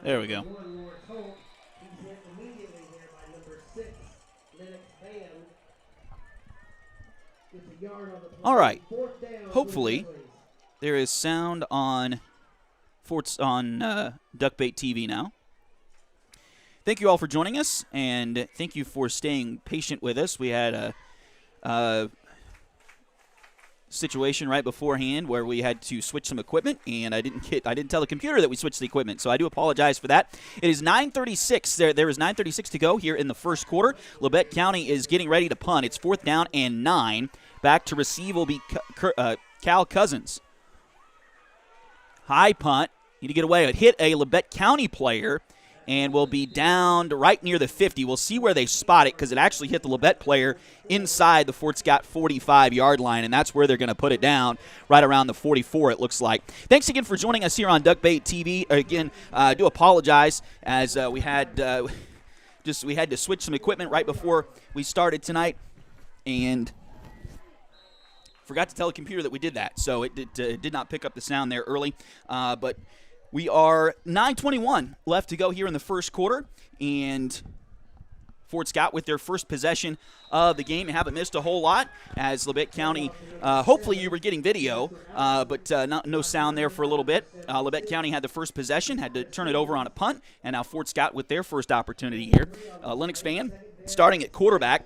There we go. All right. Hopefully, there is sound on Duckbait TV now. Thank you all for joining us, and thank you for staying patient with us. We had a situation right beforehand where we had to switch some equipment, and I didn't tell the computer that we switched the equipment, so I do apologize for that. It is 9:36. There is 9:36 to go here in the first quarter. Labette County is getting ready to punt. It's 4th down and 9. Back to receive will be Cal Cousins. High punt. Need to get away. It hit a Labette County player and will be down right near the 50. We'll see where they spot it because it actually hit the Labette player inside the Fort Scott 45-yard line, and that's where they're going to put it down, right around the 44, it looks like. Thanks again for joining us here on Duckbait TV. Again, I do apologize as we had to switch some equipment right before we started tonight, and forgot to tell the computer that we did that, so it did not pick up the sound there early, but we are 9:21 left to go here in the first quarter, and Fort Scott with their first possession of the game. You haven't missed a whole lot as Labette County, hopefully you were getting video, but no sound there for a little bit. Labette County had the first possession, had to turn it over on a punt, and now Fort Scott with their first opportunity here. Lennox Van starting at quarterback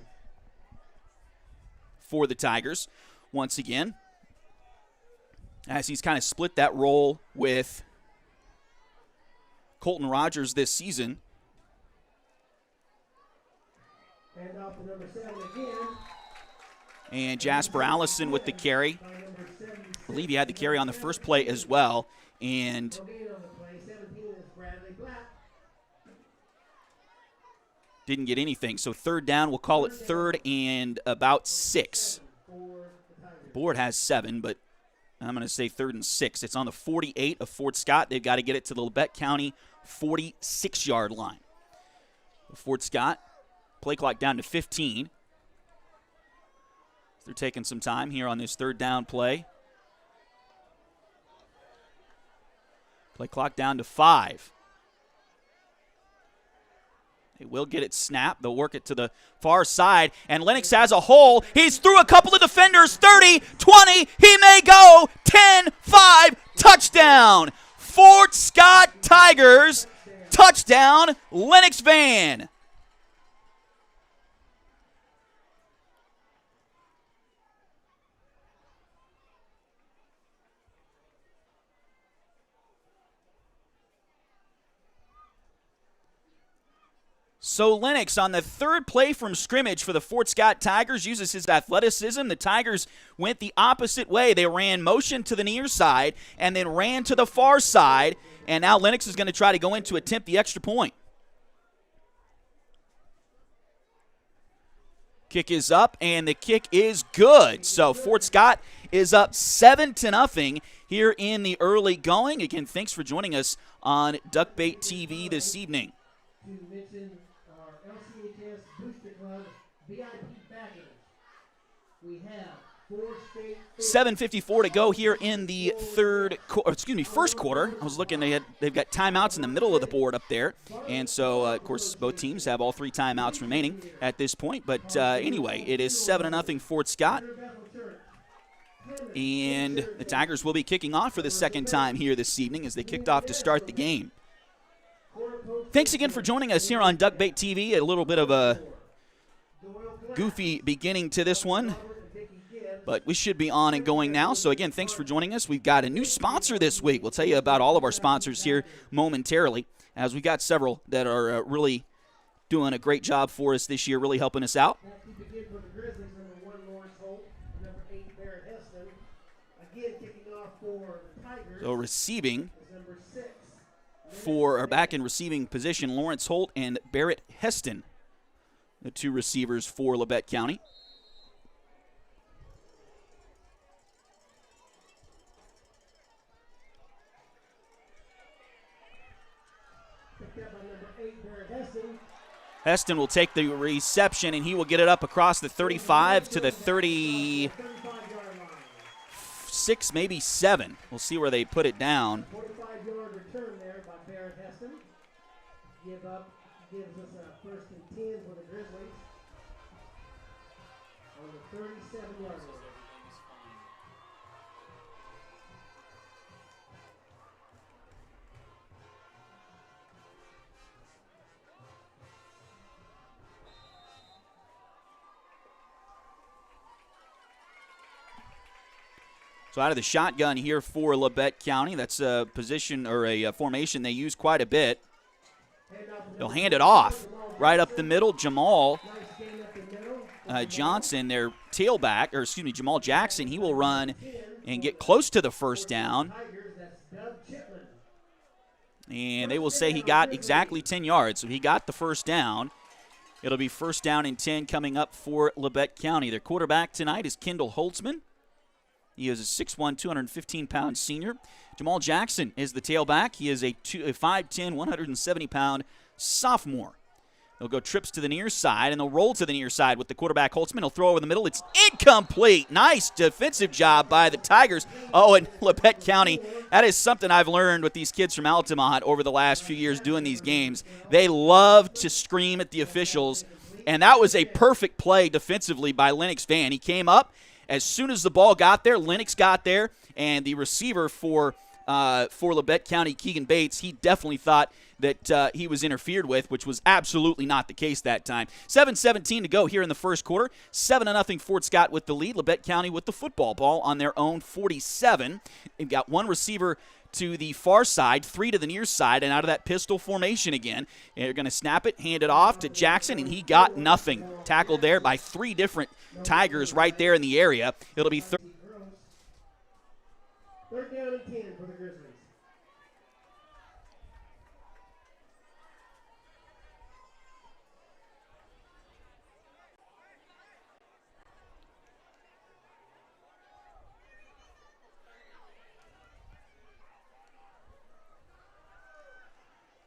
for the Tigers once again, as he's kind of split that role with Colton Rogers this season. And Jasper Allison with the carry. I believe he had the carry on the first play as well. And didn't get anything. So 3rd down, we'll call it 3rd and about 6. The board has 7, but I'm going to say 3rd and 6. It's on the 48 of Fort Scott. They've got to get it to the Labette County 46-yard line. Fort Scott, play clock down to 15. They're taking some time here on this 3rd down play. Play clock down to 5. They will get it snapped. They'll work it to the far side. And Lennox has a hole. He's through a couple of defenders. 30, 20. He may go. 10, 5. Touchdown. Fort Scott Tigers. Touchdown. Lennox Van. So Lennox on the 3rd play from scrimmage for the Fort Scott Tigers uses his athleticism. The Tigers went the opposite way. They ran motion to the near side and then ran to the far side. And now Lennox is going to try to go in to attempt the extra point. Kick is up, and the kick is good. So Fort Scott is up 7-0 here in the early going. Again, thanks for joining us on Duckbait TV this evening. To mention our LCHS Booster Club VIP package. We have 7:54 to go here in the first quarter. I was looking, they've got timeouts in the middle of the board up there, and so of course both teams have all 3 timeouts remaining at this point. But anyway, it is 7-0 Fort Scott, and the Tigers will be kicking off for the second time here this evening as they kicked off to start the game. Thanks again for joining us here on Duckbait TV. A little bit of a goofy beginning to this one, but we should be on and going now. So again, thanks for joining us. We've got a new sponsor this week. We'll tell you about all of our sponsors here momentarily, as we've got several that are really doing a great job for us this year, really helping us out. So receiving back in receiving position, Lawrence Holt and Barrett Heston, the 2 receivers for Labette County. Heston will take the reception, and he will get it up across the 35 to the 36, maybe 7. We'll see where they put it down. 45-yard return there by Barrett Heston. Give up gives us a 1st and 10 for the Grizzlies on the 37-yard line. So out of the shotgun here for Labette County, that's a position or a formation they use quite a bit. They'll hand it off right up the middle. Jamal Johnson, their tailback, or excuse me, Jamal Jackson, he will run and get close to the first down. And they will say he got exactly 10 yards, so he got the first down. It'll be 1st down and 10 coming up for Labette County. Their quarterback tonight is Kendall Holtzman. He is a 6'1", 215-pound senior. Jamal Jackson is the tailback. He is a 5'10", 170-pound sophomore. They'll go trips to the near side, and they'll roll to the near side with the quarterback, Holtzman. He'll throw over the middle. It's incomplete. Nice defensive job by the Tigers. Oh, and Labette County, that is something I've learned with these kids from Altamont over the last few years doing these games. They love to scream at the officials, and that was a perfect play defensively by Lennox Van. He came up. As soon as the ball got there, Lennox got there, and the receiver for Labette County, Keegan Bates, he definitely thought that he was interfered with, which was absolutely not the case that time. 7:17 to go here in the first quarter. 7-0 Fort Scott with the lead. Labette County with the football ball on their own 47. They've got one receiver to the far side, 3 to the near side, and out of that pistol formation again. And they're going to snap it, hand it off to Jackson, and he got nothing. Tackled there by 3 different Tigers right there in the area. It'll be 3rd down and 10 for the Grizzlies.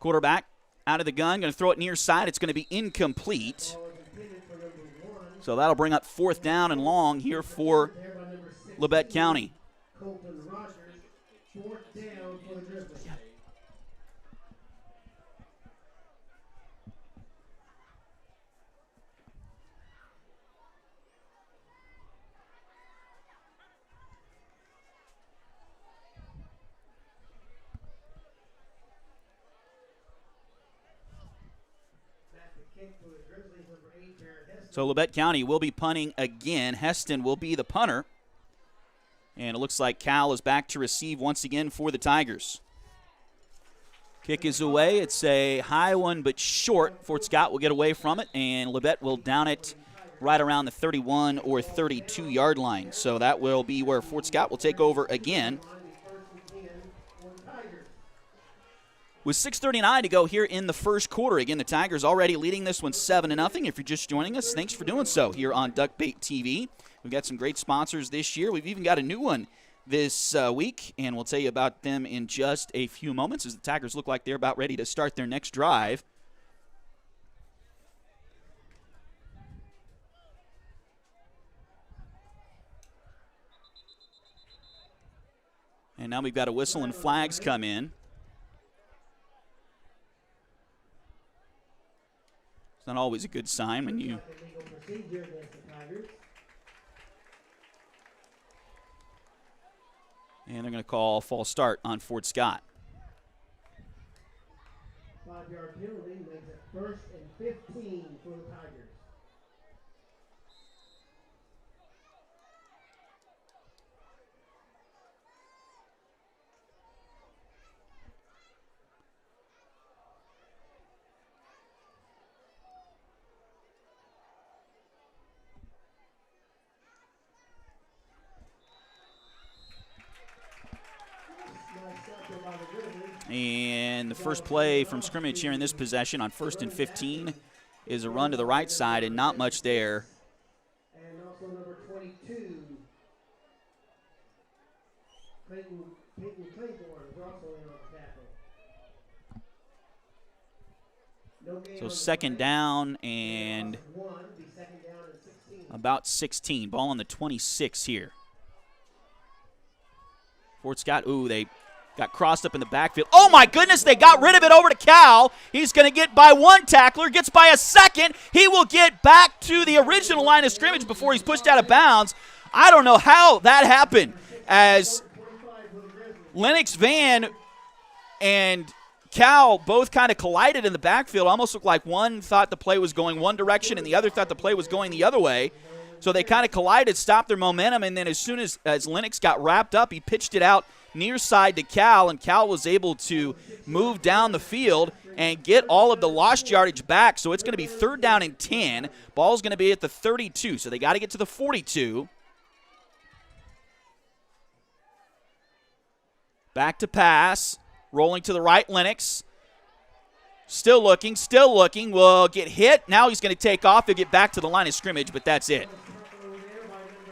Quarterback out of the gun, going to throw it near side. It's going to be incomplete. So that'll bring up 4th down and long here for Labette County. Colton Rogers, 4th down for the Grizzlies. So Labette County will be punting again. Heston will be the punter. And it looks like Cal is back to receive once again for the Tigers. Kick is away. It's a high one but short. Fort Scott will get away from it, and Labette will down it right around the 31 or 32-yard line. So that will be where Fort Scott will take over again. With 6:39 to go here in the first quarter. Again, the Tigers already leading this one 7-0. If you're just joining us, thanks for doing so here on Duckbait TV. We've got some great sponsors this year. We've even got a new one this week, and we'll tell you about them in just a few moments as the Tigers look like they're about ready to start their next drive. And now we've got a whistle and flags come in. It's not always a good sign when you... And they're going to call false start on Fort Scott. 5-yard penalty makes it 1st and 15 for the Tigers. And the first play from scrimmage here in this possession on 1st and 15 is a run to the right side and not much there. And also number 22, Clayton Claiborne is also in on the tackle. So 2nd down and about 16. Ball on the 26 here. Fort Scott, ooh, they Got crossed up in the backfield. Oh, my goodness, they got rid of it over to Cal. He's going to get by one tackler, gets by a second. He will get back to the original line of scrimmage before he's pushed out of bounds. I don't know how that happened, as Lennox Van and Cal both kind of collided in the backfield. Almost looked like one thought the play was going one direction and the other thought the play was going the other way. So they kind of collided, stopped their momentum, and then as soon as Lennox got wrapped up, he pitched it out near side to Cal, and Cal was able to move down the field and get all of the lost yardage back. So it's going to be 3rd down and 10. Ball's going to be at the 32, so they got to get to the 42. Back to pass, rolling to the right, Lennox. Still looking, will get hit. Now he's going to take off. He'll get back to the line of scrimmage, but that's it.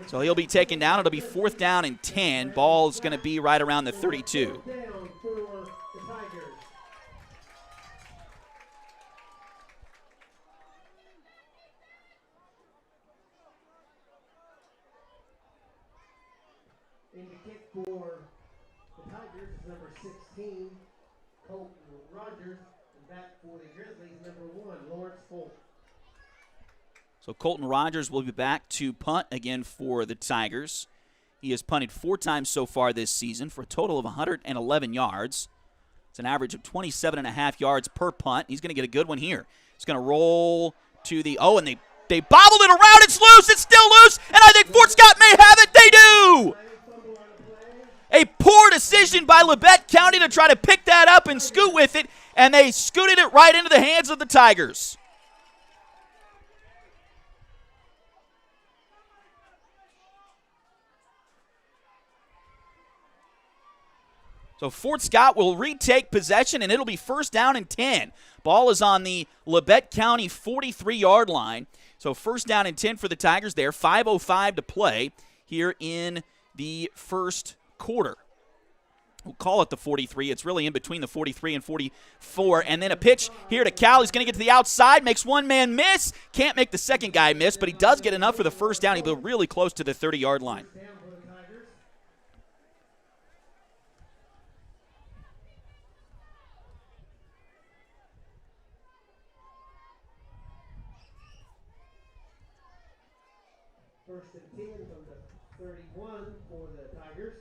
So he'll be taken down. It'll be 4th down and 10. Ball's going to be right around the 32. In the kick for the Tigers is number 16, Colton Rogers. And back for the Grizzlies, number 1, Lawrence Folk. So Colton Rogers will be back to punt again for the Tigers. He has punted 4 times so far this season for a total of 111 yards. It's an average of 27.5 yards per punt. He's going to get a good one here. He's going to roll to the, and they bobbled it around. It's loose. It's still loose. And I think Fort Scott may have it. They do. A poor decision by Labette County to try to pick that up and scoot with it, and they scooted it right into the hands of the Tigers. So Fort Scott will retake possession, and it'll be 1st down and 10. Ball is on the Labette County 43-yard line. So 1st down and 10 for the Tigers there. 5:05 to play here in the first quarter. We'll call it the 43. It's really in between the 43 and 44. And then a pitch here to Cal. He's going to get to the outside, makes one man miss. Can't make the second guy miss, but he does get enough for the 1st down. He'll be really close to the 30-yard line. First and 10 from the 31 for the Tigers.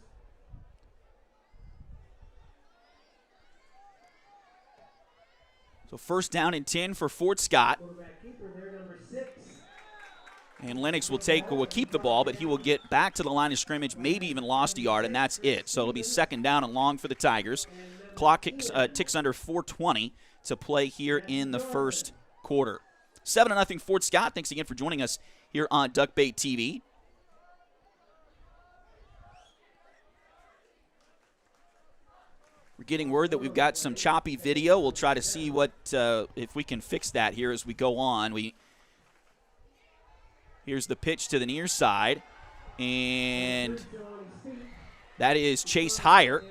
So 1st down and 10 for Fort Scott. Quarterback keeper there, number 6. And Lennox will keep the ball, but he will get back to the line of scrimmage, maybe even lost a yard, and that's it. So it'll be 2nd down and long for the Tigers. Clock ticks under 4:20 to play here in the first quarter. 7-0 Fort Scott. Thanks again for joining us here on Duck Bay TV. We're getting word that we've got some choppy video. We'll try to see what if we can fix that here as we go on. Here's the pitch to the near side, and that is Chase Heyer.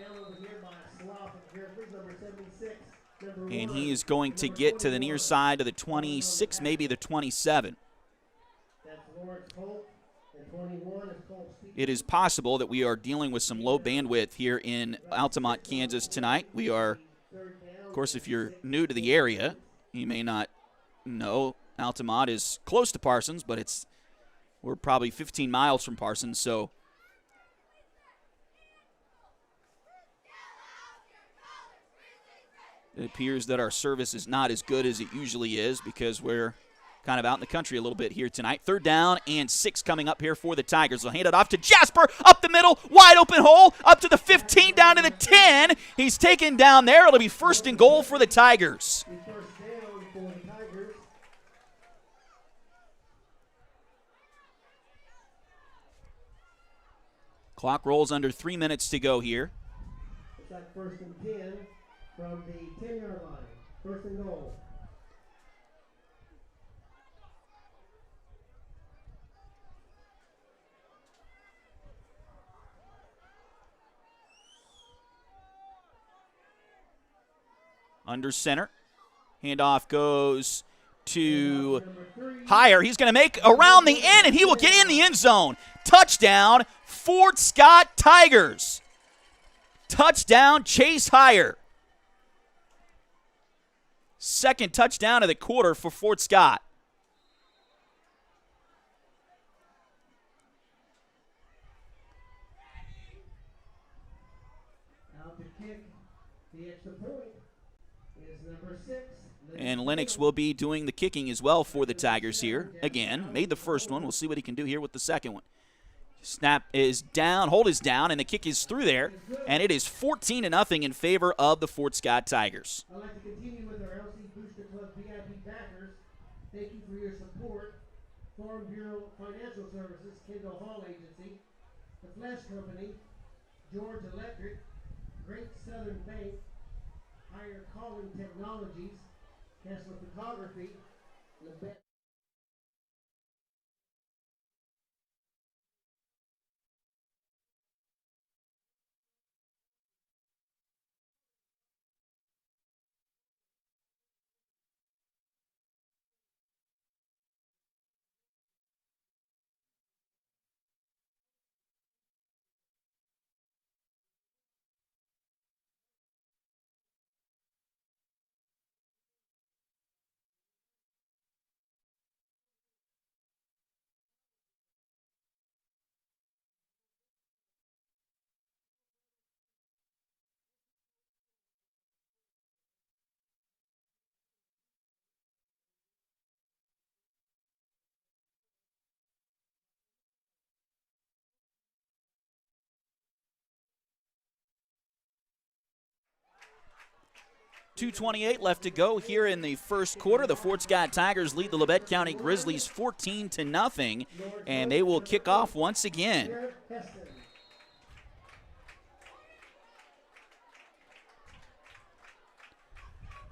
And he is going to get to the near side of the 26, maybe the 27. It is possible that we are dealing with some low bandwidth here in Altamont, Kansas tonight. We are, of course, if you're new to the area, you may not know Altamont is close to Parsons, but we're probably 15 miles from Parsons, so it appears that our service is not as good as it usually is because we're kind of out in the country a little bit here tonight. 3rd down and 6 coming up here for the Tigers. They'll hand it off to Jasper, up the middle, wide open hole, up to the 15, down to the 10. He's taken down there. It'll be 1st and goal for the Tigers. Clock rolls under 3 minutes to go here. It's that 1st and 10 from the 10-yard line. 1st and goal. Under center. Handoff goes to Heyer. He's going to make around the end, and he will get in the end zone. Touchdown, Fort Scott Tigers. Touchdown, Chase Hire. Second touchdown of the quarter for Fort Scott. Out to kick the extra point is number 6. And Lennox will be doing the kicking as well for the Tigers here. Again, made the first one. We'll see what he can do here with the second one. Snap is down, hold is down, and the kick is through there. And it is 14-0 in favor of the Fort Scott Tigers. I'd like to continue with our LC Booster Club VIP backers. Thank you for your support. Farm Bureau Financial Services, Kendall Hall Agency, The Flash Company, George Electric, Great Southern Bank, Higher Calling Technologies, Kessler Photography, Labette. .228 left to go here in the first quarter. The Fort Scott Tigers lead the Labette County Grizzlies 14-0, and they will kick off once again.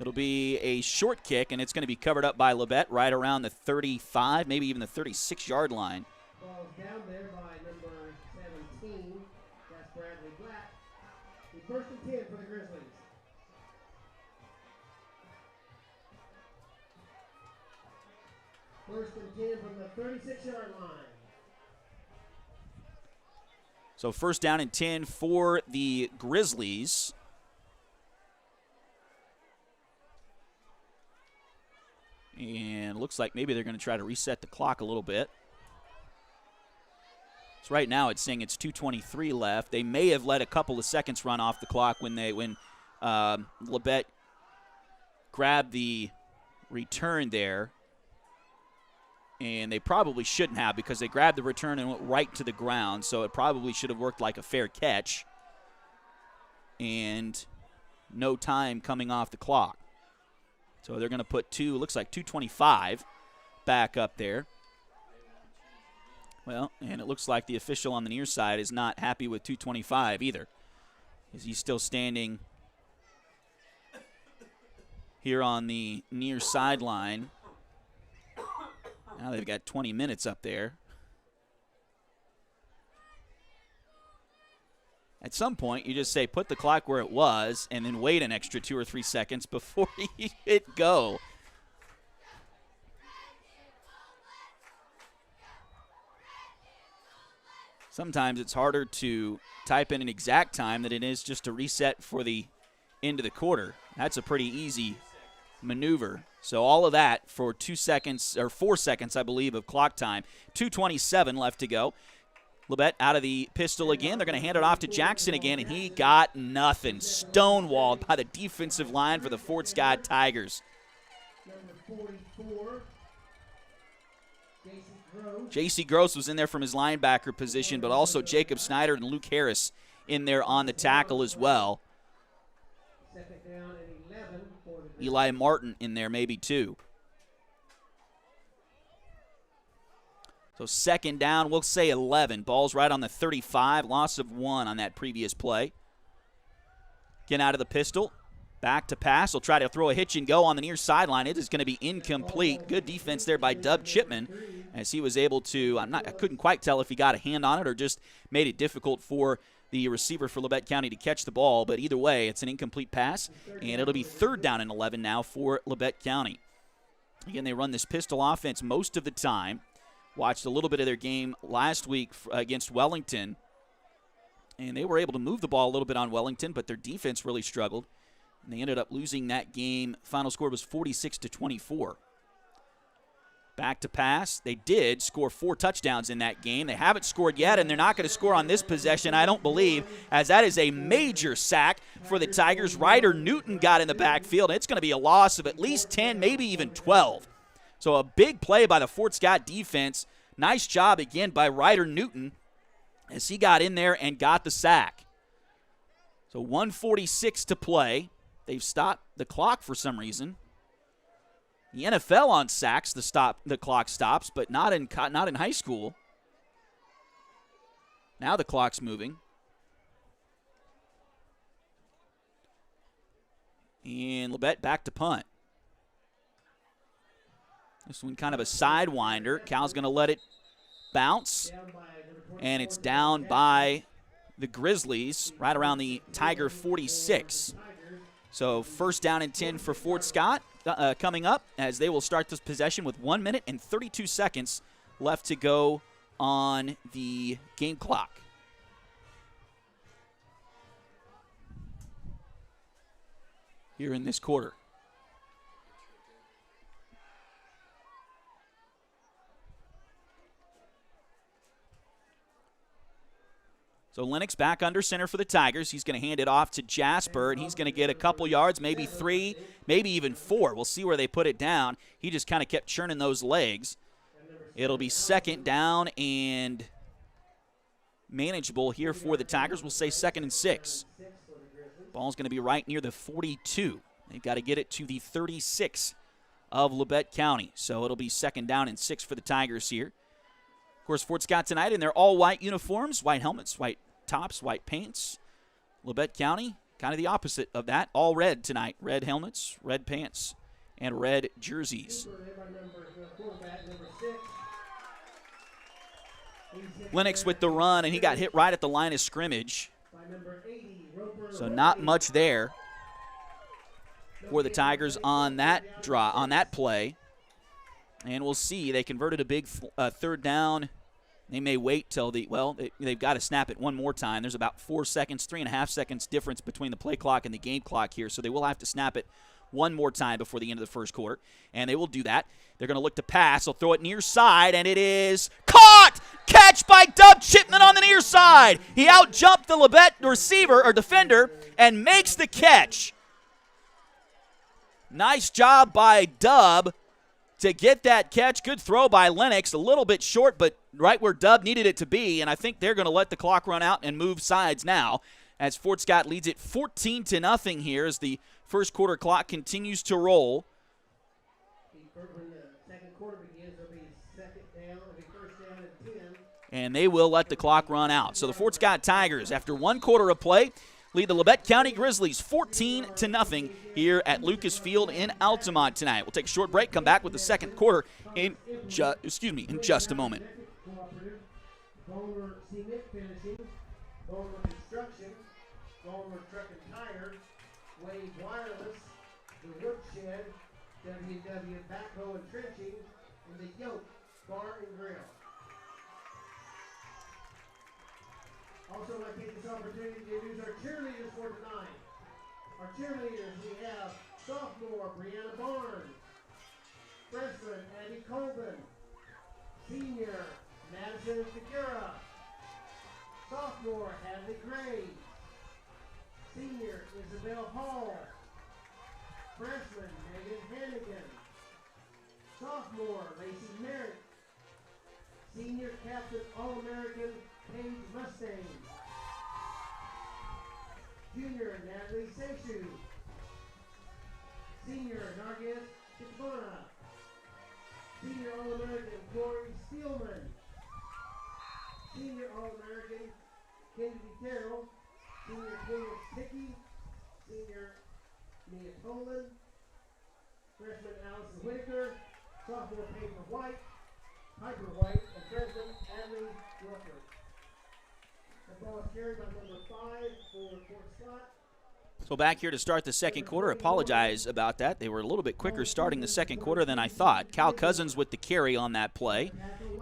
It'll be a short kick, and it's going to be covered up by Labette right around the 35, maybe even the 36-yard line. Ball's down there by number 17. That's Bradley Black. The first and 10 for the Grizzlies. First and 10 from the 36-yard line. So first down and 10 for the Grizzlies. And looks like maybe they're going to try to reset the clock a little bit. So right now it's saying it's 2:23 left. They may have let a couple of seconds run off the clock when Labette grabbed the return there. And they probably shouldn't have, because they grabbed the return and went right to the ground. So it probably should have worked like a fair catch. And no time coming off the clock. So they're going to put looks like 2:25 back up there. Well, and it looks like the official on the near side is not happy with 2:25 either, as he's still standing here on the near sideline. Now they've got 20 minutes up there. At some point, you just say, put the clock where it was, and then wait an extra 2 or 3 seconds before you hit go. Sometimes it's harder to type in an exact time than it is just to reset for the end of the quarter. That's a pretty easy maneuver. So all of that for 2 seconds, or 4 seconds, I believe, of clock time. 2:27 left to go. Labette out of the pistol again. They're going to hand it off to Jackson again, and he got nothing. Stonewalled by the defensive line for the Fort Scott Tigers. Number 44, J.C. Gross was in there from his linebacker position, but also Jacob Snyder and Luke Harris in there on the tackle as well. Second down and 11 for the Eli Martin in there maybe too. So second down, we'll say 11. Ball's right on the 35. Loss of 1 on that previous play. Getting out of the pistol. Back to pass. He'll try to throw a hitch and go on the near sideline. It is going to be incomplete. Good defense there by Dub Chipman, as he was able to, I couldn't quite tell if he got a hand on it or just made it difficult for the receiver for Labette County to catch the ball. But either way, it's an incomplete pass, and it'll be third down and 11 now for Labette County. Again, they run this pistol offense most of the time. Watched a little bit of their game last week against Wellington. And they were able to move the ball a little bit on Wellington, but their defense really struggled. And they ended up losing that game. Final score was 46-24. Back to pass. They did score 4 touchdowns in that game. They haven't scored yet, and they're not going to score on this possession, I don't believe, as that is a major sack for the Tigers. Ryder Newton got in the backfield, and it's going to be a loss of at least 10, maybe even 12. So a big play by the Fort Scott defense. Nice job again by Ryder Newton as he got in there and got the sack. So 1:46 to play. They've stopped the clock for some reason. The NFL on sacks, the clock stops, but not in high school. Now the clock's moving. And Labette back to punt. This one kind of a sidewinder. Cal's going to let it bounce. And it's down by the Grizzlies right around the Tiger 46. So first down and 10 for Fort Scott coming up as they will start this possession with 1 minute and 32 seconds left to go on the game clock. Here in this quarter. So Lennox back under center for the Tigers. He's going to hand it off to Jasper, and he's going to get a couple yards, maybe 3, maybe even 4. We'll see where they put it down. He just kind of kept churning those legs. It'll be second down and manageable here for the Tigers. We'll say 2nd and 6. Ball's going to be right near the 42. They've got to get it to the 36 of Labette County. So it'll be 2nd down and 6 for the Tigers here. Of course, Fort Scott tonight in their all-white uniforms, white helmets, white tops, white pants. Labette County, kind of the opposite of that. All red tonight. Red helmets, red pants, and red jerseys. Lennox with the run, and he got hit right at the line of scrimmage. So not much there for the Tigers on that play. And we'll see. They converted a big 3rd down. They may wait till they've got to snap it one more time. There's about 4 seconds, 3.5 seconds difference between the play clock and the game clock here, so they will have to snap it one more time before the end of the first quarter, and they will do that. They're going to look to pass. They'll throw it near side, and it is caught! Catch by Dub Chipman on the near side. He out-jumped the Labette receiver or defender and makes the catch. Nice job by Dub to get that catch. Good throw by Lennox. A little bit short, but right where Dub needed it to be. And I think they're going to let the clock run out and move sides now as Fort Scott leads it 14-0 here as the first quarter clock continues to roll. When the second quarter begins, it'll be 2nd down, it'll be 1st down and 10. And they will let the clock run out. So the Fort Scott Tigers, after 1 quarter of play, lead the Labette County Grizzlies 14-0 here at Lucas Field in Altamont tonight. We'll take a short break, come back with the second quarter in just a moment. Bowler Cement Finishing, Bowler Construction, Bowler Truck and Tire, Wave Wireless, The Woodshed, WW Backhoe and Trenching, and The Yoke Bar and Grill. Also, I'd like to take this opportunity to introduce our cheerleaders for tonight. Our cheerleaders, we have sophomore Brianna Barnes, freshman Abby Colvin, senior Madison Figuera, sophomore Hadley Gray, senior Isabel Hall, freshman Megan Hannigan, sophomore Lacey Merritt, senior captain All-American Paige Mustang, junior Natalie Seishu, senior Nargis Chitbona, senior All-American Corey Steelman, senior All-American Kennedy Terrell, senior Caleb Hickey, senior Mia Poland, freshman Allison Whitaker, sophomore Piper White, and freshman Adley Rufford. The ball is carried by number 5 for Fort Scott. So back here to start the second quarter. Apologize about that. They were a little bit quicker starting the second quarter than I thought. Cal Cousins with the carry on that play,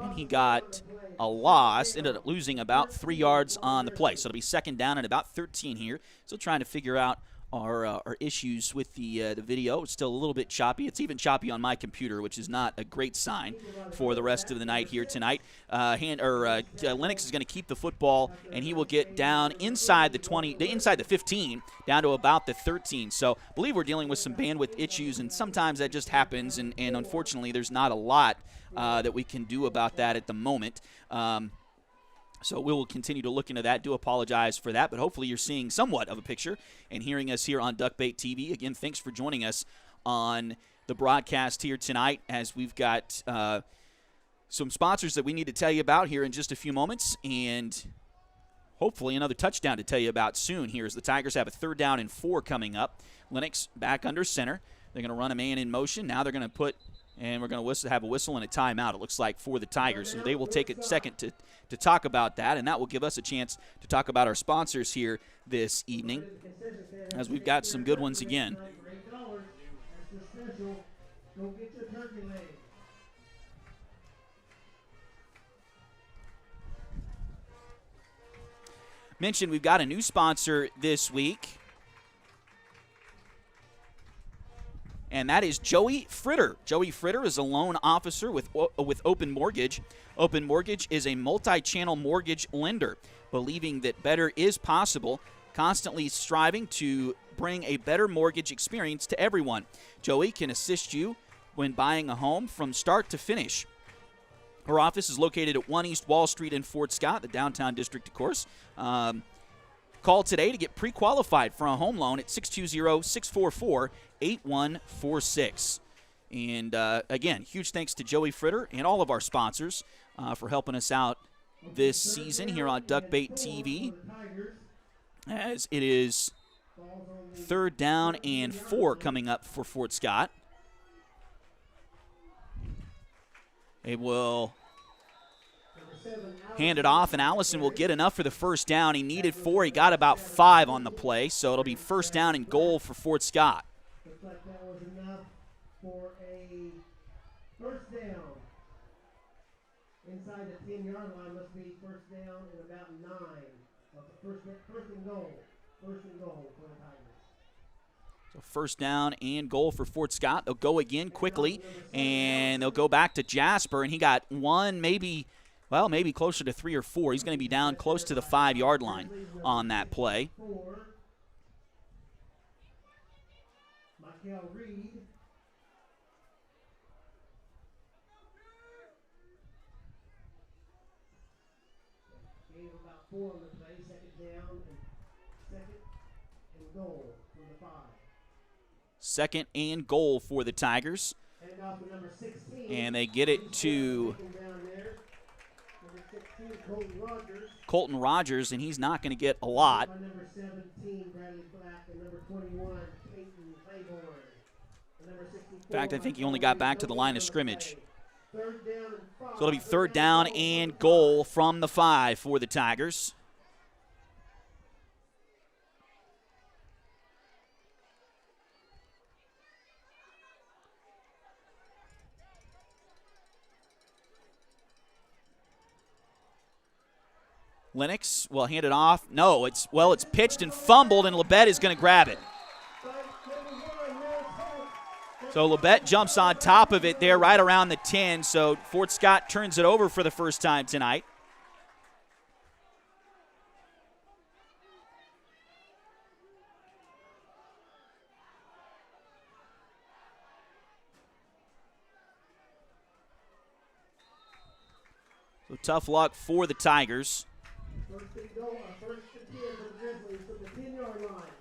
and he got a loss. Ended up losing about 3 yards on the play. So it'll be second down and about 13 here. Still trying to figure out our issues with the video. It's still a little bit choppy. It's even choppy on my computer, which is not a great sign for the rest of the night here tonight. Lennox is going to keep the football, and he will get down inside the 20, inside the 15, down to about the 13. So I believe we're dealing with some bandwidth issues, and sometimes that just happens, and unfortunately there's not a lot that we can do about that at the moment. So we will continue to look into that. Do apologize for that, but hopefully you're seeing somewhat of a picture and hearing us here on Duckbait TV. Again, thanks for joining us on the broadcast here tonight, as we've got some sponsors that we need to tell you about here in just a few moments, and hopefully another touchdown to tell you about soon here, as the Tigers have a 3rd down and 4 coming up. Lennox back under center. They're going to run a man in motion. Now they're going to put, and we're going to have a whistle and a timeout, it looks like, for the Tigers. So they will take a second to talk about that, and that will give us a chance to talk about our sponsors here this evening, as we've got some good ones again. Mentioned we've got a new sponsor this week, and that is Joey Fritter. Joey Fritter is a loan officer with Open Mortgage. Open Mortgage is a multi-channel mortgage lender, believing that better is possible, constantly striving to bring a better mortgage experience to everyone. Joey can assist you when buying a home from start to finish. Her office is located at 1 East Wall Street in Fort Scott, the downtown district, of course. Call today to get pre-qualified for a home loan at 620-644-8146. And, again, huge thanks to Joey Fritter and all of our sponsors for helping us out this season here on Duckbait TV, as it is 3rd down and 4 coming up for Fort Scott. They will hand it off, and Allison will get enough for the 1st down. He needed 4. He got about 5 on the play, so it'll be 1st down and goal for Fort Scott. Looks like that was enough for a 1st down. Inside the 10-yard line must be 1st down and about 9. First and goal. 1st and goal for the Tigers. So 1st down and goal for Fort Scott. They'll go again quickly, and they'll go back to Jasper, and he got 1, maybe closer to 3 or 4. He's going to be down close to the 5-yard line on that play. Michael Reed. Gave about 4 on the play. 2nd down and 2nd and goal from the 5. 2nd and goal for the Tigers. And off to number 16. And they get it to Colton Rogers, and he's not going to get a lot. Number 17, Bradley Black, and number 21, Peyton Claiborne. In fact, I think he only got back to the line of scrimmage. So it'll be 3rd down and goal from the 5 for the Tigers. Lennox will hand it off. No, it's pitched and fumbled, and Labette is going to grab it. So Labette jumps on top of it there right around the 10, so Fort Scott turns it over for the 1st time tonight. So tough luck for the Tigers. 1st and goal, 1st and 10 for the Grizzlies from the 10-yard line.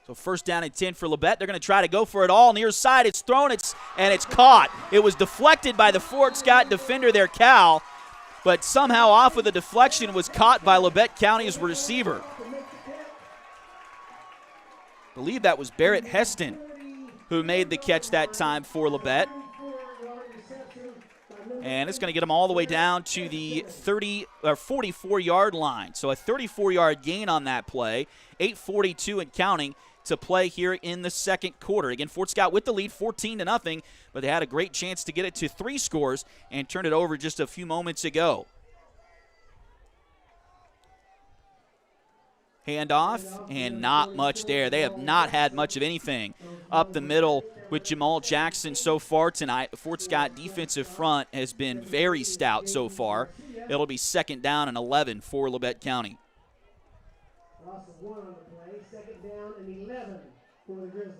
So 1st down and 10 for Labette. They're going to try to go for it all. Near side, it's thrown, and it's caught. It was deflected by the Fort Scott defender there, Cal, but somehow off of the deflection was caught by Labette County's receiver. I believe that was Barrett Heston who made the catch that time for Labette. And it's going to get them all the way down to the 44-yard line. So a 34-yard gain on that play. 8:42 and counting to play here in the second quarter. Again, Fort Scott with the lead, 14-0, but they had a great chance to get it to 3 scores and turn it over just a few moments ago. Handoff, and not much there. They have not had much of anything up the middle with Jamal Jackson so far tonight. The Fort Scott defensive front has been very stout so far. It'll be 2nd down and 11 for Labette County. Loss of 1 on the play, 2nd down and 11 for the Grizzlies.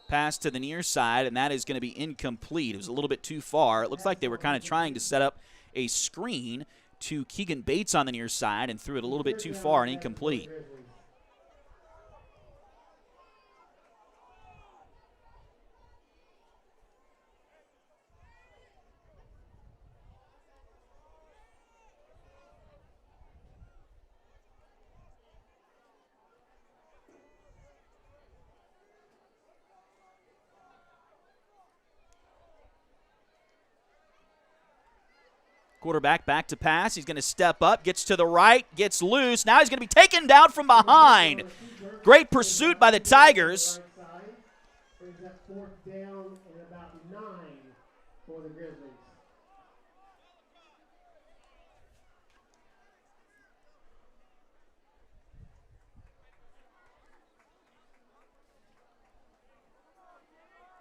Pass to the near side, and that is going to be incomplete. It was a little bit too far. It looks like they were kind of trying to set up a screen to Keegan Bates on the near side and threw it a little bit too far and incomplete. Quarterback back to pass. He's going to step up, gets to the right, gets loose. Now he's going to be taken down from behind. Great pursuit by the Tigers. Brings up 4th down and about 9 for the Grizzlies.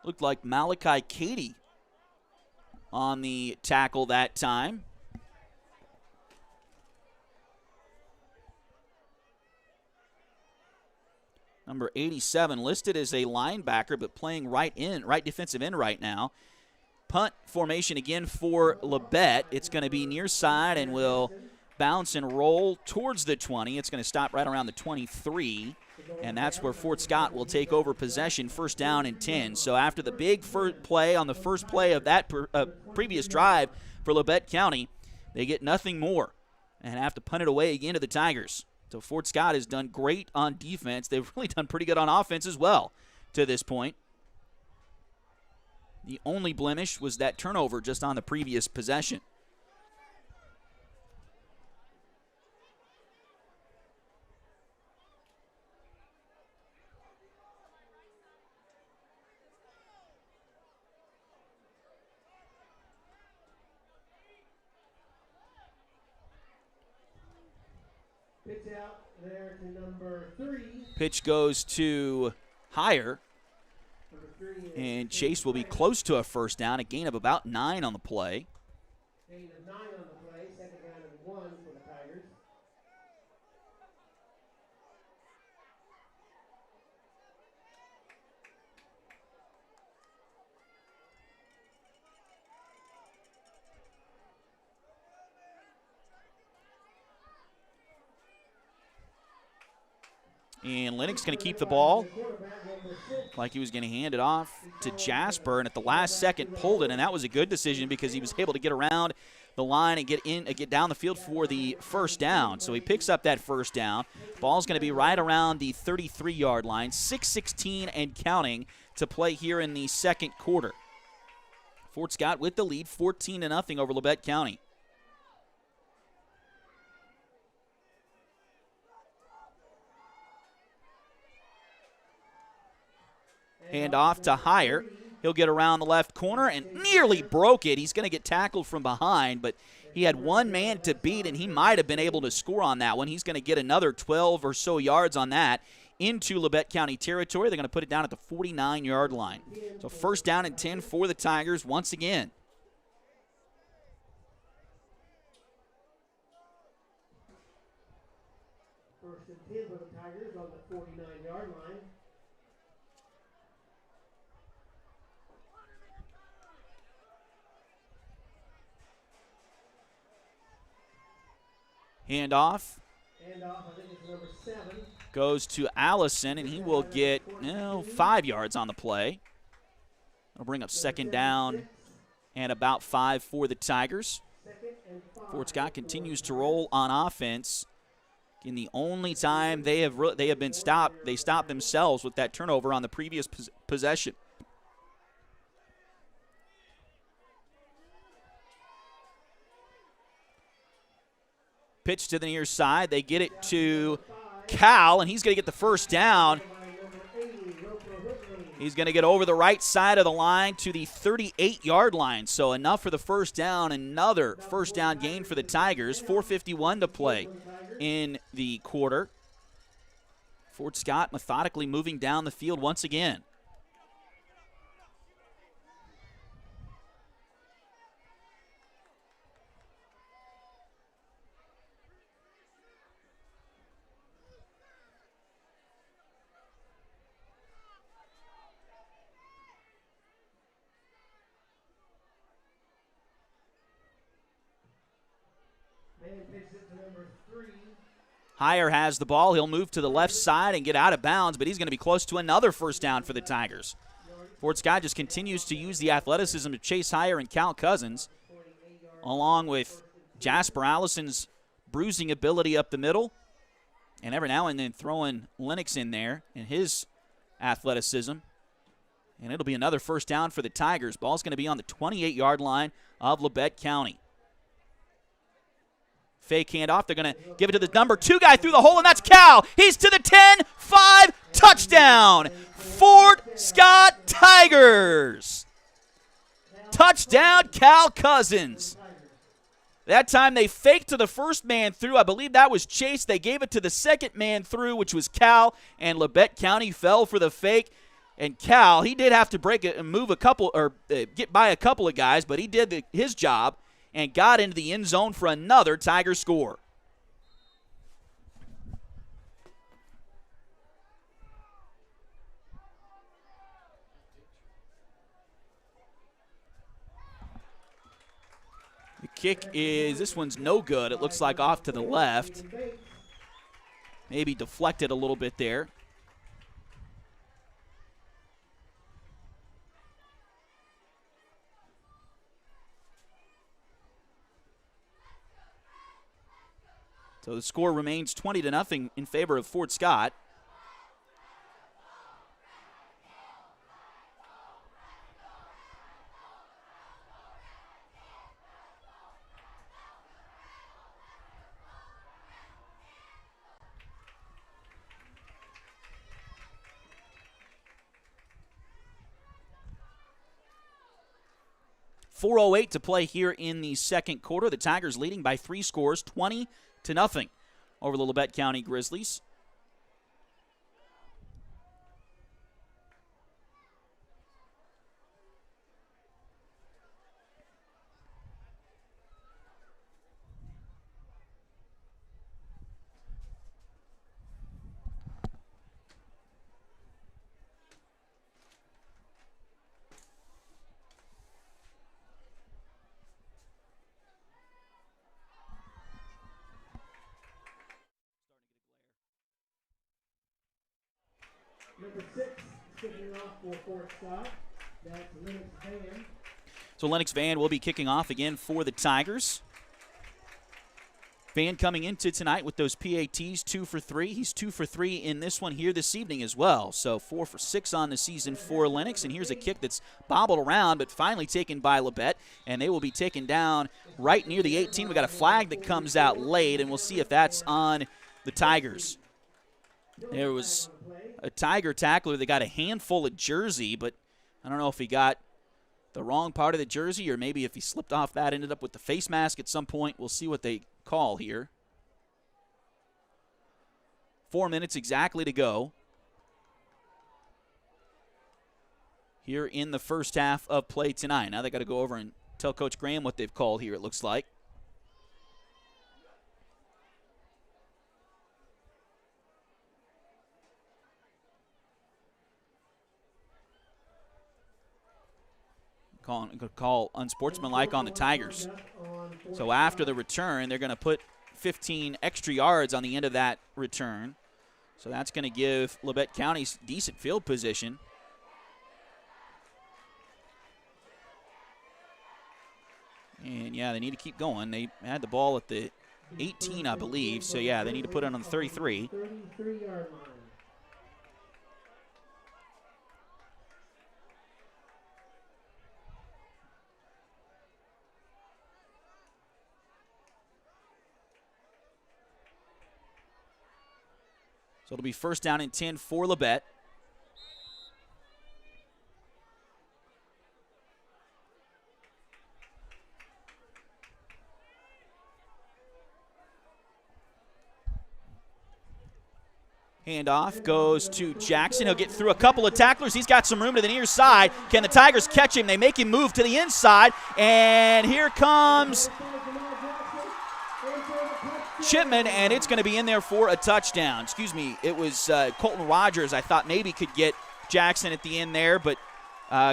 Looked like Malachi Cady on the tackle that time. Number 87 listed as a linebacker, but playing right defensive end right now. Punt formation again for Labette. It's going to be near side and will bounce and roll towards the 20. It's going to stop right around the 23, and that's where Fort Scott will take over possession, 1st down and 10. So after the big play on the first play of that previous drive for Labette County, they get nothing more and have to punt it away again to the Tigers. So Fort Scott has done great on defense. They've really done pretty good on offense as well to this point. The only blemish was that turnover just on the previous possession. Pitch out there to number 3. Pitch goes to Higher, and Chase will be close to a 1st down, a gain of about 9 on the play. Gain of 9 on the play, 2nd down and 1 for the Tigers. And Lennox going to keep the ball. Like he was going to hand it off to Jasper, and at the last second pulled it, and that was a good decision because he was able to get around the line and get down the field for the 1st down. So he picks up that 1st down. Ball's going to be right around the 33-yard line. 6:16 and counting to play here in the second quarter. Fort Scott with the lead, 14-0 over Labette County. Hand off to Higher. He'll get around the left corner and nearly broke it. He's going to get tackled from behind, but he had one man to beat, and he might have been able to score on that one. He's going to get another 12 or so yards on that into Labette County territory. They're going to put it down at the 49-yard line. So 1st down and 10 for the Tigers once again. First and 10 for the Tigers on the 49-yard line. Handoff. I think it's number 7. Goes to Allison, and he will get 5 yards on the play. That'll bring up 2nd down and about 5 for the Tigers. Fort Scott continues to roll on offense. In the only time they have been stopped, they stopped themselves with that turnover on the previous possession. Pitch to the near side. They get it to Cal, and he's going to get the first down. He's going to get over the right side of the line to the 38-yard line. So enough for the first down. Another first down gain for the Tigers. 4:51 to play in the quarter. Fort Scott methodically moving down the field once again. Heyer has the ball. He'll move to the left side and get out of bounds, but he's going to be close to another first down for the Tigers. Fort Scott just continues to use the athleticism of Chase Heyer and Cal Cousins, along with Jasper Allison's bruising ability up the middle, and every now and then throwing Lennox in there and his athleticism. And it'll be another first down for the Tigers. Ball's going to be on the 28-yard line of Labette County. Fake handoff. They're going to give it to the number 2 guy through the hole, and that's Cal. He's to the 10-5 touchdown. Fort Scott Tigers. Touchdown, Cal Cousins. That time they faked to the first man through. I believe that was Chase. They gave it to the second man through, which was Cal, and Labette County fell for the fake. And Cal, he did have to break it and move a couple, or get by a couple of guys, but he did his job and got into the end zone for another Tiger score. The kick is, this one's no good. It looks like off to the left. Maybe deflected a little bit there. So the score remains 20-0 in favor of Fort Scott. .408 to play here in the second quarter. The Tigers leading by 3 scores, 20-0 over the Labette County Grizzlies. Number 6 kicking off for Fort Scott. That's Lennox Van. So Lennox Van will be kicking off again for the Tigers. Van coming into tonight with those PATs, 2 for 3. He's 2 for 3 in this one here this evening as well. So 4 for 6 on the season for Lennox. And here's a kick that's bobbled around, but finally taken by Labette. And they will be taken down right near the 18. We got a flag that comes out late, and we'll see if that's on the Tigers. There was a Tiger tackler that got a handful of jersey, but I don't know if he got the wrong part of the jersey or maybe if he slipped off that, ended up with the face mask at some point. We'll see what they call here. 4 minutes exactly to go here in the first half of play tonight. Now they got to go over and tell Coach Graham what they've called here, it looks like. Call unsportsmanlike on the Tigers. So after the return, they're going to put 15 extra yards on the end of that return. So that's going to give Labette County decent field position. And, yeah, they need to keep going. They had the ball at the 18, I believe. So, yeah, they need to put it on the 33. 33-yard line. So it'll be first down and 10 for Labette. Handoff goes to Jackson. He'll get through a couple of tacklers. He's got some room to the near side. Can the Tigers catch him? They make him move to the inside. And here comes Chipman, and it's going to be in there for a touchdown. Excuse me, it was Colton Rogers. I thought maybe could get Jackson at the end there, but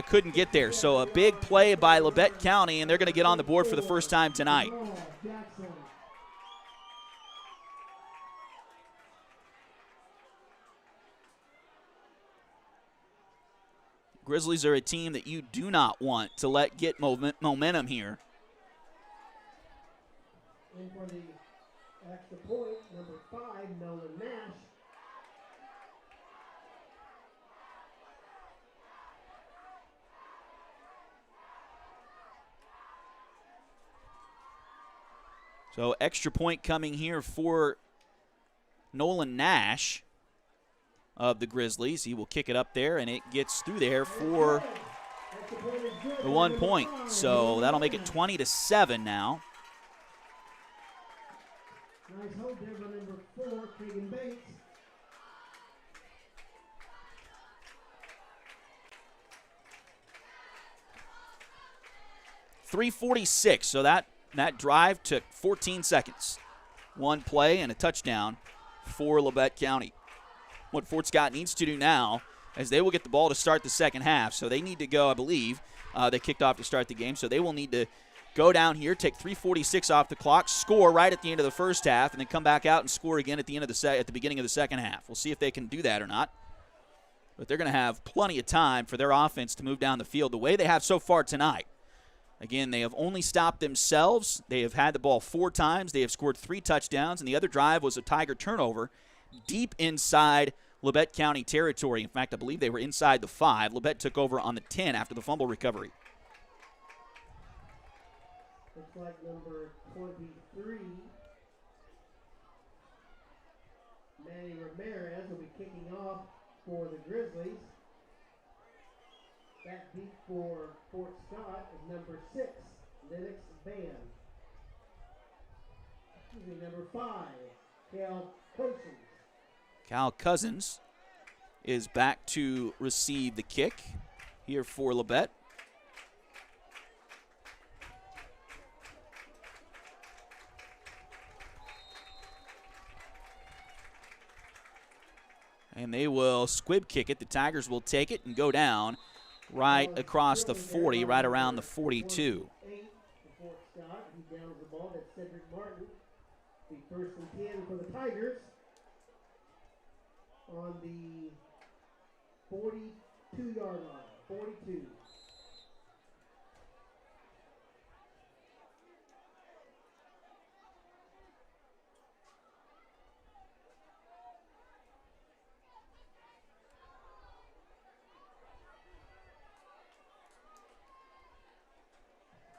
couldn't get there. So a big play by Labette County, and they're going to get on the board for the first time tonight. Grizzlies are a team that you do not want to let get momentum here. And for the extra point, number 5, Nolan Nash. So extra point coming here for Nolan Nash of the Grizzlies. He will kick it up there, and it gets through there for the 1 point. So that'll make it 20-7 now. Nice hold there by number 4, Keegan Bates. .346, so that drive took 14 seconds. One play and a touchdown for Labette County. What Fort Scott needs to do now, as they will get the ball to start the second half, so they need to go, I believe, they kicked off to start the game, so they will need to go down here, take 3:46 off the clock, score right at the end of the first half, and then come back out and score again at the end of at the beginning of the second half. We'll see if they can do that or not. But they're going to have plenty of time for their offense to move down the field the way they have so far tonight. Again, they have only stopped themselves. They have had the ball 4 times. They have scored 3 touchdowns, and the other drive was a Tiger turnover deep inside Labette County territory. In fact, I believe they were inside the 5. Labette took over on the 10 after the fumble recovery. Looks like number 23, Manny Ramirez, will be kicking off for the Grizzlies. That deep for Fort Scott is number 6, Lennox Van. Excuse me, number 5, Cal Cousins. Cal Cousins is back to receive the kick here for Labette. And they will squib kick it. The Tigers will take it and go down right across the 40, right around the 42. Fort Scott, he downs the ball. That's Cedric Martin. The first and 10 for the Tigers on the 42-yard line. 42.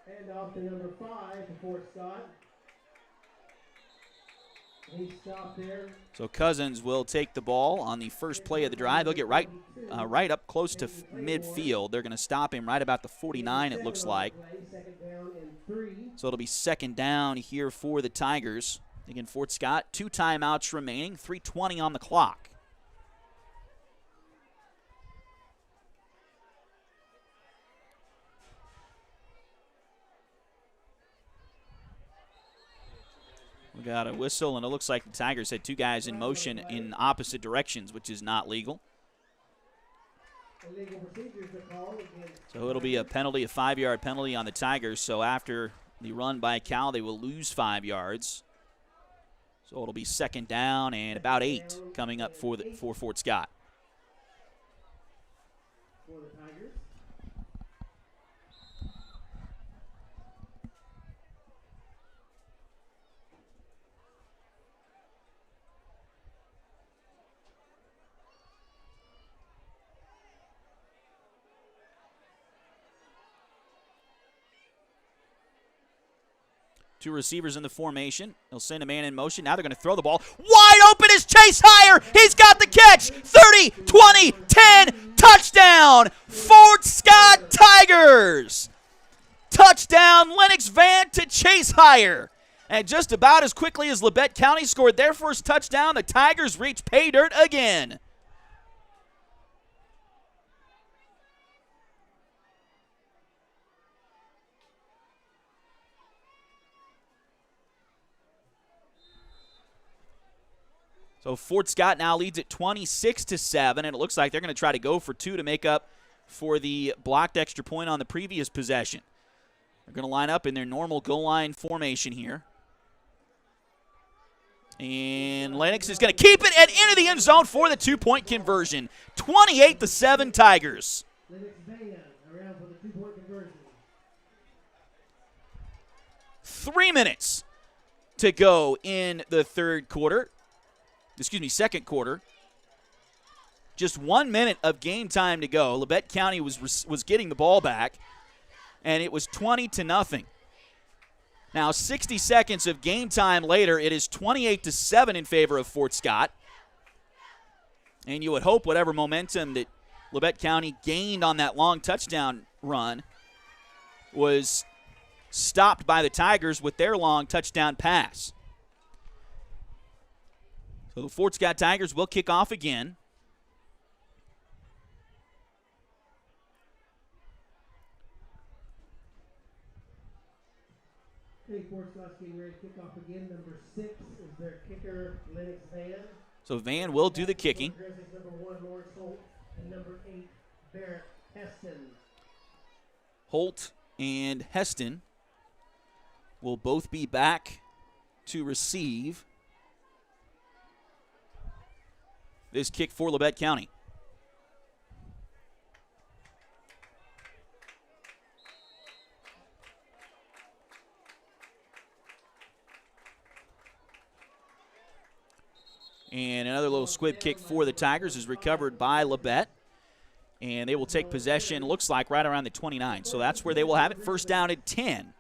And off to number 5 for Fort Scott. He stopped there. So Cousins will take the ball on the first play of the drive. He'll get right up close to midfield. They're going to stop him right about the 49, it looks like. So it'll be second down here for the Tigers. Again, Fort Scott, 2 timeouts remaining, 3:20 on the clock. We got a whistle, and it looks like the Tigers had 2 guys in motion in opposite directions, which is not legal. So it'll be a penalty, a 5-yard penalty on the Tigers. So after the run by Cal, they will lose 5 yards. So it'll be second down and about 8 coming up for Fort Scott. For the Tigers. Two receivers in the formation. They'll send a man in motion. Now they're going to throw the ball. Wide open is Chase Heyer. He's got the catch. 30, 20, 10, touchdown. Fort Scott Tigers. Touchdown, Lennox Van to Chase Heyer. And just about as quickly as Labette County scored their first touchdown, the Tigers reach pay dirt again. So Fort Scott now leads at 26-7, and it looks like they're going to try to go for two to make up for the blocked extra point on the previous possession. They're going to line up in their normal goal line formation here. And Lennox is going to keep it and into the end zone for the two-point conversion. 28-7 Tigers. Lennox Van around for the two-point conversion. 3 minutes to go in the second quarter. Just 1 minute of game time to go. Labette County was getting the ball back, and it was 20-0. Now, 60 seconds of game time later, it is 28-7 in favor of Fort Scott. And you would hope whatever momentum that Labette County gained on that long touchdown run was stopped by the Tigers with their long touchdown pass. So the Fort Scott Tigers will kick off again. Okay, Fort Scott's getting ready to kick off again. Number 6 is their kicker, Lennox Van. So Van will do the kicking. Grizzlies, number 1, Lawrence Holt, and number 8, Barrett Heston. Holt and Heston will both be back to receive this kick for Labette County. And another little squib kick for the Tigers is recovered by Labette. And they will take possession, looks like, right around the 29. So that's where they will have it. First down at 10.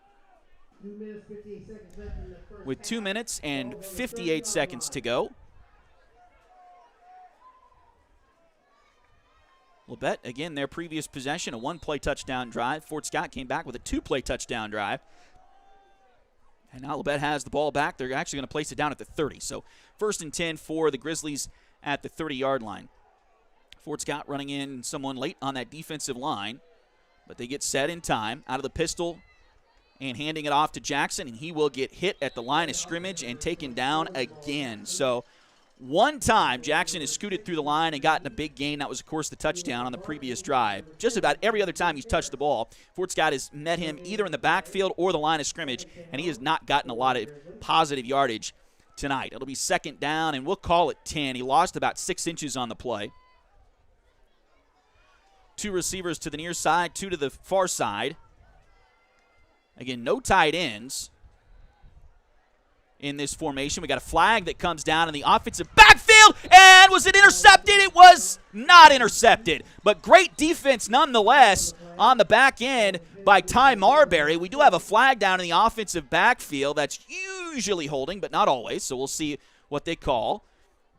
With 2 minutes and 58 seconds to go. Labette, again, their previous possession, a one-play touchdown drive. Fort Scott came back with a two-play touchdown drive. And now Labette has the ball back. They're actually going to place it down at the 30. So first and 10 for the Grizzlies at the 30-yard line. Fort Scott running in someone late on that defensive line. But they get set in time out of the pistol and handing it off to Jackson. And he will get hit at the line of scrimmage and taken down again. So one time, Jackson has scooted through the line and gotten a big gain. That was, of course, the touchdown on the previous drive. Just about every other time he's touched the ball, Fort Scott has met him either in the backfield or the line of scrimmage, and he has not gotten a lot of positive yardage tonight. It'll be second down, and we'll call it 10. He lost about 6 inches on the play. 2 receivers to the near side, 2 to the far side. Again, no tight ends in this formation. We got a flag that comes down in the offensive backfield, and was it intercepted? It was not intercepted, but great defense nonetheless on the back end by Ty Marbury. We do have a flag down in the offensive backfield. That's usually holding, but not always, so we'll see what they call.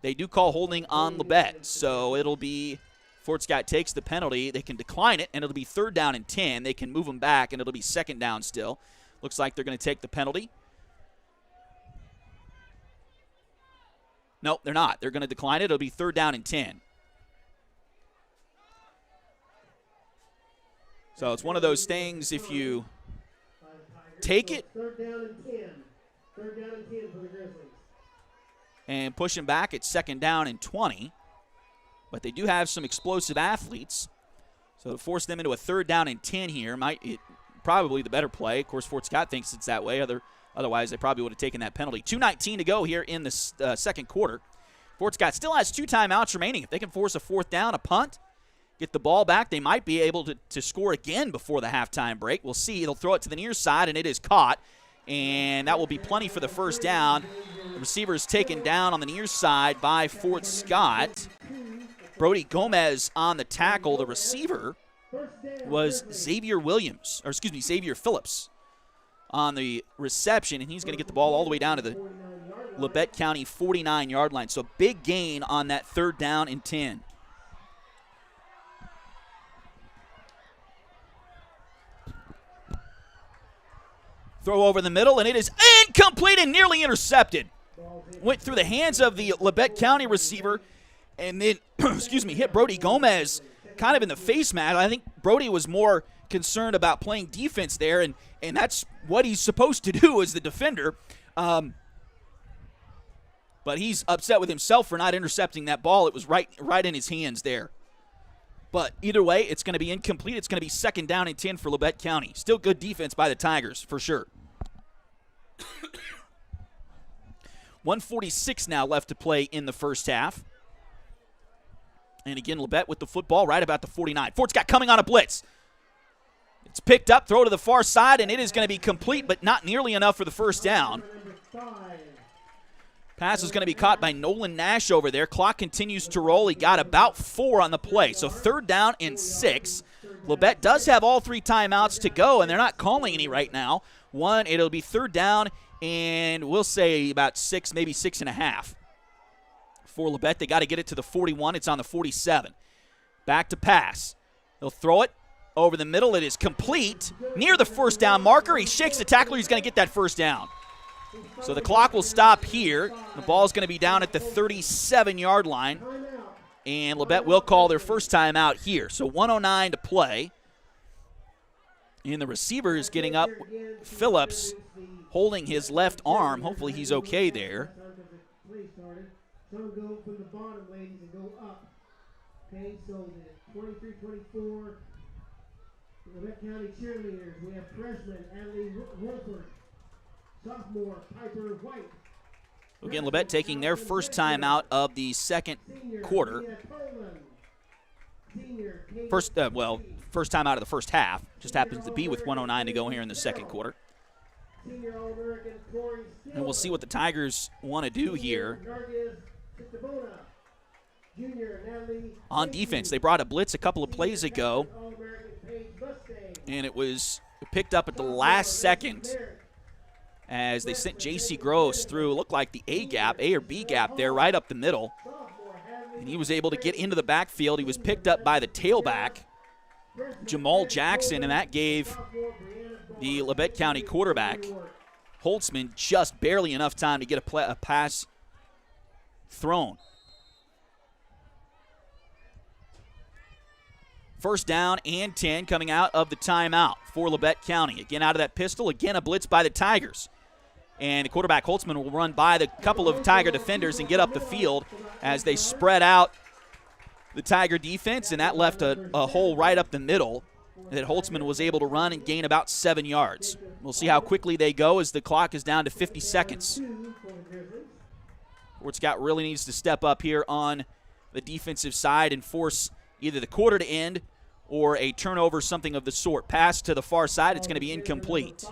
They do call holding on Labette, so it'll be Fort Scott takes the penalty. They can decline it, and it'll be third down and 10. They can move them back, and it'll be second down still. Looks like they're going to take the penalty. Nope, they're not. They're going to decline it. It'll be third down and 10. So it's one of those things, if you take it Third down and 10. Third down and 10 for the Grizzlies. and push them back, it's second down and 20. But they do have some explosive athletes. So to force them into a third down and 10 here, probably the better play. Of course, Fort Scott thinks it's that way. Otherwise, they probably would have taken that penalty. 2:19 to go here in the second quarter. Fort Scott still has 2 timeouts remaining. If they can force a fourth down, a punt, get the ball back, they might be able to score again before the halftime break. We'll see. They'll throw it to the near side, and it is caught. And that will be plenty for the first down. The receiver is taken down on the near side by Fort Scott. Brody Gomez on the tackle. The receiver was Xavier Phillips on the reception, and he's going to get the ball all the way down to the Labette County 49-yard line. So big gain on that 3rd down and 10. Throw over the middle, and it is incomplete and nearly intercepted. Went through the hands of the Labette County receiver, and then, hit Brody Gomez kind of in the face mask. I think Brody was more concerned about playing defense there, and that's what he's supposed to do as the defender. But he's upset with himself for not intercepting that ball. It was right in his hands there. But either way, it's going to be incomplete. It's going to be 2nd down and 10 for Labette County. Still good defense by the Tigers, for sure. 1:46 now left to play in the first half. And again, Labette with the football right about the 49. Fort Scott coming on a blitz. It's picked up, throw to the far side, and it is going to be complete, but not nearly enough for the first down. Pass is going to be caught by Nolan Nash over there. Clock continues to roll. He got about 4 on the play. So 3rd down and 6. Labette does have all 3 timeouts to go, and they're not calling any right now. It'll be 3rd down, and we'll say about 6, maybe 6.5. For Labette, they got to get it to the 41. It's on the 47. Back to pass. They'll throw it over the middle. It is complete. Near the first down marker. He shakes the tackler. He's going to get that first down. So the clock will stop here. The ball is going to be down at the 37-yard line. And Labette will call their first time out here. So 1:09 to play. And the receiver is getting up. Phillips holding his left arm. Hopefully he's okay there. Some go from the bottom, ladies, and go up. Okay, so the 23-24 Labette County cheerleaders. We have freshman Adley Wolford. Sophomore Piper White. Again, Labette taking their first time out of the second quarter. First time out of the first half. Just happens to be with 1:09 to go here in the second quarter. And we'll see what the Tigers want to do here. On defense, they brought a blitz a couple of plays ago, and it was picked up at the last second as they sent J.C. Gross through, it looked like the A or B gap there, right up the middle. And he was able to get into the backfield. He was picked up by the tailback, Jamal Jackson, and that gave the Labette County quarterback, Holtzman, just barely enough time to get a pass thrown. First down and 10 coming out of the timeout for Labette County. Again, out of that pistol, again a blitz by the Tigers. And the quarterback, Holtzman, will run by the couple of Tiger defenders and get up the field as they spread out the Tiger defense, and that left a hole right up the middle that Holtzman was able to run and gain about 7 yards. We'll see how quickly they go as the clock is down to 50 seconds. Fort Scott really needs to step up here on the defensive side and force either the quarter to end or a turnover, something of the sort. Pass to the far side, it's going to be incomplete.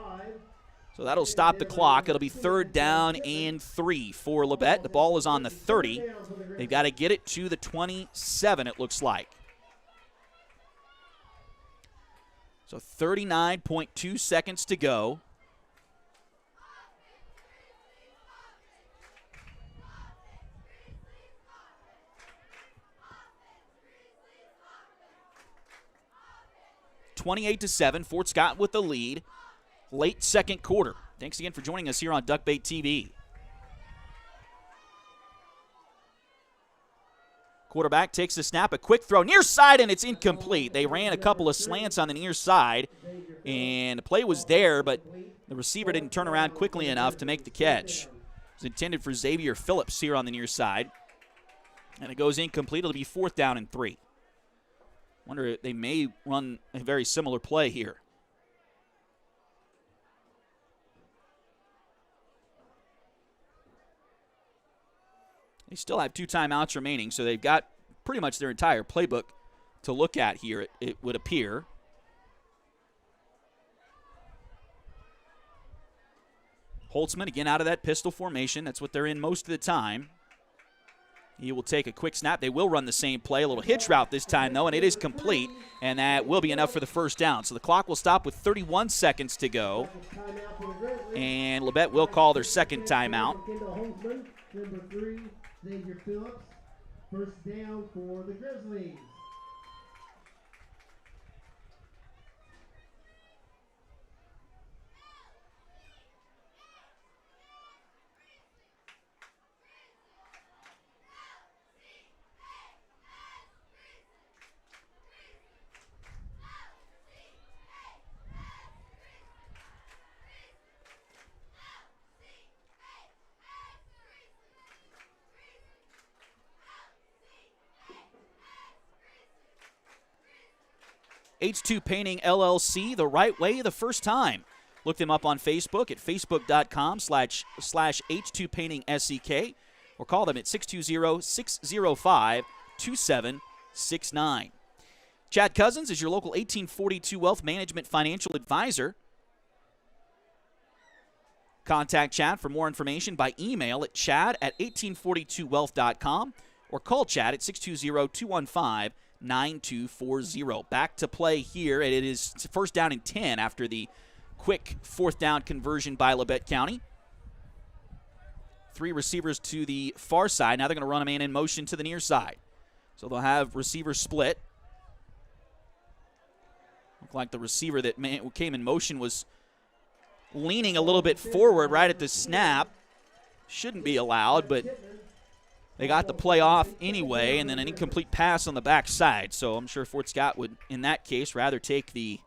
So that'll stop the clock. It'll be 3rd down and 3 for Labette. The ball is on the 30. They've got to get it to the 27, it looks like. So 39.2 seconds to go. (28-7), Fort Scott with the lead. Late second quarter. Thanks again for joining us here on Duckbait TV. Quarterback takes the snap, a quick throw near side, and it's incomplete. They ran a couple of slants on the near side, and the play was there, but the receiver didn't turn around quickly enough to make the catch. It was intended for Xavier Phillips here on the near side, and it goes incomplete. It'll be 4th down and 3. Wonder if they may run a very similar play here. They still have 2 timeouts remaining, so they've got pretty much their entire playbook to look at here, it would appear. Holtzman again out of that pistol formation. That's what they're in most of the time. He will take a quick snap. They will run the same play, a little hitch route this time, though, and it is complete, and that will be enough for the first down. So the clock will stop with 31 seconds to go, and Labette will call their second timeout. Number 3, Xavier Phillips. First down for the Grizzlies. H2 Painting LLC, the right way the first time. Look them up on Facebook at facebook.com/H2 Painting SEK or call them at 620-605-2769. Chad Cousins is your local 1842 Wealth Management Financial Advisor. Contact Chad for more information by email at chad@1842wealth.com or call Chad at 620-215-9240. Back to play here, and it is first down and 10 after the quick fourth down conversion by Labette County. 3 receivers to the far side. Now they're going to run a man in motion to the near side. So they'll have receivers split. Looked like the receiver that came in motion was leaning a little bit forward right at the snap. Shouldn't be allowed, but they got the play off anyway, and then an incomplete pass on the backside. So I'm sure Fort Scott would, in that case, rather take the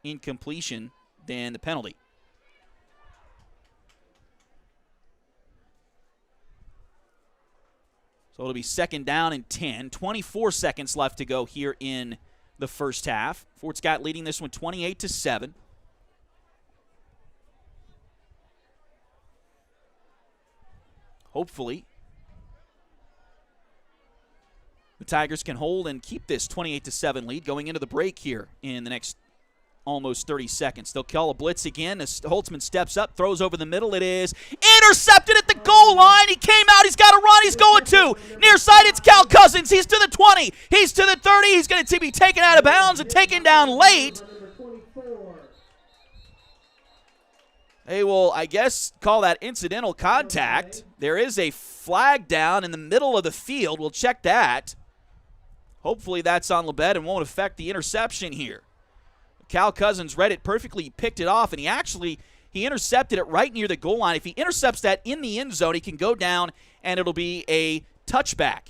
incompletion than the penalty. So it'll be second down and 10. 24 seconds left to go here in the first half. Fort Scott leading this one 28-7. Hopefully, the Tigers can hold and keep this 28-7 lead going into the break here in the next almost 30 seconds. They'll call a blitz again as Holtzman steps up, throws over the middle. It is intercepted at the goal line. He came out. He's got to run. He's going to. Near side, it's Cal Cousins. He's to the 20. He's to the 30. He's going to be taken out of bounds and taken down late. They will, I guess, call that incidental contact. There is a flag down in the middle of the field. We'll check that. Hopefully that's on Labette and won't affect the interception here. Cal Cousins read it perfectly, he picked it off, and he intercepted it right near the goal line. If he intercepts that in the end zone, he can go down, and it'll be a touchback.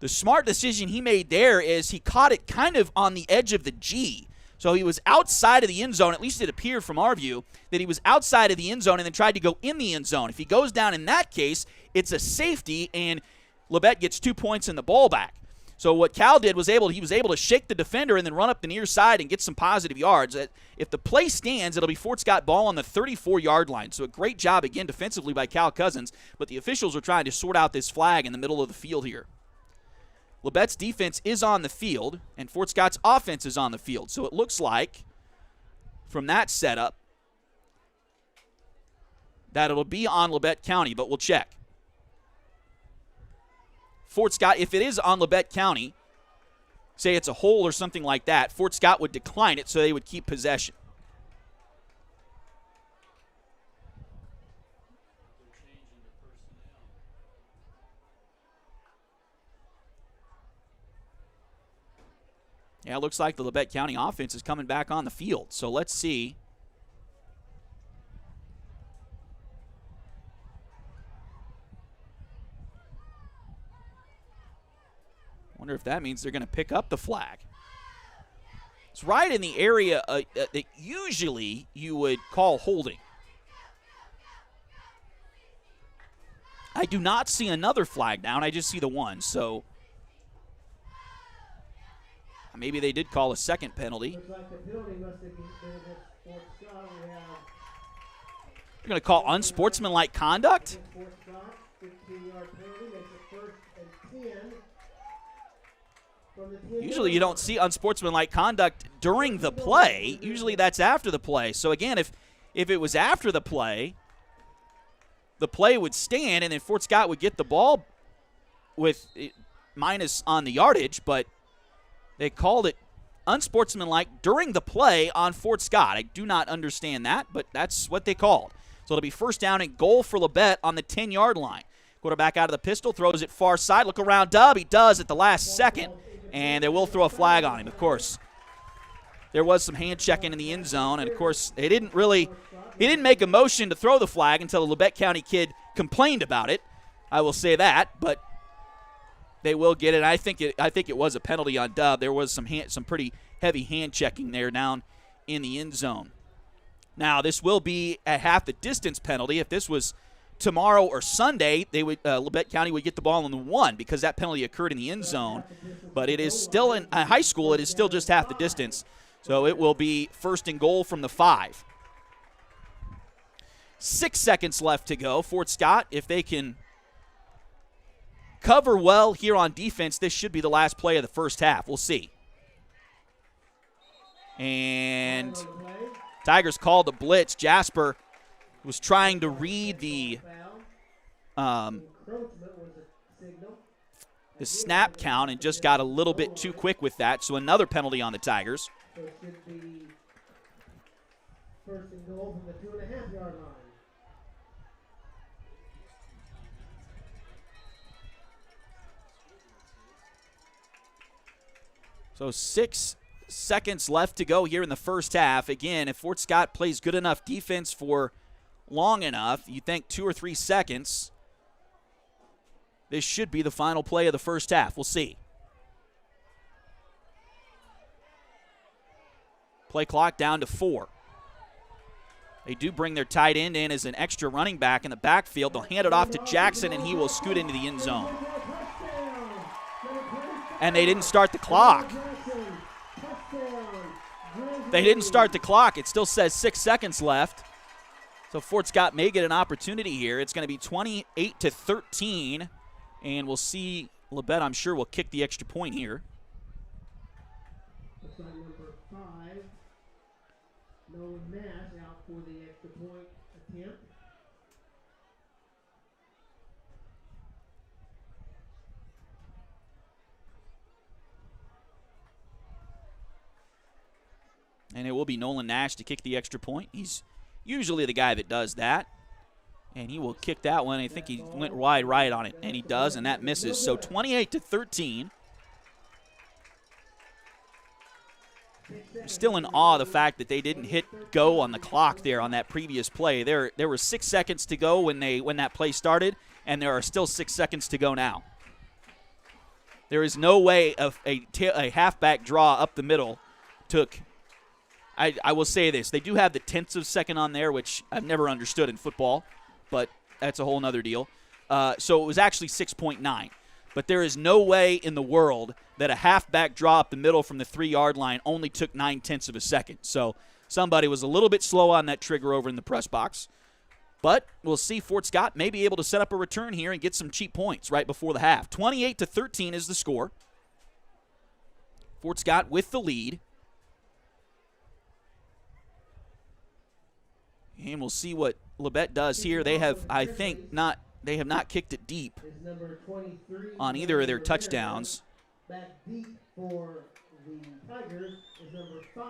The smart decision he made there is he caught it kind of on the edge of the G. So he was outside of the end zone, at least it appeared from our view, that he was outside of the end zone and then tried to go in the end zone. If he goes down in that case, it's a safety, and Labette gets 2 points in the ball back. So what Cal did was he was able to shake the defender and then run up the near side and get some positive yards. If the play stands, it'll be Fort Scott ball on the 34-yard line. So a great job, again, defensively by Cal Cousins, but the officials are trying to sort out this flag in the middle of the field here. Labette's defense is on the field, and Fort Scott's offense is on the field. So it looks like, from that setup, that it'll be on Labette County, but we'll check. Fort Scott, if it is on Labette County, say it's a hole or something like that, Fort Scott would decline it so they would keep possession. Yeah, it looks like the Labette County offense is coming back on the field. So let's see. Wonder if that means they're going to pick up the flag. It's right in the area that usually you would call holding. I do not see another flag down. I just see the one. So maybe they did call a second penalty. Looks like the penalty must have been against Fort Scott. We have You're going to call unsportsmanlike conduct? Fort Scott, 15-yard penalty, makes it first and 10. From the 10 Usually you don't see unsportsmanlike conduct during the play. Usually that's after the play. So again, if it was after the play would stand and then Fort Scott would get the ball with minus on the yardage, but they called it unsportsmanlike during the play on Fort Scott. I do not understand that, but that's what they called. So it'll be first down and goal for Labette on the 10-yard line. Quarterback out of the pistol, throws it far side. Look around, Dub. He does at the last second, and they will throw a flag on him. Of course, there was some hand checking in the end zone, and of course, he didn't make a motion to throw the flag until the Labette County kid complained about it. I will say that, but they will get it. I think it was a penalty on Dub. There was some pretty heavy hand checking there down in the end zone. Now, this will be a half the distance penalty. If this was tomorrow or Sunday, they would Labette County would get the ball on the 1 because that penalty occurred in the end zone. But it is still in high school. It is still just half the distance. So it will be first and goal from the 5. 6 seconds left to go. Fort Scott, if they can cover well here on defense, this should be the last play of the first half. We'll see. And Tigers called the blitz. Jasper was trying to read the snap count and just got a little bit too quick with that. So another penalty on the Tigers. So it should be first and goal from the 2.5-yard line. So 6 seconds left to go here in the first half. Again, if Fort Scott plays good enough defense for long enough, you think 2 or 3 seconds, this should be the final play of the first half. We'll see. Play clock down to 4. They do bring their tight end in as an extra running back in the backfield. They'll hand it off to Jackson, and he will scoot into the end zone. And they didn't start the clock. They didn't start the clock. It still says 6 seconds left. So Fort Scott may get an opportunity here. It's going to be 28-13, and we'll see. Labette, I'm sure, will kick the extra point here. Looks like number 5, Nolan Nash, out for the extra point attempt. And it will be Nolan Nash to kick the extra point. He's usually the guy that does that. And he will kick that one. I think he went wide right on it, and he does, and that misses. So 28-13. I'm still in awe of the fact that they didn't hit go on the clock there on that previous play. There were 6 seconds to go when that play started, and there are still 6 seconds to go now. There is no way a halfback draw up the middle took. I will say this. They do have the tenths of second on there, which I've never understood in football, but that's a whole nother deal. So it was actually 6.9. But there is no way in the world that a halfback draw up the middle from the 3-yard line only took 9/10 of a second. So somebody was a little bit slow on that trigger over in the press box. But we'll see. Fort Scott may be able to set up a return here and get some cheap points right before the half. 28-13 is the score. Fort Scott with the lead. And we'll see what Labette does here. They have, I think, not kicked it deep on either of their touchdowns. Back deep for the Tigers is number 5,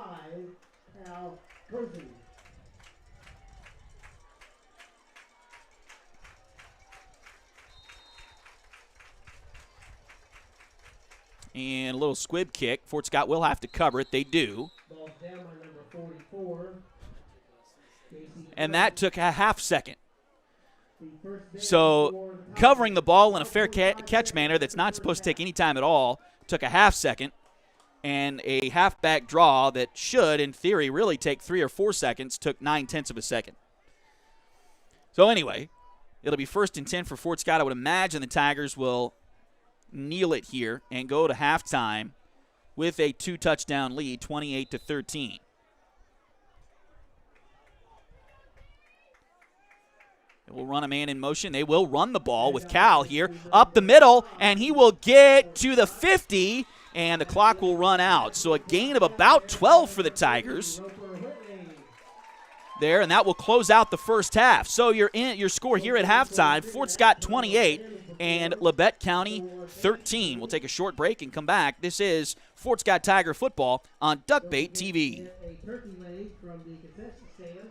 Cal Cozy. And a little squib kick. Fort Scott will have to cover it. They do. Ball down by number 44. And that took a half second. So covering the ball in a fair catch manner that's not supposed to take any time at all took a half second. And a halfback draw that should, in theory, really take 3 or 4 seconds took 9/10 of a second. So anyway, it'll be 1st and 10 for Fort Scott. I would imagine the Tigers will kneel it here and go to halftime with a 2-touchdown lead, 28-13. They will run a man in motion. They will run the ball with Cal here up the middle, and he will get to the 50, and the clock will run out. So a gain of about 12 for the Tigers there, and that will close out the first half. So your score here at halftime, Fort Scott 28, and Labette County 13. We'll take a short break and come back. This is Fort Scott Tiger football on Duckbait TV. A turkey leg from the concession stand.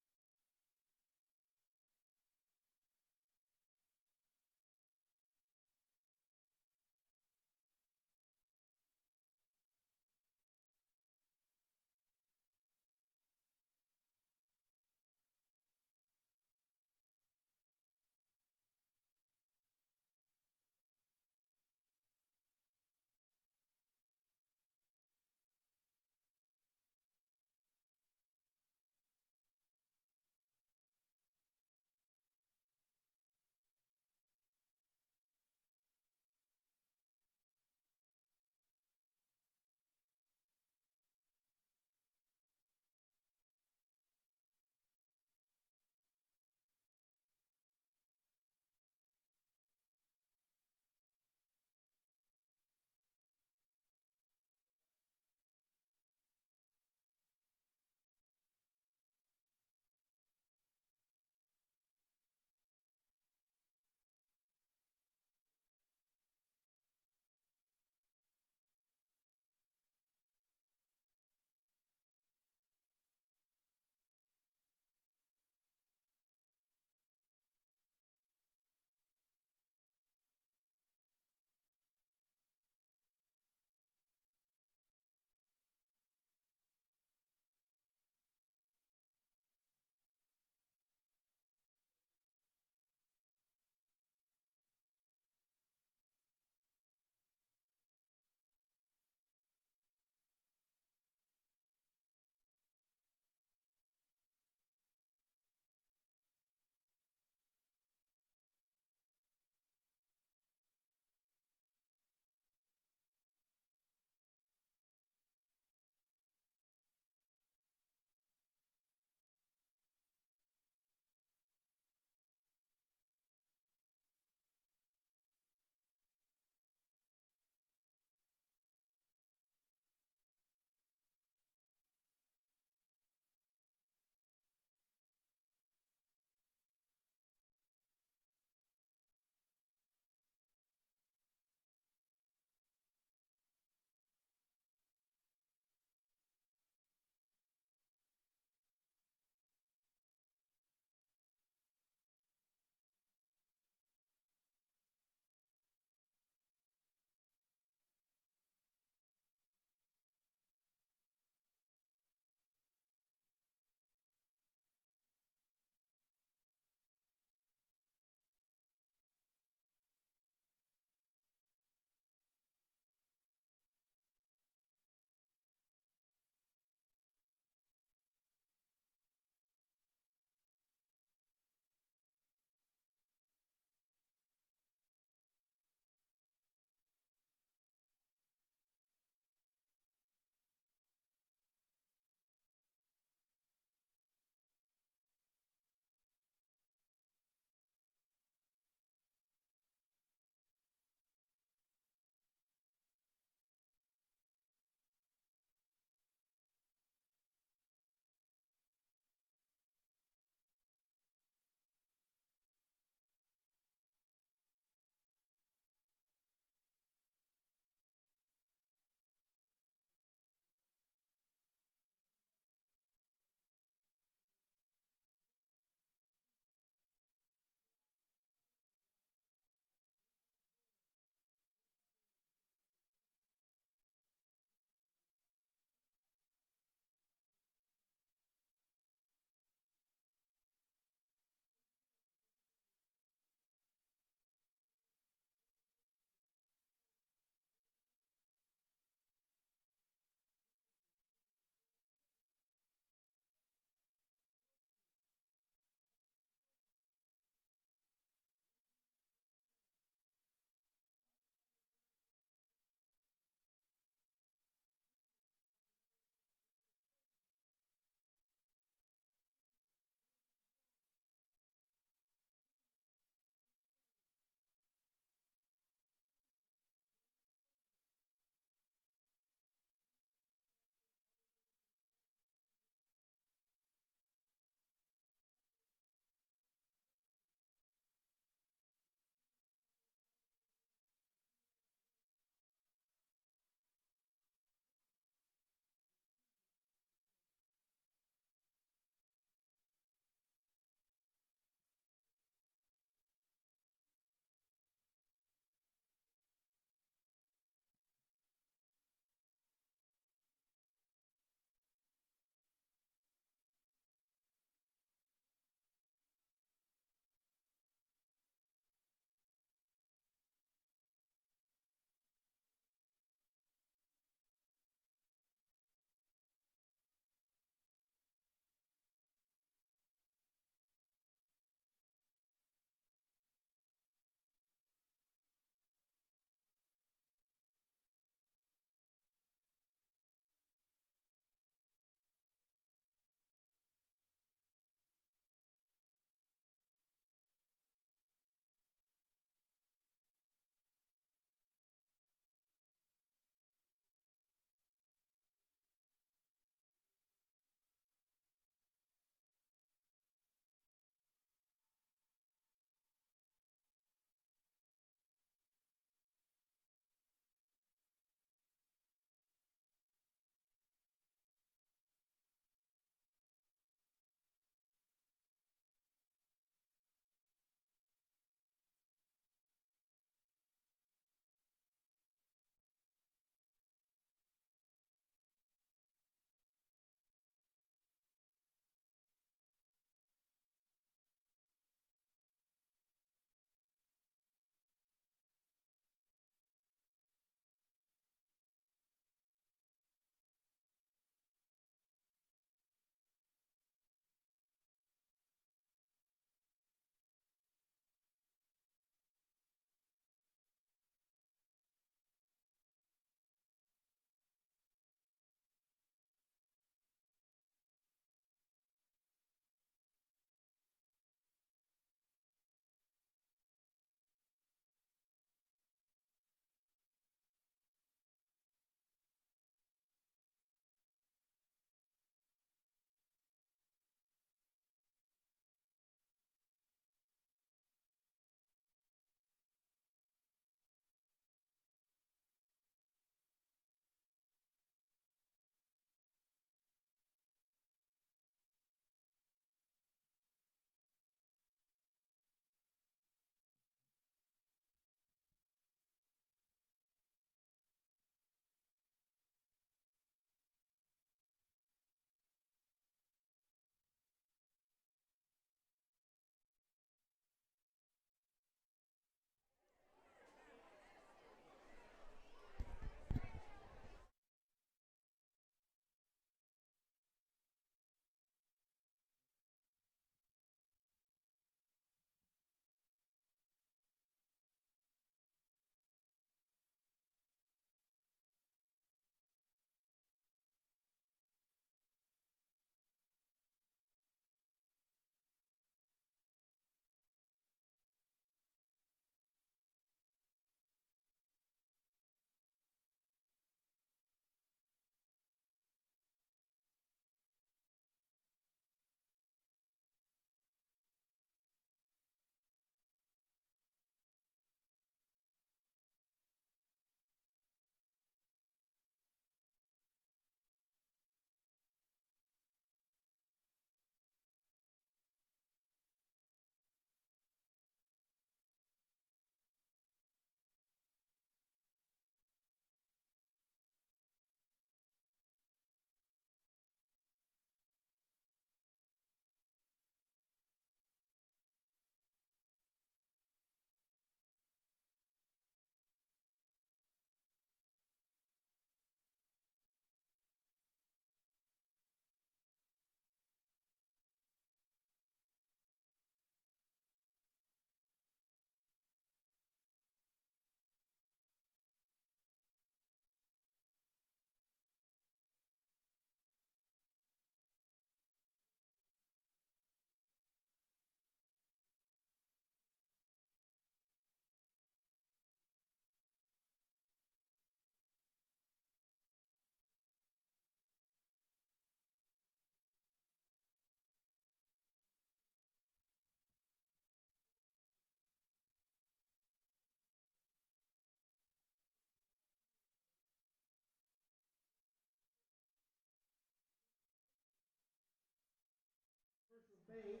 Bank,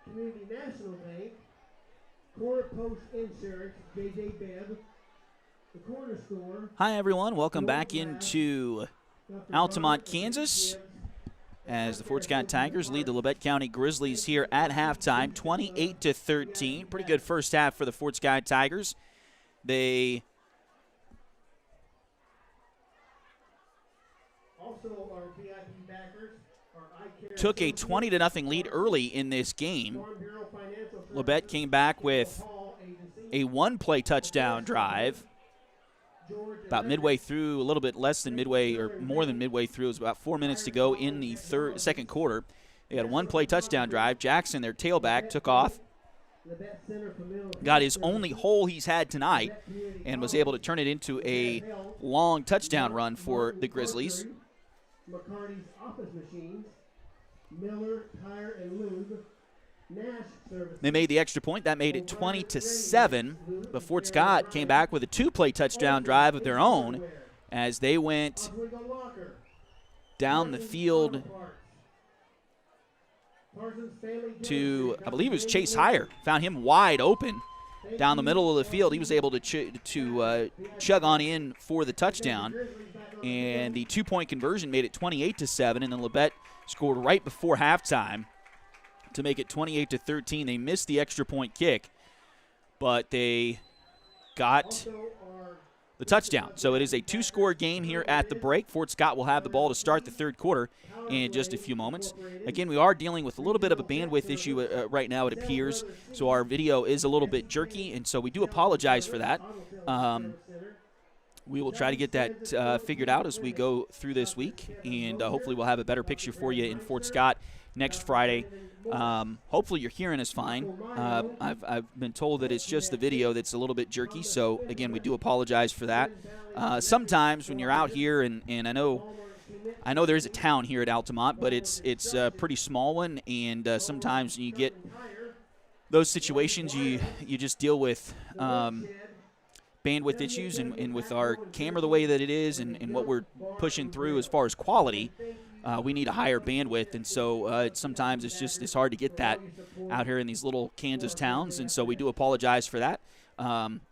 Community National Bank, Corner Post Insurance, J.J. Bebb, the Corner Store. Hi, everyone. Welcome back into Altamont, Kansas, as the Fort Scott Tigers lead the Labette County Grizzlies here at halftime, 28-13. Pretty good first half for the Fort Scott Tigers. They took a 20-0 lead early in this game. Labette came back with a one-play touchdown drive. About midway through, a little bit less than midway, or more than midway through, it was about 4 minutes to go in the second quarter. They had a one-play touchdown drive. Jackson, their tailback, took off, got his only hole he's had tonight, and was able to turn it into a long touchdown run for the Grizzlies. McCarty's Office Machines, Miller Tire and Lube, Nash Services. They made the extra point. That made it 20-7. But Fort Scott came back with a two-play touchdown drive of their own as they went down the field to, I believe it was Chase Heyer. Found him wide open down the middle of the field. He was able to chug on in for the touchdown. And the two-point conversion made it 28-7, and then Labette scored right before halftime to make it 28-13. They missed the extra point kick, but they got the touchdown. So it is a two-score game here at the break. Fort Scott will have the ball to start the third quarter in just a few moments. Again, we are dealing with a little bit of a bandwidth issue right now, it appears, so our video is a little bit jerky, and so we do apologize for that. We will try to get that figured out as we go through this week, and hopefully we'll have a better picture for you in Fort Scott next Friday. Hopefully you're hearing us fine. I've been told that it's just the video that's a little bit jerky, so again, we do apologize for that. Sometimes when you're out here, and I know there's a town here at Altamont, but it's a pretty small one, and sometimes you get those situations, you just deal with bandwidth issues, and with our camera the way that it is, and what we're pushing through as far as quality, we need a higher bandwidth, and so sometimes it's hard to get that out here in these little Kansas towns, and so we do apologize for that.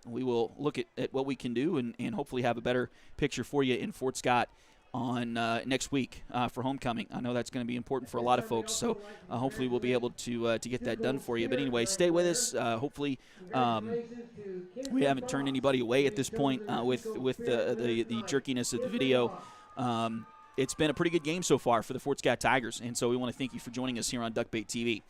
We will look at what we can do, and hopefully have a better picture for you in Fort Scott on next week for homecoming. I know that's going to be important for a lot of folks, so hopefully we'll be able to get that done for you. But anyway, stay with us. Hopefully we haven't turned anybody away at this point with the jerkiness of the video. It's been a pretty good game so far for the Fort Scott Tigers, and so we want to thank you for joining us here on Duckbait TV.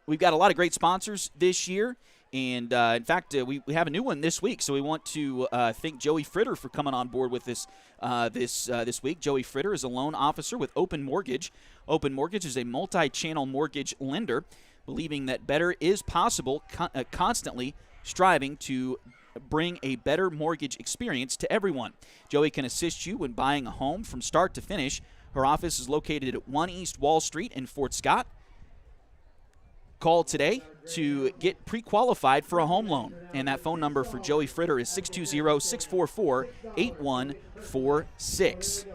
We've got a lot of great sponsors this year. And, in fact, we have a new one this week, so we want to thank Joey Fritter for coming on board with this this week. Joey Fritter is a loan officer with Open Mortgage. Open Mortgage is a multi-channel mortgage lender, believing that better is possible, constantly striving to bring a better mortgage experience to everyone. Joey can assist you when buying a home from start to finish. Her office is located at 1 East Wall Street in Fort Scott. Call today to get pre-qualified for a home loan. And that phone number for Joey Fritter is 620-644-8146.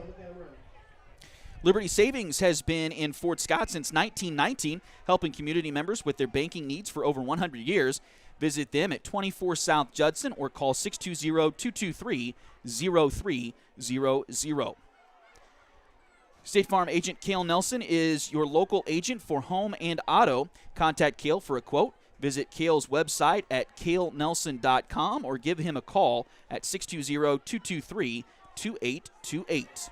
Liberty Savings has been in Fort Scott since 1919, helping community members with their banking needs for over 100 years. Visit them at 24 South Judson or call 620-223-0300. State Farm agent Cale Nelson is your local agent for home and auto. Contact Cale for a quote. Visit Cale's website at calenelson.com or give him a call at 620-223-2828.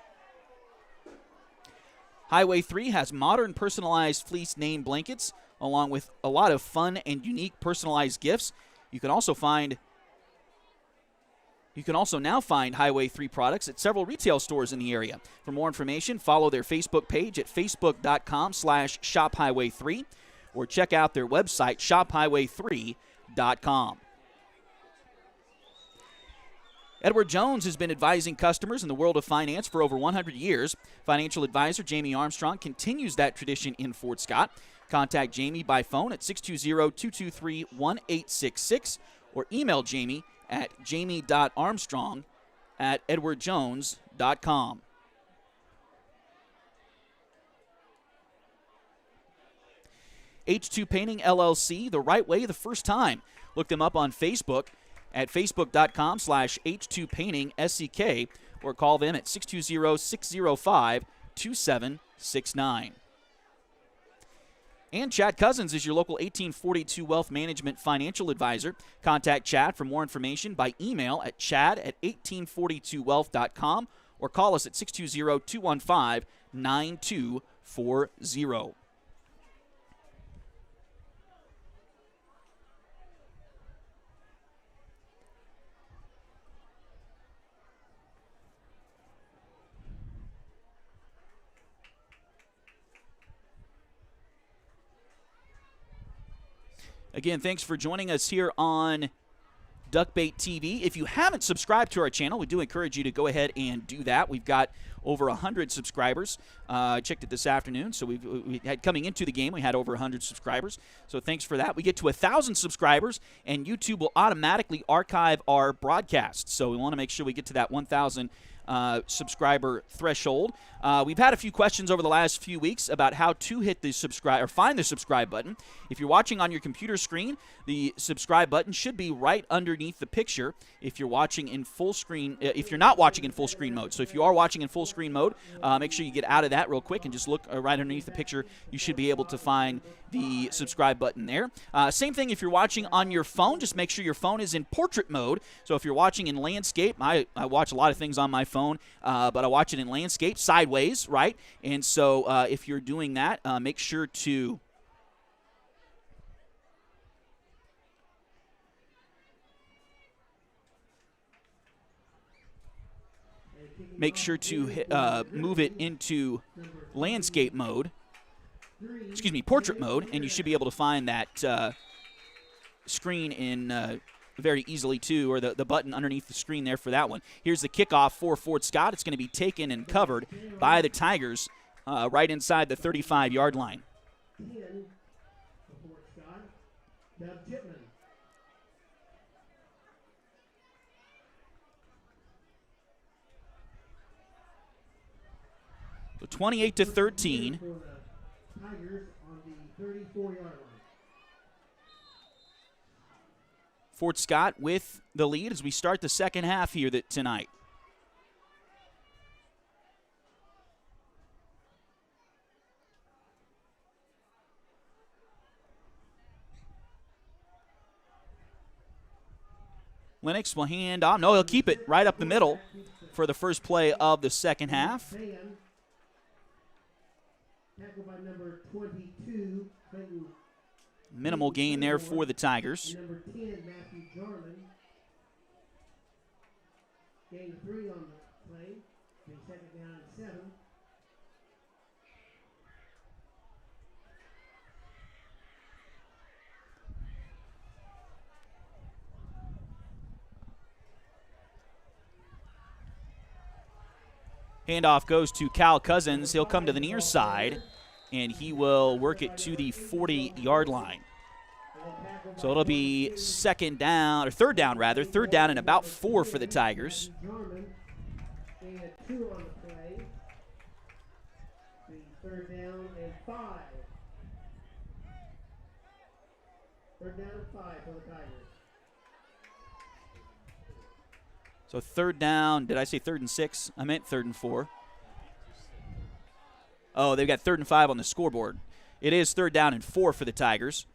Highway 3 has modern personalized fleece name blankets along with a lot of fun and unique personalized gifts. You can also now find Highway 3 products at several retail stores in the area. For more information, follow their Facebook page at facebook.com/shophighway3 or check out their website, shophighway3.com. Edward Jones has been advising customers in the world of finance for over 100 years. Financial advisor Jamie Armstrong continues that tradition in Fort Scott. Contact Jamie by phone at 620-223-1866 or email Jamie at jamie.armstrong@edwardjones.com. H2 Painting LLC, the right way the first time. Look them up on Facebook at facebook.com/H2PaintingSEK or call them at 620-605-2769. And Chad Cousins is your local 1842 Wealth Management financial advisor. Contact Chad for more information by email at chad@1842wealth.com or call us at 620-215-9240. Again, thanks for joining us here on Duckbait TV. If you haven't subscribed to our channel, we do encourage you to go ahead and do that. We've got over 100 subscribers. I checked it this afternoon, so we had coming into the game, we had over 100 subscribers. So thanks for that. We get to 1,000 subscribers, and YouTube will automatically archive our broadcasts. So we want to make sure we get to that 1,000 subscriber threshold. We've had a few questions over the last few weeks about how to hit the subscribe or find the subscribe button. If you're watching on your computer screen, the subscribe button should be right underneath the picture. If you're watching in full screen, if you're not watching in full screen mode, so if you are watching in full screen mode, make sure you get out of that real quick and just look right underneath the picture. You should be able to find the subscribe button there. Same thing if you're watching on your phone. Just make sure your phone is in portrait mode. So if you're watching in landscape, I watch a lot of things on my phone, but I watch it in landscape, sideways, right? And so if you're doing that, make sure to move it into landscape mode. Excuse me, portrait mode, and you should be able to find that screen in very easily too, or the button underneath the screen there for that one. Here's the kickoff for Fort Scott. It's going to be taken and covered by the Tigers right inside the 35-yard line. 10 for Fort Scott. Now Chipman. So 28-13. For the Tigers on the 34-yard line. Fort Scott with the lead as we start the second half here tonight. Lennox will hand off. No, he'll keep it right up the middle for the first play of the second half. Tackled by number 22, Clayton. Minimal gain there for the Tigers. Number 10, Matthew Jarman. Gain 3 on the play. Being second down and 7. Handoff goes to Cal Cousins. He'll come to the near side, and he will work it to the 40-yard line. So it'll be third down and about 4 for the Tigers. Gain of 2 on the play. Third down and 5. Third down and 5 for the Tigers. So third down, did I say 3rd and 6? I meant 3rd and 4. Oh, they've got 3rd and 5 on the scoreboard. It is 3rd down and 4 for the Tigers.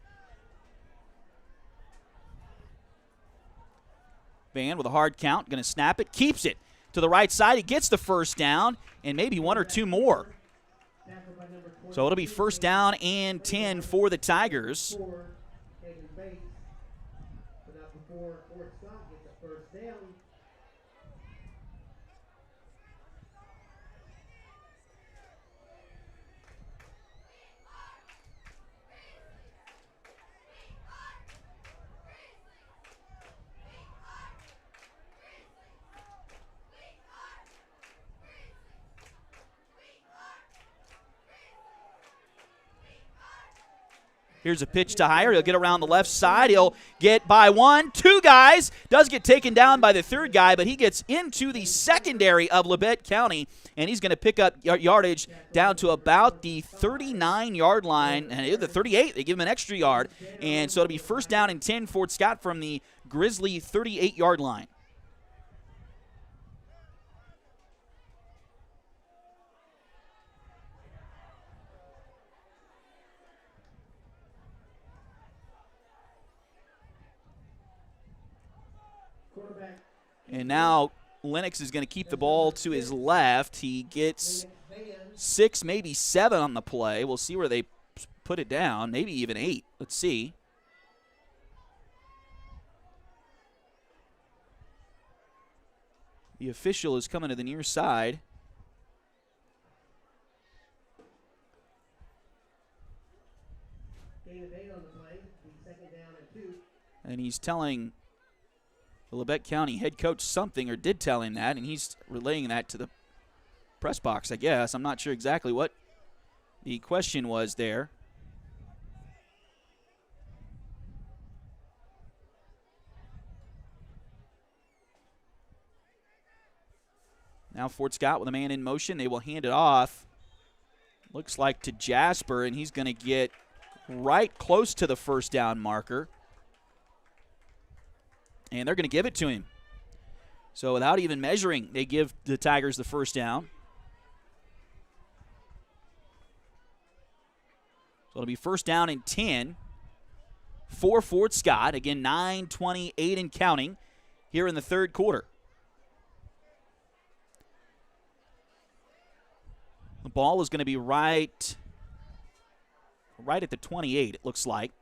Van with a hard count, going to snap it, keeps it to the right side. He gets the first down and maybe 1 or 2 more. So it'll be 1st down and 10 for the Tigers. Here's a pitch to Hire. He'll get around the left side. He'll get by one, two guys. Does get taken down by the third guy, but he gets into the secondary of Labette County, and he's going to pick up yardage down to about the 39-yard line. And the 38, they give him an extra yard. And so it'll be first down and 10, Fort Scott from the Grizzly 38-yard line. And now Lennox is going to keep the ball to his left. He gets 6, maybe 7 on the play. We'll see where they put it down, maybe even 8. Let's see. The official is coming to the near side. And he's telling the Labette County head coach something, or did tell him that, and he's relaying that to the press box, I guess. I'm not sure exactly what the question was there. Now Fort Scott with a man in motion. They will hand it off, looks like to Jasper, and he's going to get right close to the first down marker. And they're going to give it to him. So without even measuring, they give the Tigers the first down. So it'll be first down and 10 for Fort Scott. Again, 9:28 and counting here in the third quarter. The ball is going to be right at the 28, it looks like.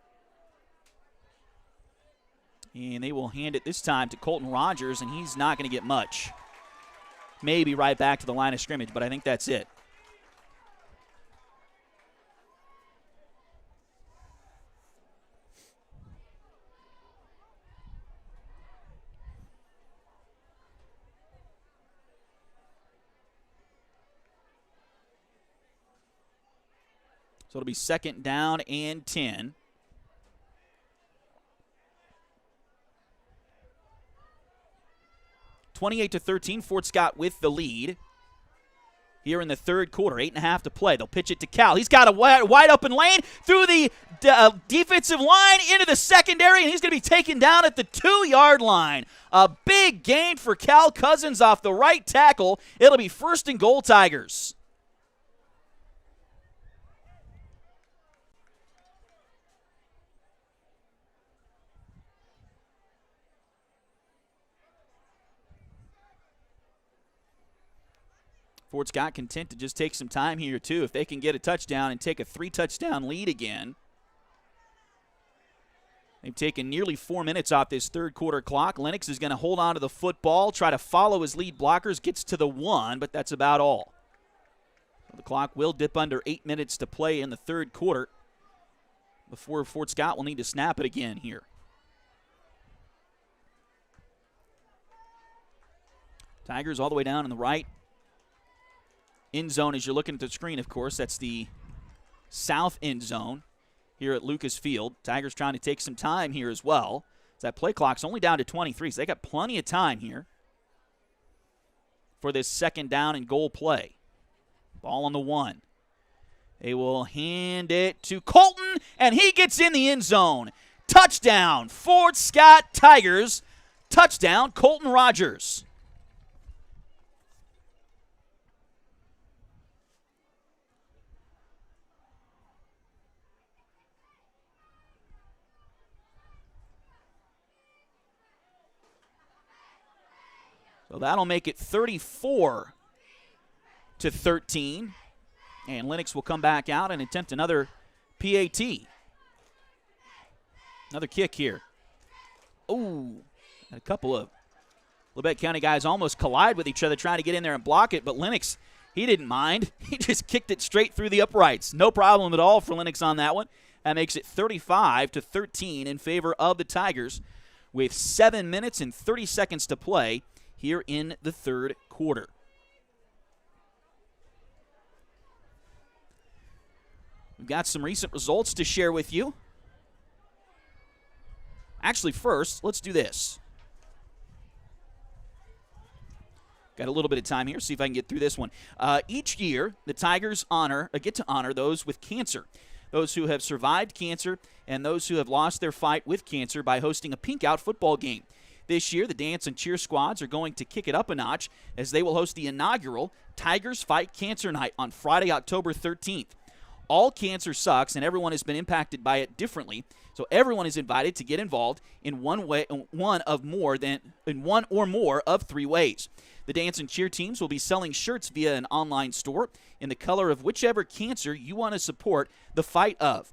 And they will hand it this time to Colton Rogers, and he's not going to get much. Maybe right back to the line of scrimmage, but I think that's it. So it'll be second down and 10. 28-13, Fort Scott with the lead here in the third quarter. 8.5 to play. They'll pitch it to Cal. He's got a wide open lane through the defensive line into the secondary, and he's going to be taken down at the 2-yard line. A big gain for Cal Cousins off the right tackle. It'll be first and goal, Tigers. Fort Scott content to just take some time here, too, if they can get a touchdown and take a 3-touchdown lead again. They've taken nearly 4 minutes off this third quarter clock. Lennox is going to hold on to the football, try to follow his lead blockers, gets to the 1, but that's about all. So the clock will dip under 8 minutes to play in the third quarter before Fort Scott will need to snap it again here. Tigers all the way down in the right end zone as you're looking at the screen, of course. That's the south end zone here at Lucas Field. Tigers trying to take some time here as well. That play clock's only down to 23, so they got plenty of time here for this second down and goal play. Ball on the 1. They will hand it to Colton, and he gets in the end zone. Touchdown, Fort Scott Tigers. Touchdown, Colton Rogers. So that'll make it 34-13. And Lennox will come back out and attempt another PAT. Another kick here. Oh, a couple of Labette County guys almost collide with each other trying to get in there and block it, but Lennox, he didn't mind. He just kicked it straight through the uprights. No problem at all for Lennox on that one. That makes it 35-13 in favor of the Tigers with 7 minutes and 30 seconds to play here in the third quarter. We've got some recent results to share with you Actually, first, let's do this. Got a little bit of time here. See if I can get through this one. Each year, the Tigers get to honor those with cancer, those who have survived cancer, and those who have lost their fight with cancer by hosting a Pink Out football game. This year, the dance and cheer squads are going to kick it up a notch as they will host the inaugural Tigers Fight Cancer Night on Friday, October 13th. All cancer sucks, and everyone has been impacted by it differently. So everyone is invited to get involved in one or more of 3 ways. The dance and cheer teams will be selling shirts via an online store in the color of whichever cancer you want to support the fight of.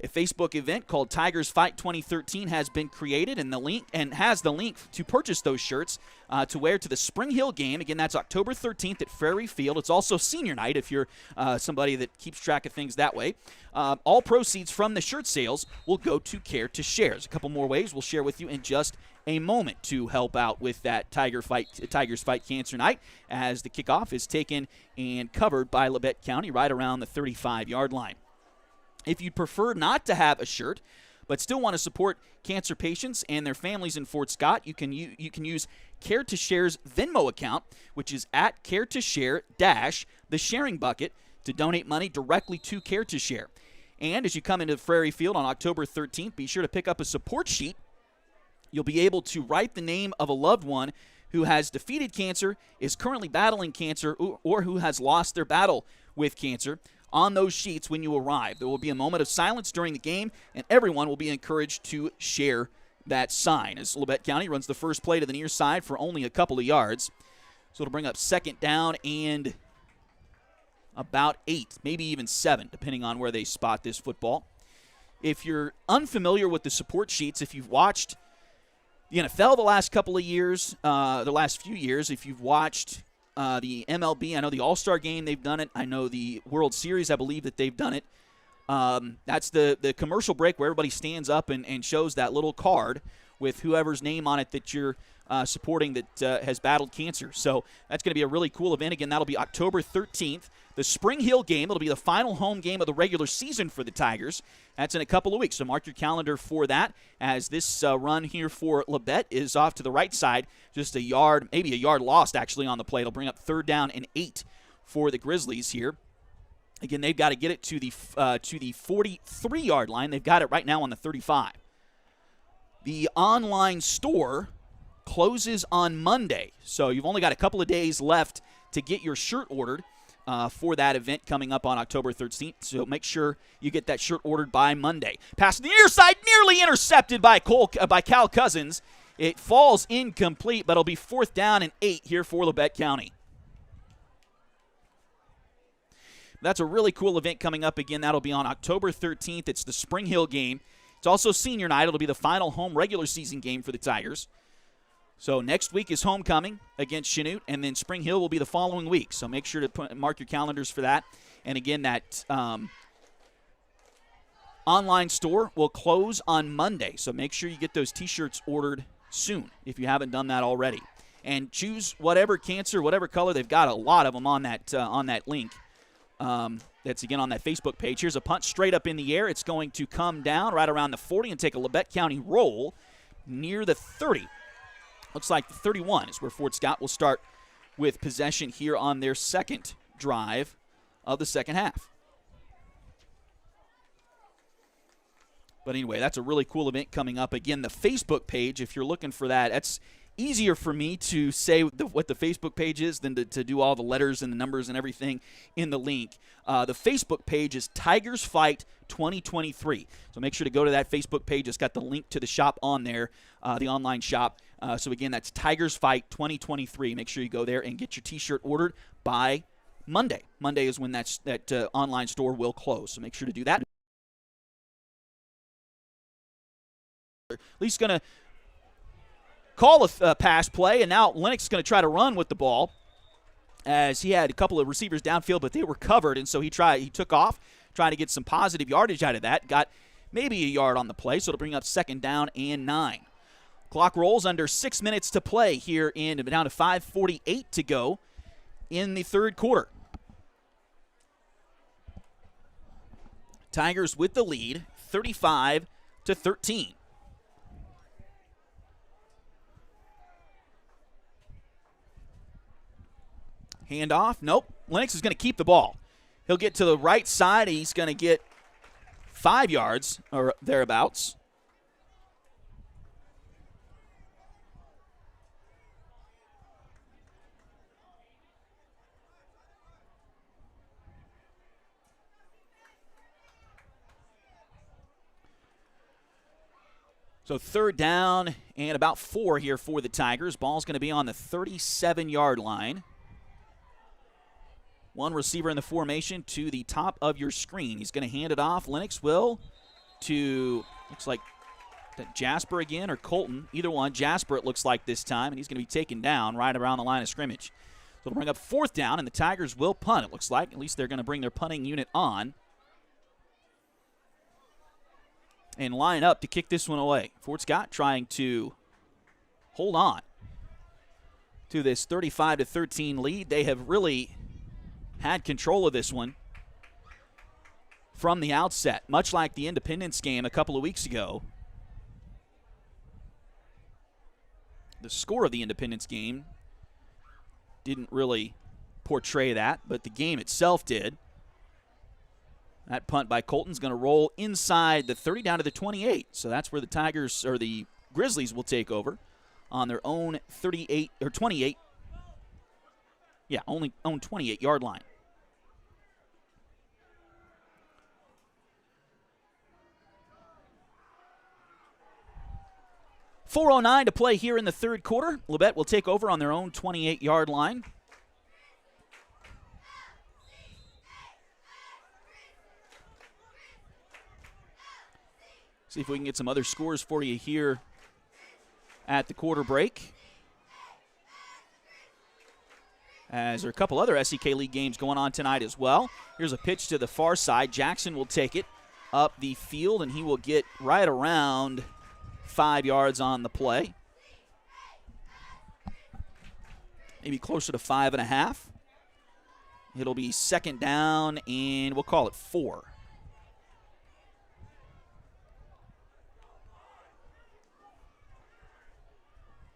A Facebook event called Tigers Fight 2013 has been created, and has the link to purchase those shirts to wear to the Spring Hill game. Again, that's October 13th at Prairie Field. It's also senior night if you're somebody that keeps track of things that way. All proceeds from the shirt sales will go to Care to Share. There's a couple more ways we'll share with you in just a moment to help out with that Tigers Fight Cancer Night, as the kickoff is taken and covered by Labette County right around the 35-yard line. If you'd prefer not to have a shirt but still want to support cancer patients and their families in Fort Scott, you can use Care to Share's Venmo account, which is at Care to Share the sharing bucket, to donate money directly to Care to Share. And as you come into Prairie Field on October 13th, be sure to pick up a support sheet. You'll be able to write the name of a loved one who has defeated cancer, is currently battling cancer, or who has lost their battle with cancer on those sheets when you arrive. There will be a moment of silence during the game, and everyone will be encouraged to share that sign. As Labette County runs the first play to the near side for only a couple of yards. So it'll bring up second down and about 8, maybe even 7, depending on where they spot this football. If you're unfamiliar with the support sheets, if you've watched the NFL the last couple of years, the last few years, if you've watched the MLB, I know the All-Star Game, they've done it. I know the World Series, I believe that they've done it. That's the commercial break where everybody stands up and shows that little card with whoever's name on it that you're supporting that has battled cancer. So that's going to be a really cool event. Again, that'll be October 13th. The Spring Hill game, it'll be the final home game of the regular season for the Tigers. That's in a couple of weeks, so mark your calendar for that, as this run here for Labette is off to the right side, just a yard, maybe a yard lost actually on the play. It'll bring up 3rd down and 8 for the Grizzlies here. Again, they've got to get it to the 43-yard line. They've got it right now on the 35. The online store closes on Monday, so you've only got a couple of days left to get your shirt ordered for that event coming up on October 13th. So make sure you get that shirt ordered by Monday. Pass to the near side, nearly intercepted by Cal Cousins. It falls incomplete, but it'll be 4th down and 8 here for Labette County. That's a really cool event coming up. Again, that'll be on October 13th. It's the Spring Hill game. It's also senior night. It'll be the final home regular season game for the Tigers. So next week is homecoming against Chanute, and then Spring Hill will be the following week. So make sure to mark your calendars for that. And again, that online store will close on Monday. So make sure you get those T-shirts ordered soon if you haven't done that already. And choose whatever cancer, whatever color. They've got a lot of them on that link. That's, again, on that Facebook page. Here's a punt straight up in the air. It's going to come down right around the 40 and take a Labette County roll near the 30. Looks like the 31 is where Fort Scott will start with possession here on their second drive of the second half. But anyway, that's a really cool event coming up. Again, the Facebook page, if you're looking for that, that's easier for me to say what the Facebook page is than to do all the letters and the numbers and everything in the link. The Facebook page is Tigers Fight 2023. So make sure to go to that Facebook page. It's got the link to the shop on there, the online shop. So again, that's Tigers Fight 2023. Make sure you go there and get your T-shirt ordered by Monday. Monday is when that online store will close. So make sure to do that. Lee's going to call a pass play, and now Lennox is going to try to run with the ball, as he had a couple of receivers downfield, but they were covered, and so he took off, trying to get some positive yardage out of that. Got maybe a yard on the play, so it'll bring up 2nd down and 9. Clock rolls under 6 minutes to play here down to 5:48 to go in the third quarter. Tigers with the lead, 35-13. Handoff. Nope. Lennox is going to keep the ball. He'll get to the right side. He's going to get 5 yards or thereabouts. So 3rd down and about 4 here for the Tigers. Ball's going to be on the 37-yard line. One receiver in the formation to the top of your screen. He's going to hand it off. Lennox will to, looks like Jasper again or Colton. Either one. Jasper it looks like this time, and he's going to be taken down right around the line of scrimmage. So it'll bring up 4th down, and the Tigers will punt, it looks like. At least they're going to bring their punting unit on and line up to kick this one away. Fort Scott trying to hold on to this 35-13 lead. They have really had control of this one from the outset, much like the Independence game a couple of weeks ago. The score of the Independence game didn't really portray that, but the game itself did. That punt by Colton's going to roll inside the 30 down to the 28. So that's where the Tigers or the Grizzlies will take over on their own 38 or 28. Yeah, own 28-yard line. .409 to play here in the 3rd quarter. Labette will take over on their own 28-yard line. See if we can get some other scores for you here at the quarter break. As there are a couple other SEK League games going on tonight as well. Here's a pitch to the far side. Jackson will take it up the field, and he will get right around 5 yards on the play. Maybe closer to 5.5. It'll be 2nd down, and we'll call it 4.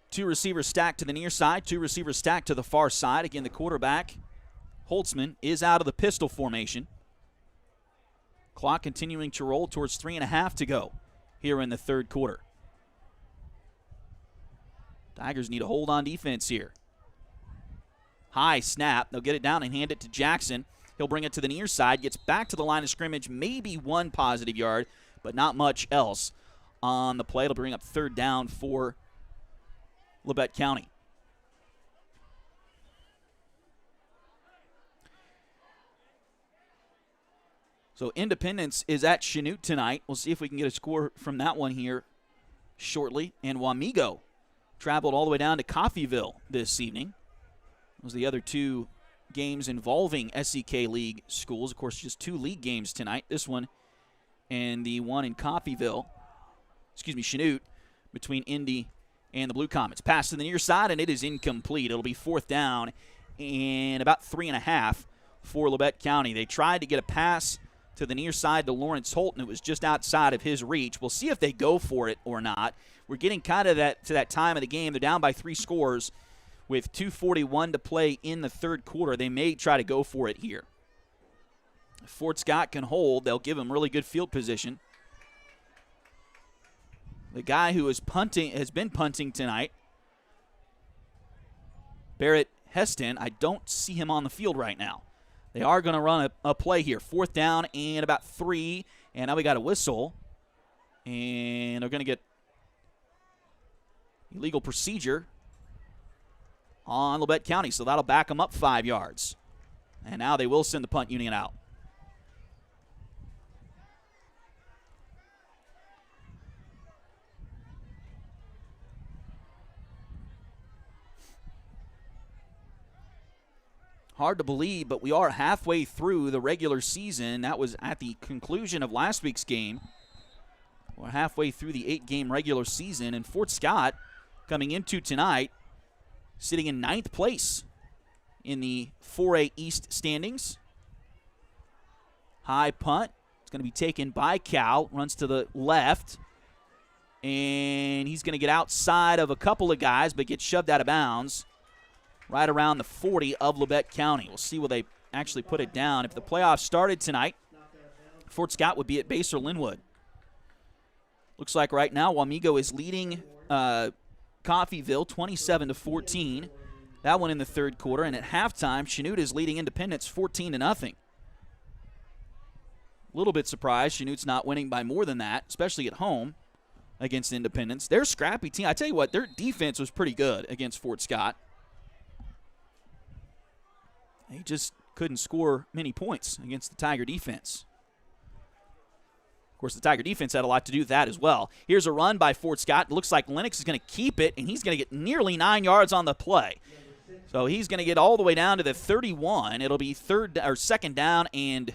Two receivers stacked to the near side, 2 receivers stacked to the far side. Again, the quarterback, Holtzman, is out of the pistol formation. Clock continuing to roll towards 3.5 to go here in the 3rd quarter. Tigers need a hold on defense here. High snap. They'll get it down and hand it to Jackson. He'll bring it to the near side, gets back to the line of scrimmage, maybe 1 positive yard, but not much else on the play. It'll bring up 3rd down for Labette County. So Independence is at Chanute tonight. We'll see if we can get a score from that one here shortly. And Wamego traveled all the way down to Coffeyville this evening. Those are the other 2 games involving SEK League schools. Of course, just 2 league games tonight. This one and the one in Chanute, between Indy and the Blue Comets. Pass to the near side, and it is incomplete. It'll be 4th down and about 3.5 for Labette County. They tried to get a pass to the near side to Lawrence Holt, and it was just outside of his reach. We'll see if they go for it or not. We're getting kind of to that time of the game. They're down by 3 scores with 2:41 to play in the 3rd quarter. They may try to go for it here. If Fort Scott can hold, they'll give them really good field position. The guy who is has been punting tonight, Barrett Heston, I don't see him on the field right now. They are going to run a play here. 4th down and about 3. And now we got a whistle. And they're going to get illegal procedure on Labette County. So that'll back them up 5 yards. And now they will send the punt unit out. Hard to believe, but we are halfway through the regular season. That was at the conclusion of last week's game. We're halfway through the 8-game regular season, and Fort Scott coming into tonight sitting in 9th place in the 4A East standings. High punt. It's going to be taken by Cal. Runs to the left, and he's going to get outside of a couple of guys, but gets shoved out of bounds. right around the 40 of Labette County. We'll see where they actually put it down. If the playoffs started tonight, Fort Scott would be at base or Linwood. Looks like right now Wamego is leading Coffeyville 27-14. That one in the third quarter. And at halftime, Chanute is leading Independence 14-0. A little bit surprised Chanute's not winning by more than that, especially at home against Independence. They're a scrappy team. I tell you what, their defense was pretty good against Fort Scott. They just couldn't score many points against the Tiger defense. Of course, the Tiger defense had a lot to do with that as well. Here's a run by Fort Scott. It looks like Lennox is going to keep it, and he's going to get nearly 9 yards on the play. So he's going to get all the way down to the 31. It'll be second down and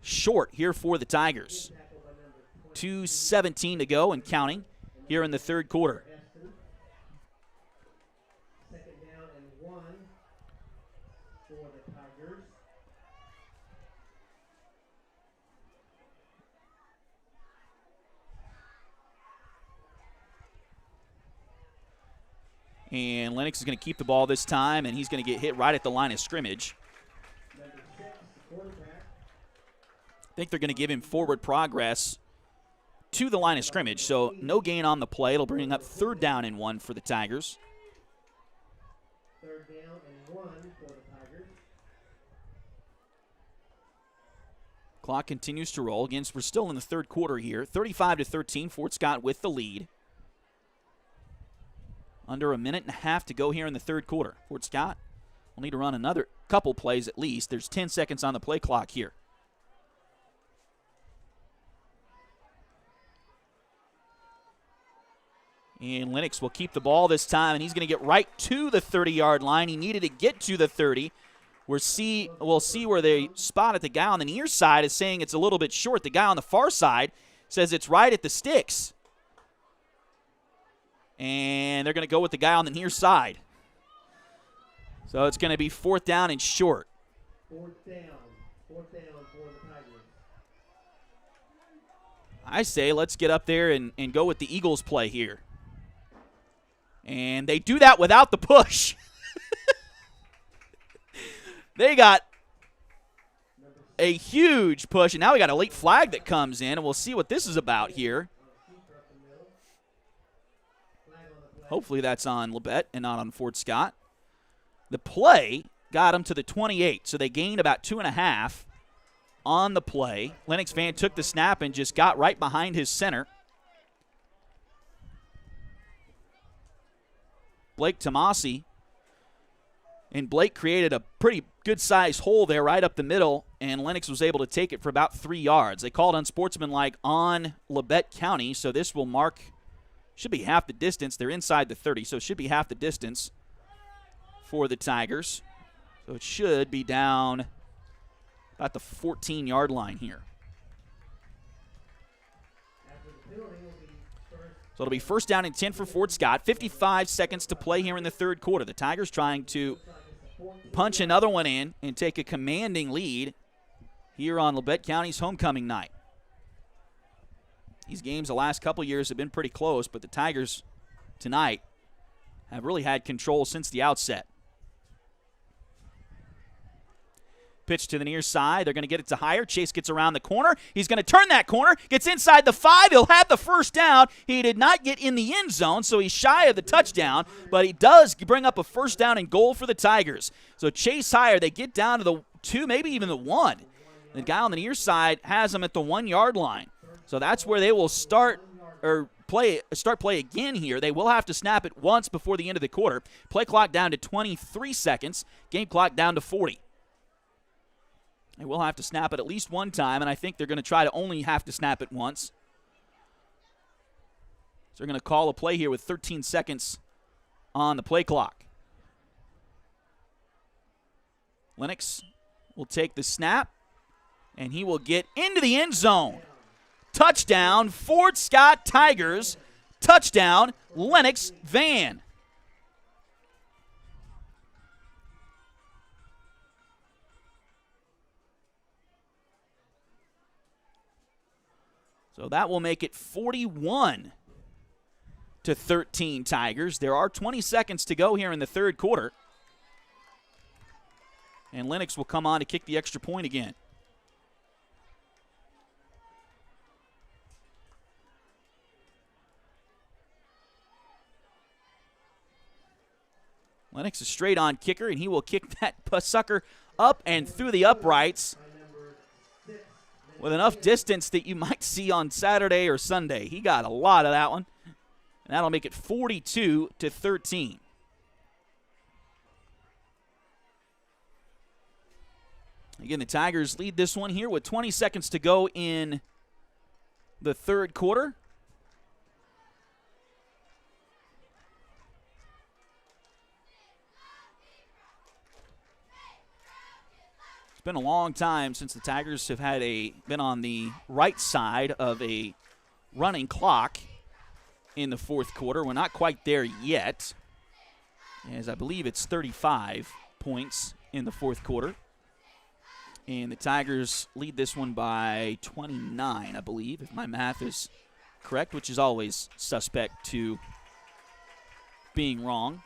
short here for the Tigers. 2:17 to go and counting here in the third quarter. Second down and 1 for the Tigers. And Lennox is going to keep the ball this time, and he's going to get hit right at the line of scrimmage. Number 6, quarterback. I think they're going to give him forward progress to the line of scrimmage, so no gain on the play. It'll bring up third down and 1 for the Tigers. Third down and 1 for the Tigers. Clock continues to roll. Again, we're still in the third quarter here. 35-13, Fort Scott with the lead. Under a minute and a half to go here in the third quarter. Fort Scott will need to run another couple plays at least. There's 10 seconds on the play clock here. And Lennox will keep the ball this time, and he's going to get right to the 30-yard line. He needed to get to the 30. We'll see where they spot it. The guy on the near side is saying it's a little bit short. The guy on the far side says it's right at the sticks. And they're going to go with the guy on the near side. So it's going to be fourth down and short. Fourth down for the Tigers. I say let's get up there and go with the Eagles play here. And they do that without the push. They got a huge push, and now we got a late flag that comes in, and we'll see what this is about here. Hopefully that's on Labette and not on Fort Scott. The play got them to the 28, so they gained about 2.5 on the play. Lennox Van took the snap and just got right behind his center. Blake Tomasi. And Blake created a pretty good-sized hole there right up the middle, and Lennox was able to take it for about 3 yards. They called unsportsmanlike on Labette County, so this will mark, should be half the distance. They're inside the 30, so it should be half the distance for the Tigers. So it should be down about the 14-yard line here. So it'll be first down and 10 for Fort Scott. 55 seconds to play here in the third quarter. The Tigers trying to punch another one in and take a commanding lead here on Labette County's homecoming night. These games the last couple years have been pretty close, but the Tigers tonight have really had control since the outset. Pitch to the near side. They're going to get it to Hire. Chase gets around the corner. He's going to turn that corner. Gets inside the 5. He'll have the first down. He did not get in the end zone, so he's shy of the touchdown, but he does bring up a first down and goal for the Tigers. So Chase Hire, they get down to the 2, maybe even the 1. The guy on the near side has them at the 1-yard line. So that's where they will start play again here. They will have to snap it once before the end of the quarter. Play clock down to 23 seconds. Game clock down to 40. They will have to snap it at least one time, and I think they're going to try to only have to snap it once. So they're going to call a play here with 13 seconds on the play clock. Lennox will take the snap, and he will get into the end zone. Touchdown, Fort Scott Tigers. Touchdown, Lennox Van. So that will make it 41-13 Tigers. There are 20 seconds to go here in the third quarter. And Lennox will come on to kick the extra point again. Lennox is straight on kicker, and he will kick that sucker up and through the uprights with enough distance that you might see on Saturday or Sunday. He got a lot of that one, and that'll make it 42-13. Again, the Tigers lead this one here with 20 seconds to go in the third quarter. It's been a long time since the Tigers have had been on the right side of a running clock in the fourth quarter. We're not quite there yet, as I believe it's 35 points in the fourth quarter. And the Tigers lead this one by 29, I believe, if my math is correct, which is always suspect to being wrong.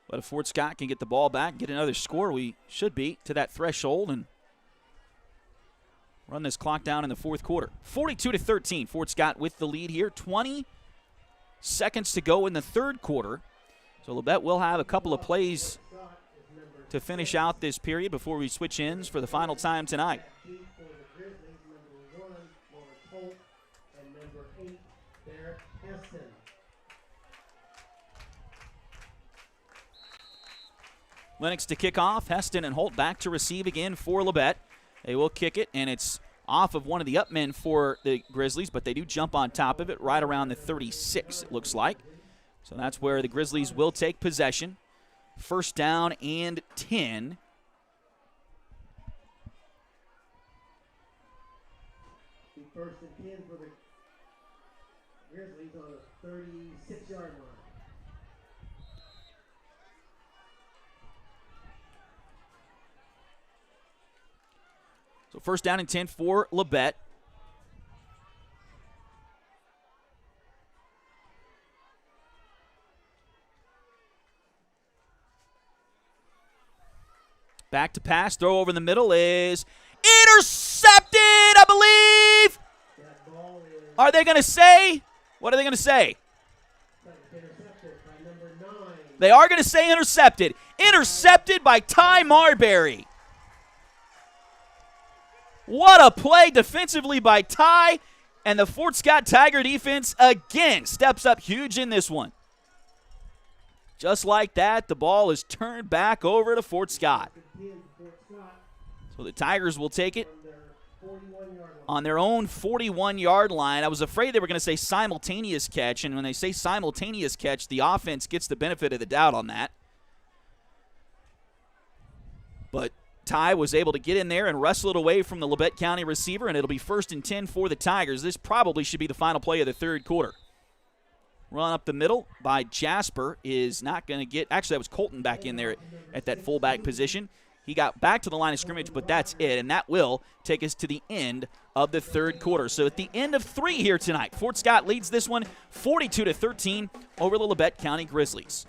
But if Fort Scott can get the ball back and get another score, we should be to that threshold and run this clock down in the fourth quarter. 42-13, Fort Scott with the lead here. 20 seconds to go in the third quarter. So Labette will have a couple of plays to finish out this period before we switch ends for the final time tonight. Lennox to kick off. Heston and Holt back to receive again for Labette. They will kick it, and it's off of one of the up men for the Grizzlies, but they do jump on top of it right around the 36, it looks like. So that's where the Grizzlies will take possession. First down and 10. First and 10 for the Grizzlies on the 36-yard line. So first down and 10 for Labette. Back to pass. Throw over the middle is intercepted, I believe. Are they going to say? What are they going to say? They are going to say intercepted. Intercepted by Ty Marbury. What a play defensively by Ty, and the Fort Scott Tiger defense again steps up huge in this one. Just like that, the ball is turned back over to Fort Scott. So the Tigers will take it on their own 41-yard line. I was afraid they were going to say simultaneous catch, and when they say simultaneous catch, the offense gets the benefit of the doubt on that. But Ty was able to get in there and wrestle it away from the Labette County receiver, and it'll be first and 10 for the Tigers. This probably should be the final play of the third quarter. Run up the middle by Jasper is not going to get – actually, that was Colton back in there at that fullback position. He got back to the line of scrimmage, but that's it, and that will take us to the end of the third quarter. So at the end of 3 here tonight, Fort Scott leads this one 42-13 over the Labette County Grizzlies.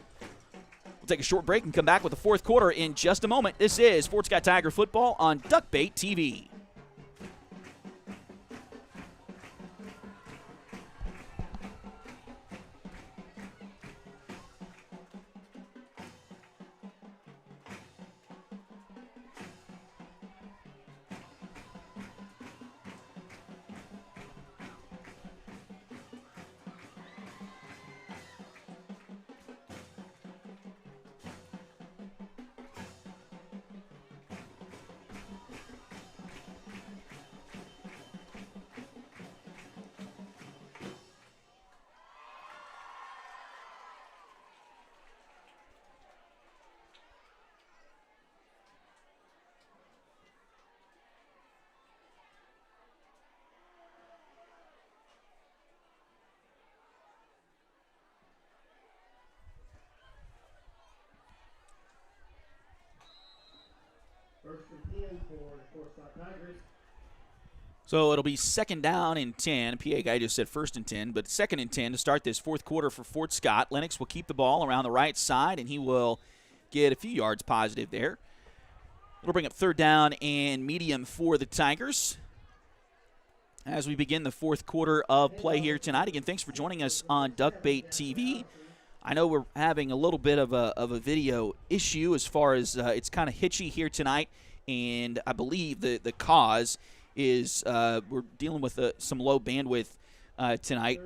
Take a short break and come back with the fourth quarter in just a moment. This is Fort Scott Tiger football on Duckbait TV. First and 10 for the Fort Scott Tigers. So it'll be 2nd down and 10. PA guy just said 1st and 10, but 2nd and 10 to start this 4th quarter for Fort Scott. Lennox will keep the ball around the right side, and he will get a few yards positive there. It'll bring up 3rd down and medium for the Tigers as we begin the 4th quarter of play here tonight. Again, thanks for joining us on Duckbait TV. I know we're having a little bit of a video issue as far as it's kind of hitchy here tonight, and I believe the cause is we're dealing with some low bandwidth tonight,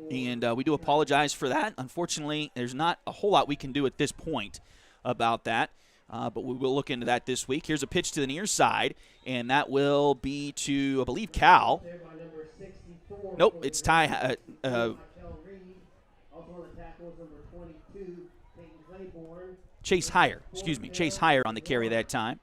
and we do apologize for that. Unfortunately, there's not a whole lot we can do at this point about that, but we will look into that this week. Here's a pitch to the near side, and that will be to, I believe, Cal. Nope, it's Ty. Chase Heyer, Chase Heyer on the carry that time.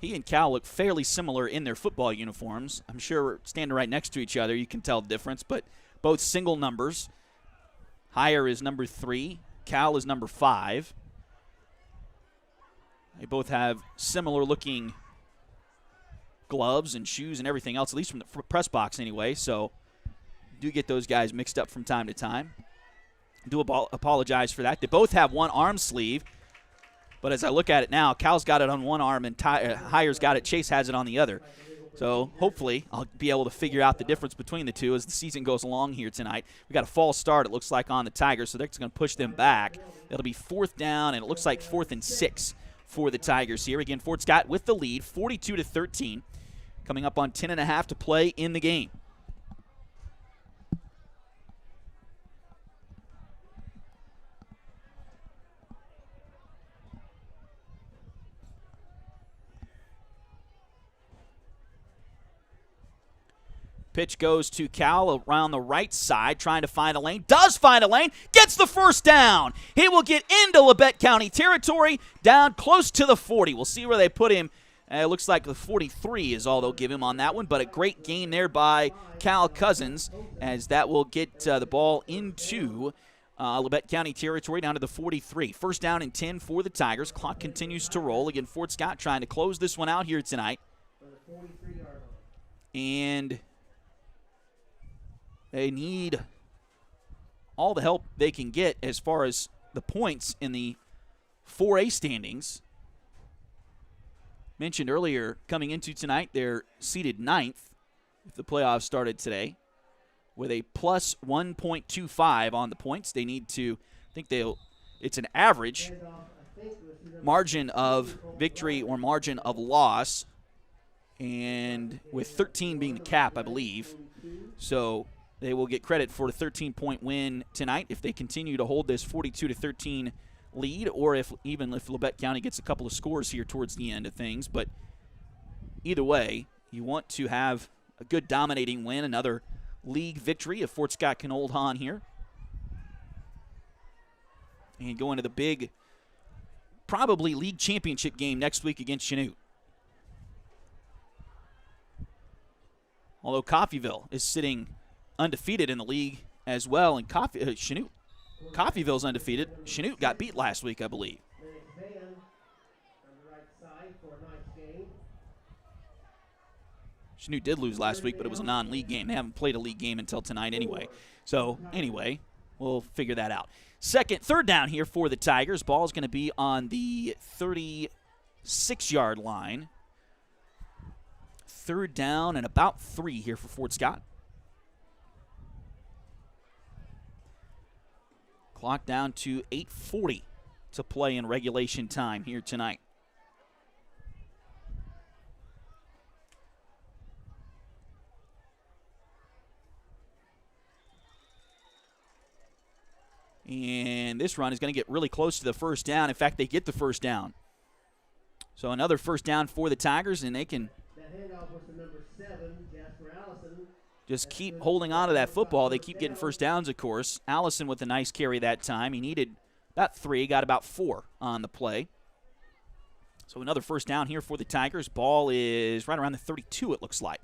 He and Cal look fairly similar in their football uniforms. I'm sure standing right next to each other, you can tell the difference, but both single numbers. Heyer is number 3. Cal is number 5. They both have similar-looking gloves and shoes and everything else, at least from the press box anyway, so do get those guys mixed up from time to time. Do apologize for that. They both have one arm sleeve. But as I look at it now, Cal's got it on one arm and Heyer's got it. Chase has it on the other. So hopefully I'll be able to figure out the difference between the two as the season goes along here tonight. We got a false start, it looks like, on the Tigers, so they're just going to push them back. It'll be 4th down, and it looks like 4th and 6 for the Tigers here. Again, Fort Scott with the lead, 42-13, coming up on 10.5 to play in the game. Pitch goes to Cal around the right side, trying to find a lane. Does find a lane. Gets the 1st down. He will get into Labette County territory, down close to the 40. We'll see where they put him. It looks like the 43 is all they'll give him on that one, but a great gain there by Cal Cousins, as that will get the ball into Labette County territory down to the 43. 1st down and 10 for the Tigers. Clock continues to roll. Again, Fort Scott trying to close this one out here tonight. And they need all the help they can get as far as the points in the 4A standings. Mentioned earlier, coming into tonight, they're seeded 9th if the playoffs started today, with a plus 1.25 on the points. They need to, it's an average margin of victory or margin of loss, and with 13 being the cap, I believe. So they will get credit for a 13-point win tonight if they continue to hold this 42-13 lead, or if Labette County gets a couple of scores here towards the end of things. But either way, you want to have a good dominating win, another league victory if Fort Scott can hold on here. And go into the big, probably league championship game next week against Chanute. Although Coffeyville is sitting undefeated in the league as well, and Coffeyville's undefeated. Chanute got beat last week, I believe. Chanute did lose last week, but it was a non-league game. They haven't played a league game until tonight anyway. So anyway, we'll figure that out. 3rd down here for the Tigers. Ball's going to be on the 36-yard line. 3rd down and about 3 here for Fort Scott. Clock down to 8:40 to play in regulation time here tonight. And this run is going to get really close to the 1st down. In fact, they get the 1st down. So another 1st down for the Tigers, and they can just keep holding on to that football. They keep getting 1st downs, of course. Allison with a nice carry that time. He needed about 3, got about 4 on the play. So another 1st down here for the Tigers. Ball is right around the 32, it looks like,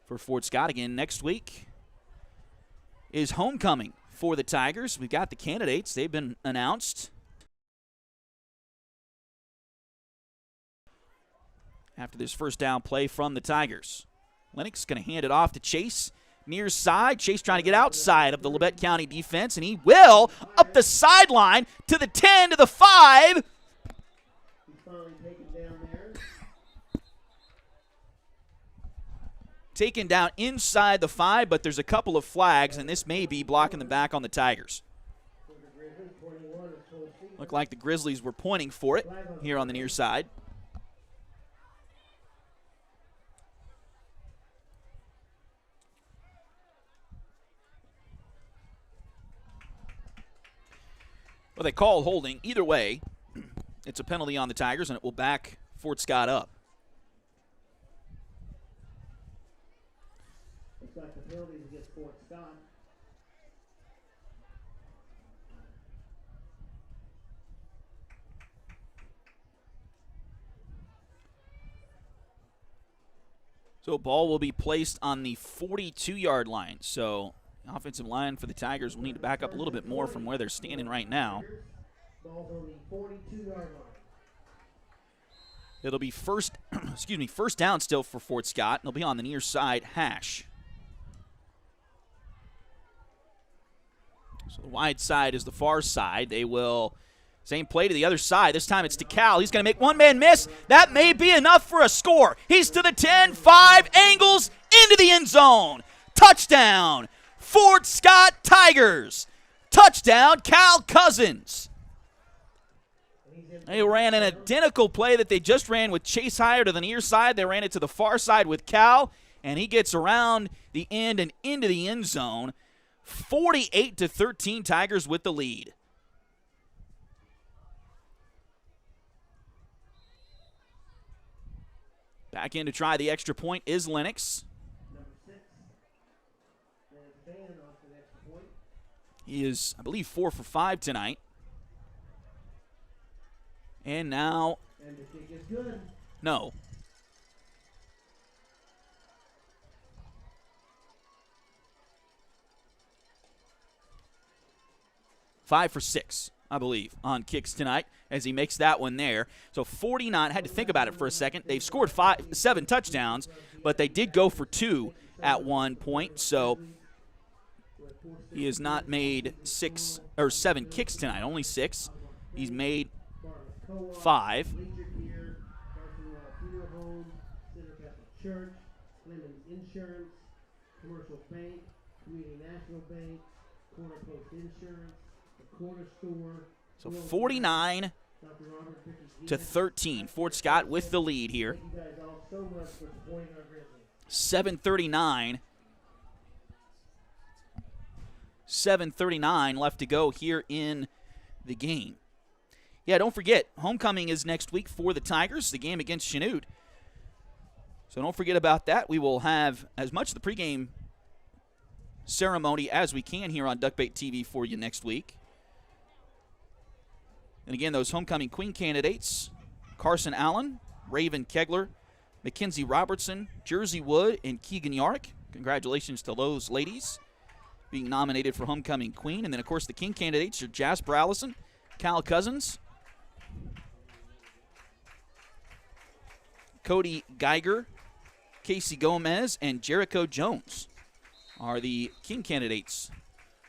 for Fort Scott. Again, next week is homecoming for the Tigers. We've got the candidates. They've been announced. after this first down play from the Tigers. Lennox going to hand it off to Chase. Near side, Chase trying to get outside of the Labette County defense, and he will up the sideline to the 10, to the 5. He's finally taken down there. Taken down inside the 5, but there's a couple of flags, and this may be blocking the back on the Tigers. Looked like the Grizzlies were pointing for it here on the near side. Well, they called holding. Either way, it's a penalty on the Tigers, and it will back Fort Scott up. Looks like the penalties against Fort Scott. So ball will be placed on the 42-yard line. So the offensive line for the Tigers will need to back up a little bit more from where they're standing right now. Ball's on the 42-yard line. It'll be first down still for Fort Scott. It'll be on the near side hash. So the wide side is the far side. They will, same play to the other side. This time it's to Cal. He's going to make one-man miss. That may be enough for a score. He's to the 10, 5, angles into the end zone. Touchdown, Fort Scott Tigers. Touchdown, Cal Cousins. They ran an identical play that they just ran with Chase Hire to the near side. They ran it to the far side with Cal, and he gets around the end and into the end zone. 48-13, Tigers with the lead. Back in to try the extra point is Lennox. Number 6. There's Van off the extra point. He is, I believe, 4 for 5 tonight. And now, And the kick is good. no. Five for 6, I believe, on kicks tonight as he makes that one there. So 49, I had to think about it for a second. They've scored 7 touchdowns, but they did go for 2 at one point. So he has not made 6 or 7 kicks tonight, only 6. He's made 5. Bleacher Gear, Barcelona Funeral Home, Center Catholic Church, Lemons Insurance, Commercial Bank, Community National Bank, Corner Post Insurance, the Corner Store. So 49 Dr. Robert Vickers to 13. Fort Scott with the lead here. Thank you guys all so much for supporting our Grizzlies. 7:39 left to go here in the game. Yeah, don't forget, homecoming is next week for the Tigers, the game against Chanute. So don't forget about that. We will have as much of the pregame ceremony as we can here on Duckbait TV for you next week. And again, those homecoming queen candidates, Carson Allen, Raven Kegler, Mackenzie Robertson, Jersey Wood, and Keegan Yarrick. Congratulations to those ladies being nominated for homecoming queen. And then, of course, the king candidates are Jasper Allison, Cal Cousins, Cody Geiger, Casey Gomez, and Jericho Jones are the king candidates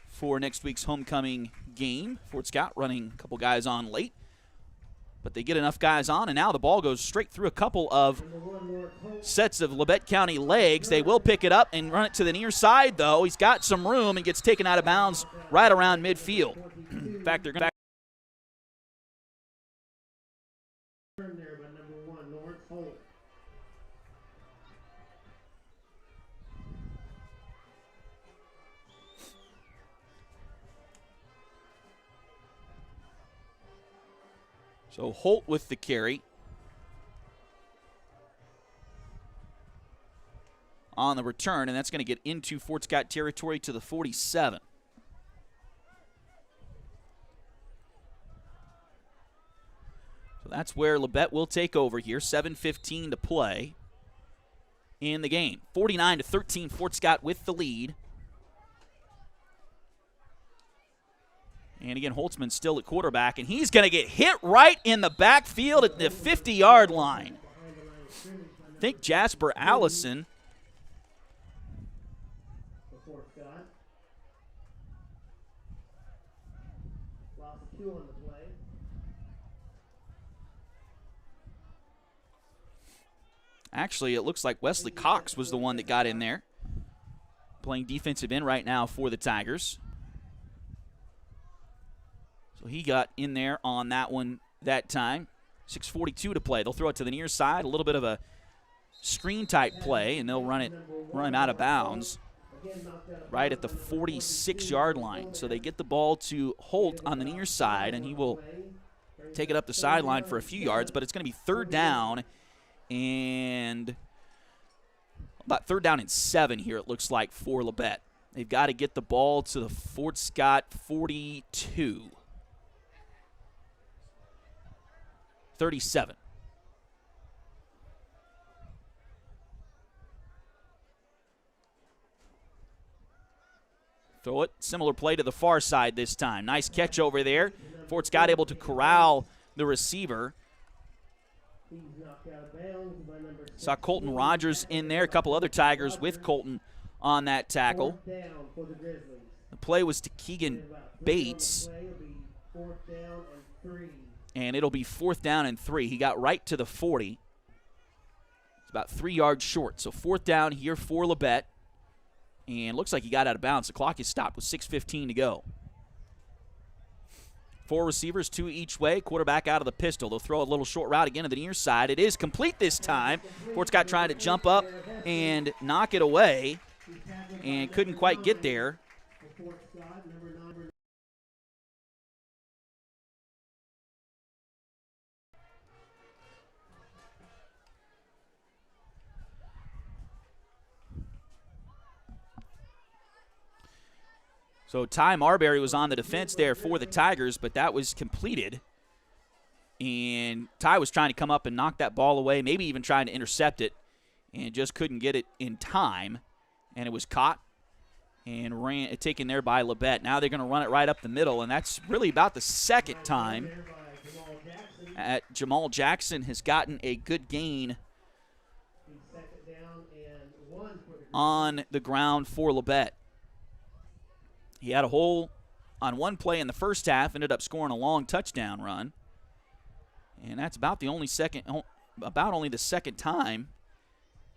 for next week's homecoming game. Fort Scott running a couple guys on late, but they get enough guys on, and now the ball goes straight through a couple of sets of Labette County legs. They will pick it up and run it to the near side, though. He's got some room and gets taken out of bounds right around midfield. In fact, they're going to There by number 1, Lawrence Holt. So Holt with the carry on the return, and that's going to get into Fort Scott territory to the 47. So that's where Labette will take over here. 7:15 to play in the game. 49-13, Fort Scott with the lead. And again, Holtzman still at quarterback, and he's going to get hit right in the backfield at the 50-yard line. I think Jasper Allison. Before Scott. Loss of 2 on the play. Actually, it looks like Wesley Cox was the one that got in there. Playing defensive end right now for the Tigers. So he got in there on that one that time. 6:42 to play. They'll throw it to the near side. A little bit of a screen-type play, and they'll run him out of bounds right at the 46-yard line. So they get the ball to Holt on the near side, and he will take it up the sideline for a few yards, but it's going to be 3rd down and about 3rd down and 7 here, it looks like, for Labette. They've got to get the ball to the Fort Scott 42. 37. Throw it. Similar play to the far side this time. Nice catch over there. Fort Scott able to corral the receiver. Saw Colton Rogers in there. A couple other Tigers with Colton on that tackle. The play was to Keegan Bates. And it'll be 4th down and 3. He got right to the 40. It's about 3 yards short. So 4th down here for Labette. And looks like he got out of bounds. The clock is stopped with 6:15 to go. 4 receivers, 2 each way. Quarterback out of the pistol. They'll throw a little short route again to the near side. It is complete this time. Fort Scott trying to jump up and knock it away and couldn't quite get there. So Ty Marbury was on the defense there for the Tigers, but that was completed. And Ty was trying to come up and knock that ball away, maybe even trying to intercept it, and just couldn't get it in time. And it was caught and taken there by Labette. Now they're going to run it right up the middle, and that's really about the 2nd time Jamal Jackson has gotten a good gain on the ground for Labette. He had a hole on one play in the first half, ended up scoring a long touchdown run. And that's about only the 2nd time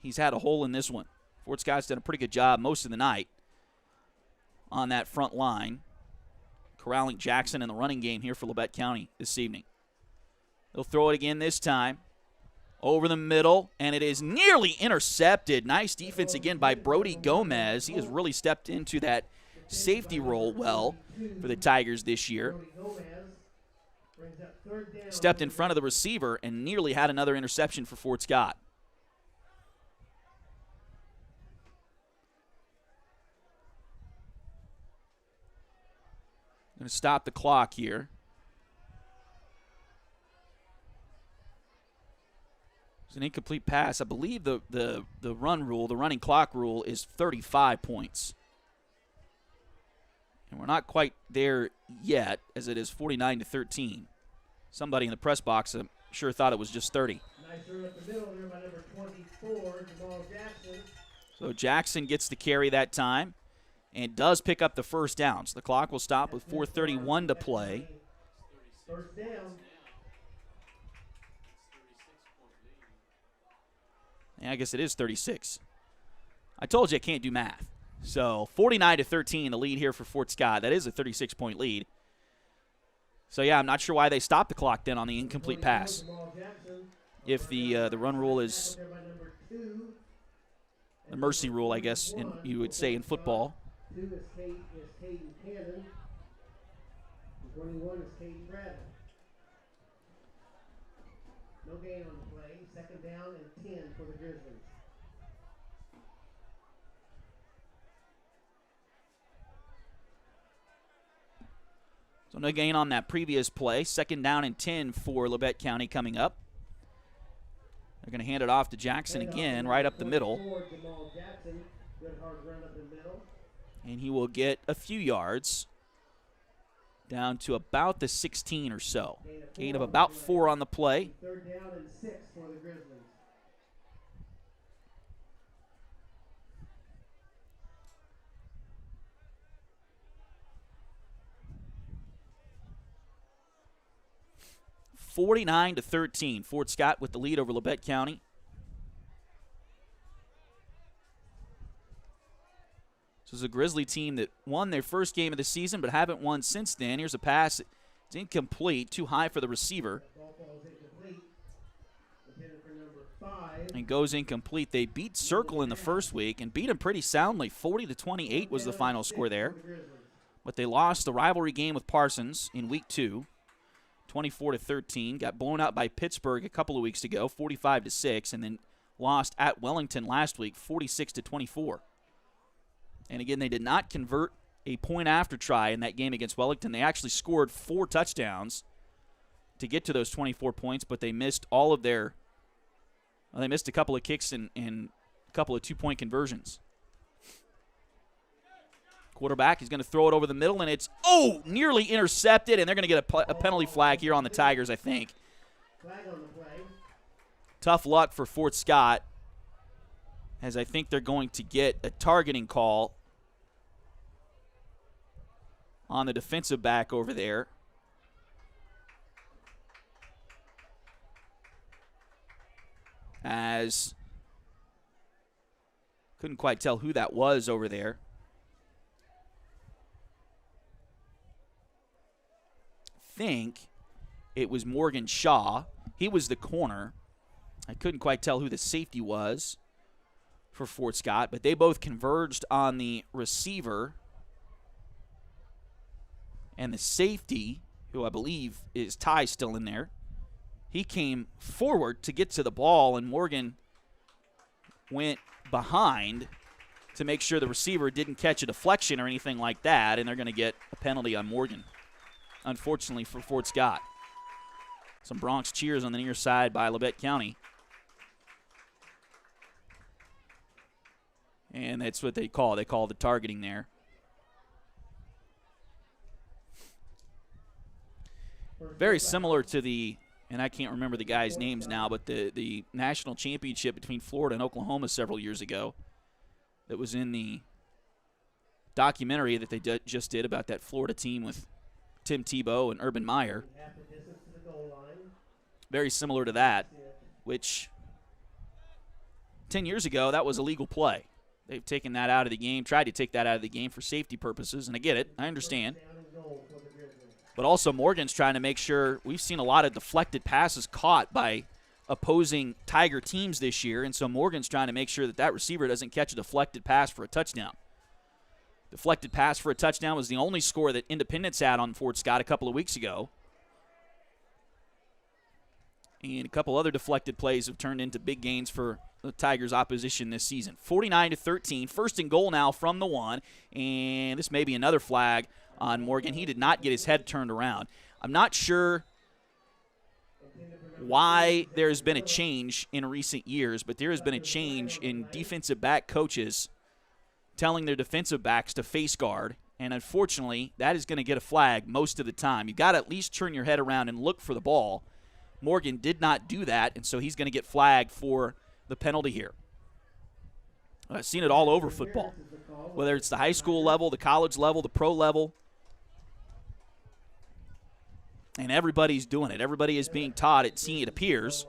he's had a hole in this one. Fort Scott's done a pretty good job most of the night on that front line, corralling Jackson in the running game here for Labette County this evening. They'll throw it again this time. Over the middle, and it is nearly intercepted. Nice defense again by Brody Gomez. He has really stepped into that safety role well for the Tigers this year. Stepped in front of the receiver and nearly had another interception for Fort Scott. Going to stop the clock here. It's an incomplete pass. I believe the running clock rule is 35 points. And we're not quite there yet, as it is 49-13. Somebody in the press box, I'm sure, thought it was just 30. Nice run up the middle there by number 24, Jamal Jackson. So Jackson gets the carry that time and does pick up the 1st down. So the clock will stop with 4:31 to play. 1st down. Yeah, I guess it is 36. I told you I can't do math. So 49-13, the lead here for Fort Scott. That is a 36-point lead. So, yeah, I'm not sure why they stopped the clock then on the incomplete pass. If the run rule is the mercy rule, I guess you would say in football. 2 is Caden Cannon. 21 is Caden Bradley. No gain on the play. 2nd down and 10 for the Grizzlies. So no gain on that previous play. 2nd down and 10 for Labette County coming up. They're going to hand it off to Jackson again, right up the middle. And he will get a few yards, down to about the 16 or so. Gain of about 4 on the play. 3rd down and 6 for the Grizzlies. 49-13. Fort Scott with the lead over Labette County. This is a Grizzly team that won their first game of the season but haven't won since then. Here's a pass. It's incomplete, too high for the receiver. And goes incomplete. They beat Circle in the first week and beat them pretty soundly. 40-28 was the final score there. But they lost the rivalry game with Parsons in week 2, 24-13. Got blown out by Pittsburgh a couple of weeks ago, 45-6, and then lost at Wellington last week, 46-24. And again, they did not convert a point after try in that game against Wellington. They actually scored 4 touchdowns to get to those 24 points, but they missed all of their they missed a couple of kicks and a couple of 2-point conversions. Quarterback is going to throw it over the middle, and it's, nearly intercepted, and they're going to get a penalty flag here on the Tigers, I think. Tough luck for Fort Scott, as I think they're going to get a targeting call on the defensive back over there. As couldn't quite tell who that was over there. Think it was Morgan Shaw. He was the corner. I couldn't quite tell who the safety was for Fort Scott, but they both converged on the receiver. And the safety, who I believe is Ty still in there, he came forward to get to the ball, and Morgan went behind to make sure the receiver didn't catch a deflection or anything like that, and they're going to get a penalty on Morgan, unfortunately for Fort Scott. Some Bronx cheers on the near side by Labette County. And that's what they call. They call the targeting there. Very similar to the, and I can't remember the guys' names now, but the national championship between Florida and Oklahoma several years ago that was in the documentary that they just did about that Florida team with Tim Tebow and Urban Meyer. Very similar to that, which 10 years ago, that was a legal play. They've taken that out of the game, tried to take that out of the game for safety purposes, and I get it. I understand. But also Morgan's trying to make sure, we've seen a lot of deflected passes caught by opposing Tiger teams this year, and so Morgan's trying to make sure that that receiver doesn't catch a deflected pass for a touchdown. Deflected pass for a touchdown was the only score that Independence had on Fort Scott a couple of weeks ago. And a couple other deflected plays have turned into big gains for the Tigers' opposition this season. 49-13, first and goal now from the 1, and this may be another flag on Morgan. He did not get his head turned around. I'm not sure why there's been a change in recent years, but there has been a change in defensive back coaches telling their defensive backs to face guard, and unfortunately, that is going to get a flag most of the time. You've got to at least turn your head around and look for the ball. Morgan did not do that, and so he's going to get flagged for the penalty here. I've seen it all over football, whether it's the high school level, the college level, the pro level. And everybody's doing it. Everybody is being taught, it appears,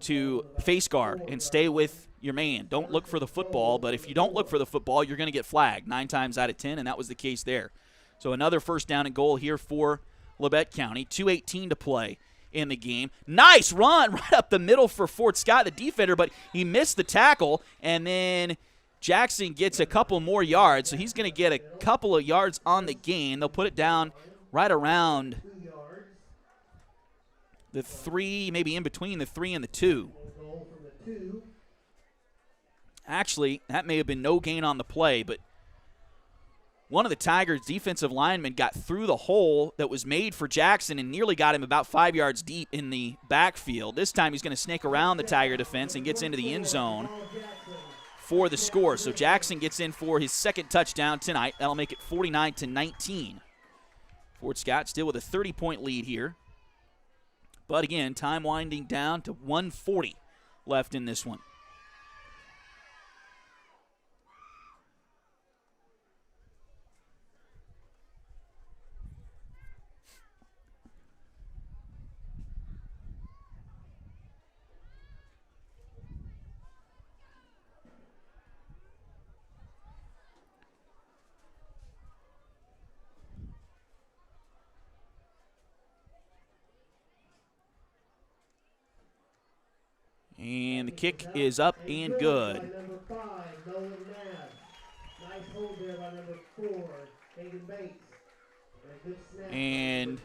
to face guard and stay with your man. Don't look for the football, but if you don't look for the football, you're going to get flagged 9 times out of 10, and that was the case there. So another first down and goal here for Labette County. 2:18 to play in the game. Nice run right up the middle for Fort Scott, the defender, but he missed the tackle, and then Jackson gets a couple more yards, so he's going to get a couple of yards on the gain. They'll put it down right around the 3, maybe in between the 3 and the 2. Actually, that may have been no gain on the play, but one of the Tigers' defensive linemen got through the hole that was made for Jackson and nearly got him about 5 yards deep in the backfield. This time he's going to snake around the Tiger defense and gets into the end zone for the score. So Jackson gets in for his second touchdown tonight. That'll make it 49-19. Fort Scott still with a 30-point lead here. But again, time winding down to 1:40 left in this one. And the kick is up and good. By number 5, Nolan Nabb. Nice hold there by number 4, Hayden Bates. A good snap. And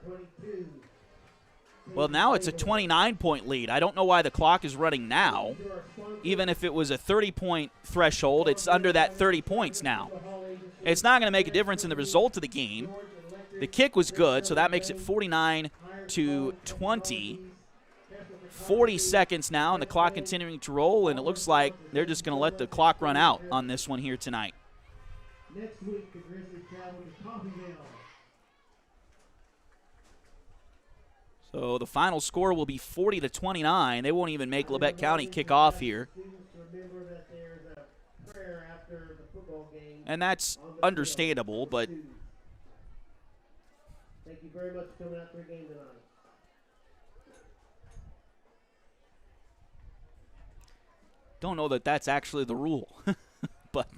22. well, now it's a 29-point lead. I don't know why the clock is running now. Even if it was a 30-point threshold, it's under that 30 points now. It's not going to make a difference in the result of the game. The kick was good, so that makes it 49-20. 40 seconds now, and the clock continuing to roll, and it looks like they're just going to let the clock run out on this one here tonight. Next week, the Grizzlies travel to Coffeyville. So the final score will be 40-29. They won't even make Labette County kick off here. And that's understandable, but thank you very much for coming out for a game tonight. don't know that that's actually the rule. But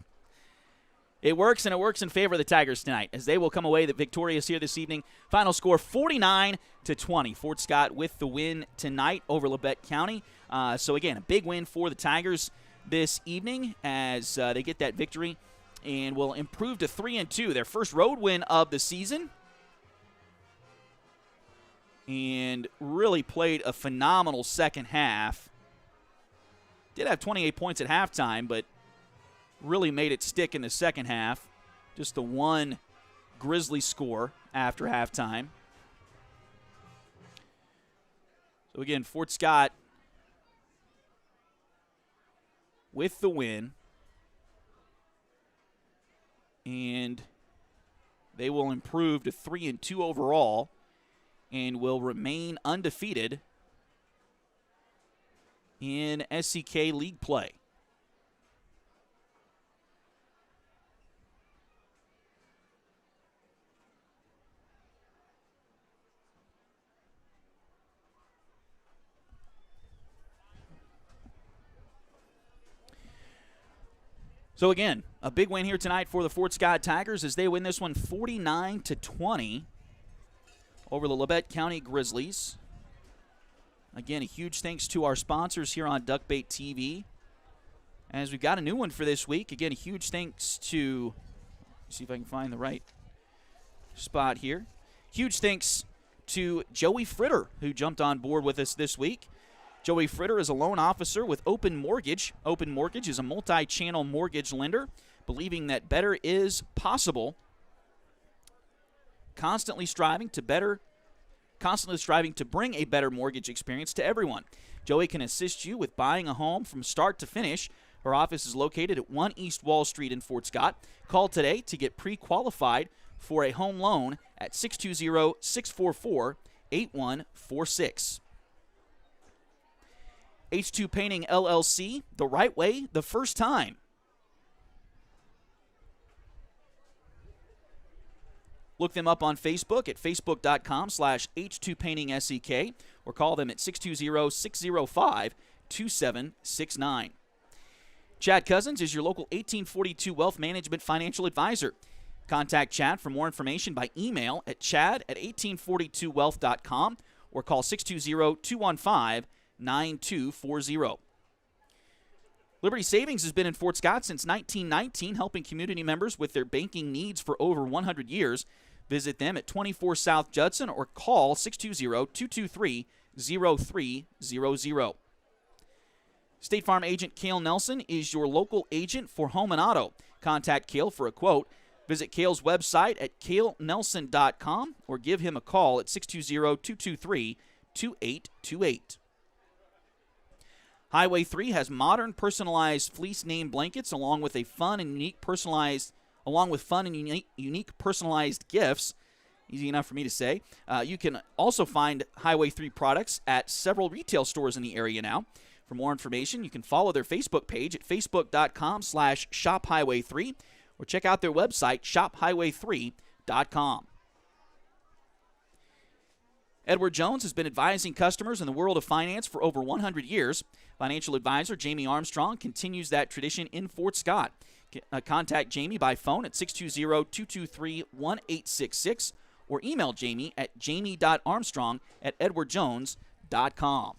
it works, and it works in favor of the Tigers tonight, as they will come away victorious here this evening. Final score 49-20. Fort Scott with the win tonight over Labette County. So again, a big win for the Tigers this evening as they get that victory and will improve to 3-2, their first road win of the season. And really played a phenomenal second half. Did have 28 points at halftime, but really made it stick in the second half. Just the one Grizzlies score after halftime. So again, Fort Scott with the win. And they will improve to 3-2 overall and will remain undefeated in SCK League play. So again, a big win here tonight for the Fort Scott Tigers as they win this one 49-20 over the Labette County Grizzlies. Again, a huge thanks to our sponsors here on Duckbait TV. As we've got a new one for this week. Again, a huge thanks to, see if I can find the right spot here. Huge thanks to Joey Fritter, who jumped on board with us this week. Joey Fritter is a loan officer with Open Mortgage. Open Mortgage is a multi-channel mortgage lender, believing that better is possible. Constantly striving to bring a better mortgage experience to everyone. Joey can assist you with buying a home from start to finish. Her office is located at 1 East Wall Street in Fort Scott. Call today to get pre-qualified for a home loan at 620-644-8146. H2 Painting LLC, the right way, the first time. Look them up on Facebook at facebook.com/H2PaintingSEK or call them at 620-605-2769. Chad Cousins is your local 1842 Wealth Management Financial Advisor. Contact Chad for more information by email at chad@1842wealth.com or call 620-215-9240. Liberty Savings has been in Fort Scott since 1919, helping community members with their banking needs for over 100 years. Visit them at 24 South Judson or call 620-223-0300. State Farm agent Cale Nelson is your local agent for home and auto. Contact Cale for a quote. Visit Cale's website at calenelson.com or give him a call at 620-223-2828. Highway 3 has modern personalized fleece name blankets along with fun and unique personalized gifts. Easy enough for me to say. You can also find Highway 3 products at several retail stores in the area now. For more information, you can follow their Facebook page at facebook.com/shophighway3 or check out their website, shophighway3.com. Edward Jones has been advising customers in the world of finance for over 100 years. Financial advisor Jamie Armstrong continues that tradition in Fort Scott. Contact Jamie by phone at 620-223-1866 or email Jamie at jamie.armstrong@edwardjones.com.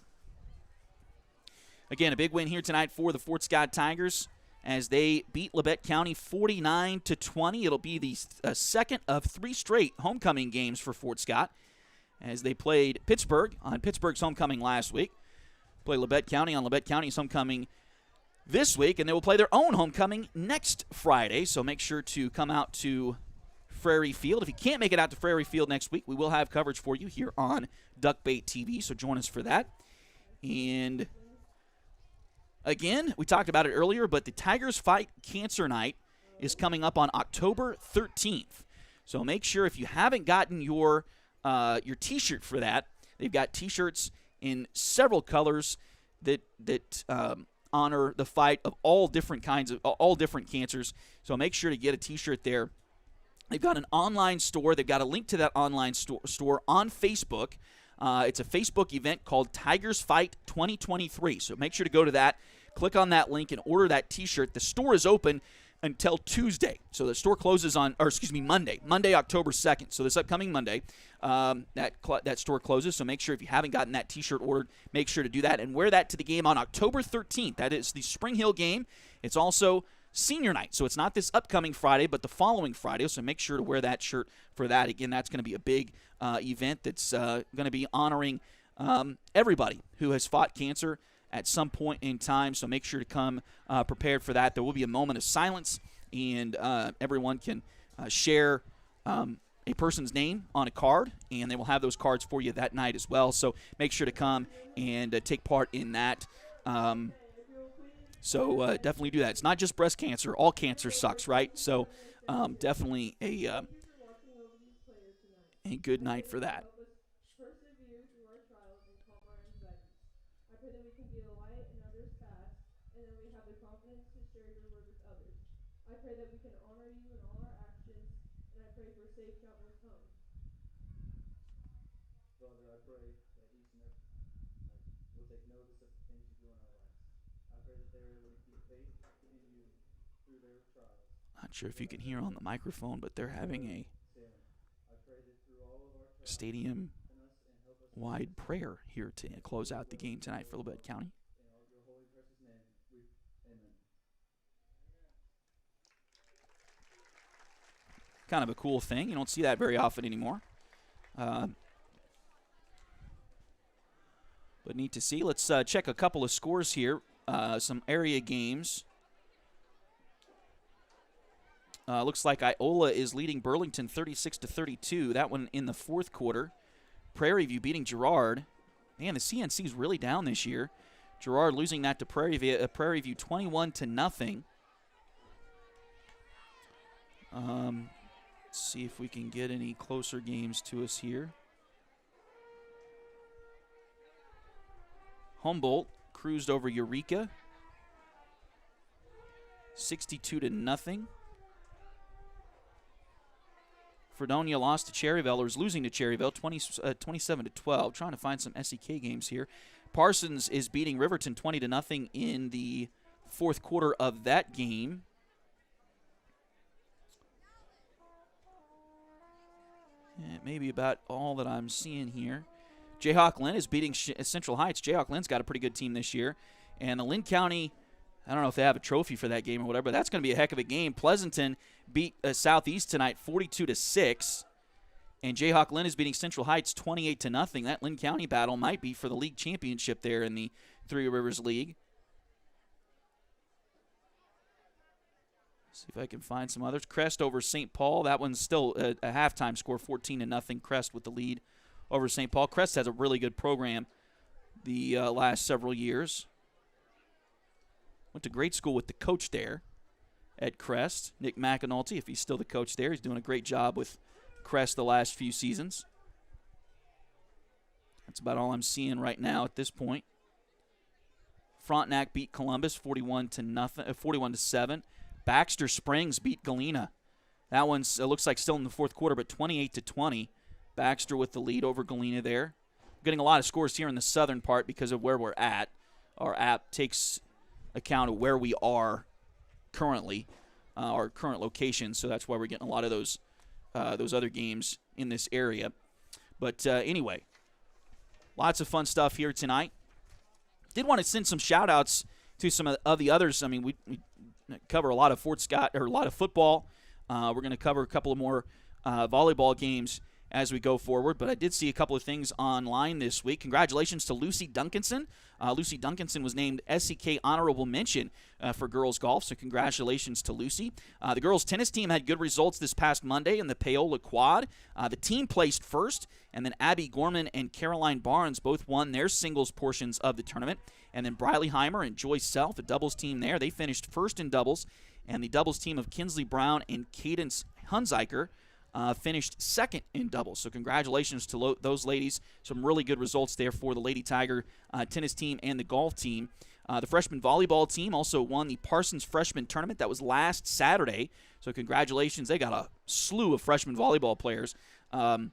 Again, a big win here tonight for the Fort Scott Tigers as they beat Labette County 49-20. It'll be the second of 3 straight homecoming games for Fort Scott as they played Pittsburgh on Pittsburgh's homecoming last week. Play Labette County on Labette County's homecoming this week, and they will play their own homecoming next Friday. So make sure to come out to Prairie Field. If you can't make it out to Prairie Field next week, we will have coverage for you here on Duckbait TV, so join us for that. And again, we talked about it earlier, but the Tigers Fight Cancer Night is coming up on October 13th. So make sure if you haven't gotten your T-shirt for that, they've got T-shirts in several colors that honor the fight of all different cancers. So make sure to get a T-shirt there. They've got an online store. They've got a link to that online store on Facebook. It's a Facebook event called Tigers Fight 2023. So make sure to go to that, click on that link, and order that T-shirt. The store is open until Tuesday. So the store closes Monday, October 2nd. So this upcoming Monday, that store closes. So make sure if you haven't gotten that T-shirt ordered, make sure to do that and wear that to the game on October 13th. That is the Spring Hill game. It's also senior night. So it's not this upcoming Friday, but the following Friday. So make sure to wear that shirt for that. Again, that's going to be a big event that's going to be honoring everybody who has fought cancer at some point in time. So make sure to come prepared for that. There will be a moment of silence, and everyone can share a person's name on a card, and they will have those cards for you that night as well. So make sure to come and take part in that. So definitely do that. It's not just breast cancer. All cancer sucks, right? So definitely a good night for that. I pray that we can honor you in all our actions, and I pray for safe travels home. Father, I pray that each and every will take notice of the things you do in our lives. I pray that they are able to keep faith in you through their trials. Not sure if you can hear on the microphone, but they're having a stadium-wide prayer here to close out the game tonight for Labette County. In all your holy precious name, amen. Kind of a cool thing. You don't see that very often anymore. But neat to see. Let's check a couple of scores here. Some area games. Looks like Iola is leading Burlington 36-32. That one in the fourth quarter. Prairie View beating Girard. Man, the CNC's really down this year. Girard losing that to Prairie View 21-0. Let's see if we can get any closer games to us here. Humboldt cruised over Eureka 62-0. Fredonia lost to Cherryville, or is losing to Cherryville 27-12. Trying to find some SEK games here. Parsons is beating Riverton 20-0 in the fourth quarter of that game. Maybe about all that I'm seeing here. Jayhawk Lynn is beating Central Heights. Jayhawk Lynn's got a pretty good team this year. And the Lynn County, I don't know if they have a trophy for that game or whatever, but that's going to be a heck of a game. Pleasanton beat Southeast tonight 42-6. And Jayhawk Lynn is beating Central Heights 28-0. That Lynn County battle might be for the league championship there in the Three Rivers League. See if I can find some others. Crest over St. Paul. That one's still a halftime score, 14-0. Crest with the lead over St. Paul. Crest has a really good program the last several years. Went to grade school with the coach there at Crest, Nick McAnulty. If he's still the coach there, he's doing a great job with Crest the last few seasons. That's about all I'm seeing right now at this point. Frontenac beat Columbus 41-7. Baxter Springs beat Galena. That one looks like still in the fourth quarter, but 28-20. Baxter with the lead over Galena there. Getting a lot of scores here in the southern part because of where we're at. Our app takes account of where we are currently, our current location, so that's why we're getting a lot of those other games in this area. But anyway, lots of fun stuff here tonight. Did want to send some shout-outs to some of the others. I mean, we cover a lot of Fort Scott, or a lot of football. We're going to cover a couple of more volleyball games as we go forward, but I did see a couple of things online this week. Congratulations to Lucy Duncanson. Lucy Duncanson was named SCK Honorable Mention for girls golf, so congratulations to Lucy. The girls tennis team had good results this past Monday in the Paola Quad. The team placed first, and then Abby Gorman and Caroline Barnes both won their singles portions of the tournament. And then Briley Heimer and Joyce Self, the doubles team there, they finished first in doubles, and the doubles team of Kinsley Brown and Cadence Hunziker finished second in doubles. So congratulations to those ladies. Some really good results there for the Lady Tiger tennis team and the golf team. The freshman volleyball team also won the Parsons Freshman Tournament. That was last Saturday. So congratulations. They got a slew of freshman volleyball players. And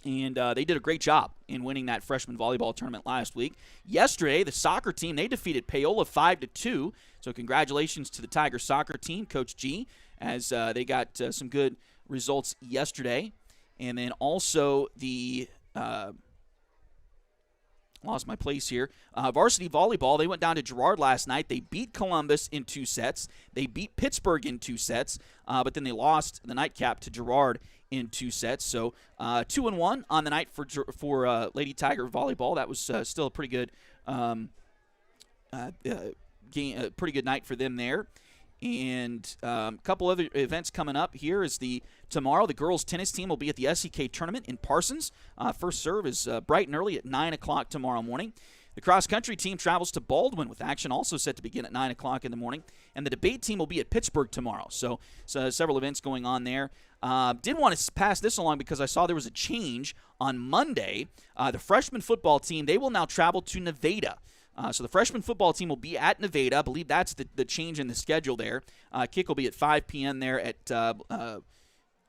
they did a great job in winning that freshman volleyball tournament last week. Yesterday, the soccer team, they defeated Paola 5-2. So congratulations to the Tiger soccer team, Coach G, as they got some good results yesterday. And then also the lost my place here. Varsity volleyball, they went down to Girard last night. They beat Columbus in 2 sets. They beat Pittsburgh in 2 sets, but then they lost the nightcap to Girard in 2 sets. So 2-1 on the night for Lady Tiger volleyball. That was still a pretty good game, a pretty good night for them there. And a couple other events coming up here is tomorrow the girls tennis team will be at the SEK tournament in Parsons. First serve is bright and early at 9 o'clock tomorrow morning. The cross-country team travels to Baldwin with action also set to begin at 9 o'clock in the morning. And the debate team will be at Pittsburgh tomorrow. So several events going on there. Did want to pass this along because I saw there was a change on Monday. The freshman football team, they will now travel to Nevada. So the freshman football team will be at Nevada. I believe that's the change in the schedule there. Kick will be at 5 p.m. there at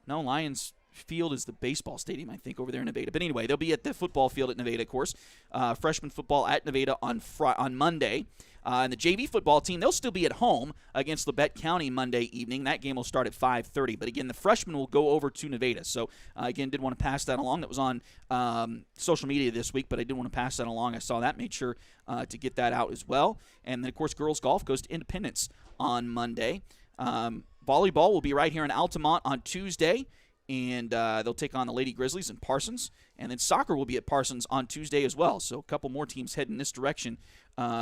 Lions Field is the baseball stadium, I think, over there in Nevada. But anyway, they'll be at the football field at Nevada, of course. Freshman football at Nevada on Monday. And the JV football team, they'll still be at home against Labette County Monday evening. That game will start at 5:30. But again, the freshmen will go over to Nevada. So again, did want to pass that along. That was on social media this week, but I did want to pass that along. I saw that, made sure to get that out as well. And then, of course, girls golf goes to Independence on Monday. Volleyball will be right here in Altamont on Tuesday. And they'll take on the Lady Grizzlies in Parsons. And then soccer will be at Parsons on Tuesday as well. So a couple more teams heading this direction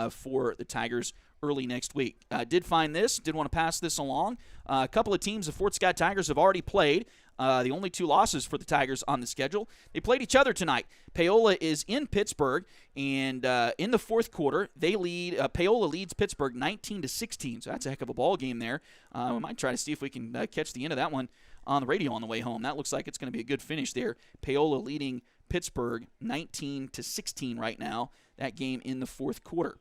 for the Tigers early next week. Did find this. Did want to pass this along. A couple of teams the Fort Scott Tigers have already played. The only 2 losses for the Tigers on the schedule. They played each other tonight. Paola is in Pittsburgh, and in the fourth quarter, they lead. Paola leads Pittsburgh 19-16. So that's a heck of a ball game there. We might try to see if we can catch the end of that one on the radio on the way home. That looks like it's going to be a good finish there. Paola leading Pittsburgh 19-16 right now. That game in the fourth quarter.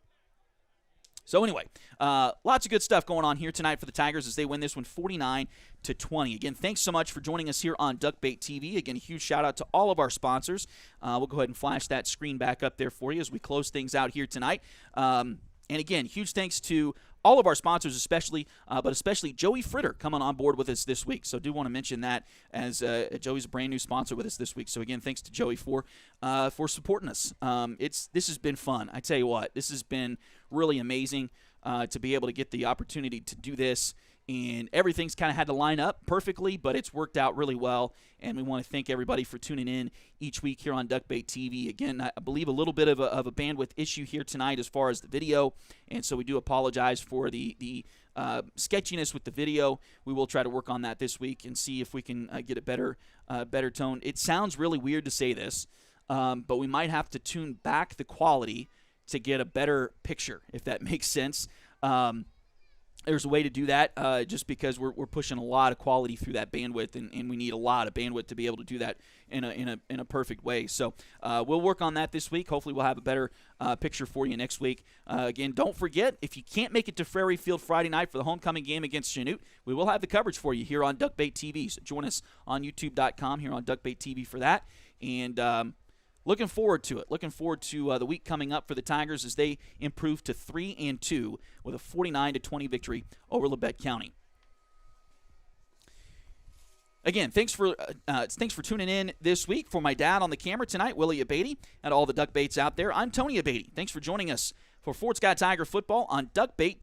So anyway, lots of good stuff going on here tonight for the Tigers as they win this one 49-20. Again, thanks so much for joining us here on Duckbait TV. Again, a huge shout out to all of our sponsors. We'll go ahead and flash that screen back up there for you as we close things out here tonight. And again, huge thanks to all of our sponsors, but especially Joey Fritter coming on board with us this week. So do want to mention that as Joey's a brand new sponsor with us this week. So again, thanks to Joey for supporting us. This has been fun. I tell you what, this has been really amazing to be able to get the opportunity to do this. And everything's kind of had to line up perfectly, but it's worked out really well. And we want to thank everybody for tuning in each week here on Duckbait TV. Again, I believe a little bit of a bandwidth issue here tonight as far as the video, and so we do apologize for the sketchiness with the video. We will try to work on that this week and see if we can get a better tone. It sounds really weird to say this, but we might have to tune back the quality to get a better picture, if that makes sense. There's a way to do that just because we're pushing a lot of quality through that bandwidth, and we need a lot of bandwidth to be able to do that in a perfect way. So we'll work on that this week. Hopefully we'll have a better picture for you next week. Again, don't forget, if you can't make it to Prairie Field Friday night for the homecoming game against Chanute, we will have the coverage for you here on Duckbait TV. So join us on YouTube.com here on Duckbait TV for that. And looking forward to it. Looking forward to the week coming up for the Tigers as they improve to 3-2 with a 49-20 victory over Labette County. Again, thanks for tuning in this week. For my dad on the camera tonight, Willie Abatey, and all the Duck Baits out there, I'm Tony Abatey. Thanks for joining us For Fort Scott Tiger football on Duck Bait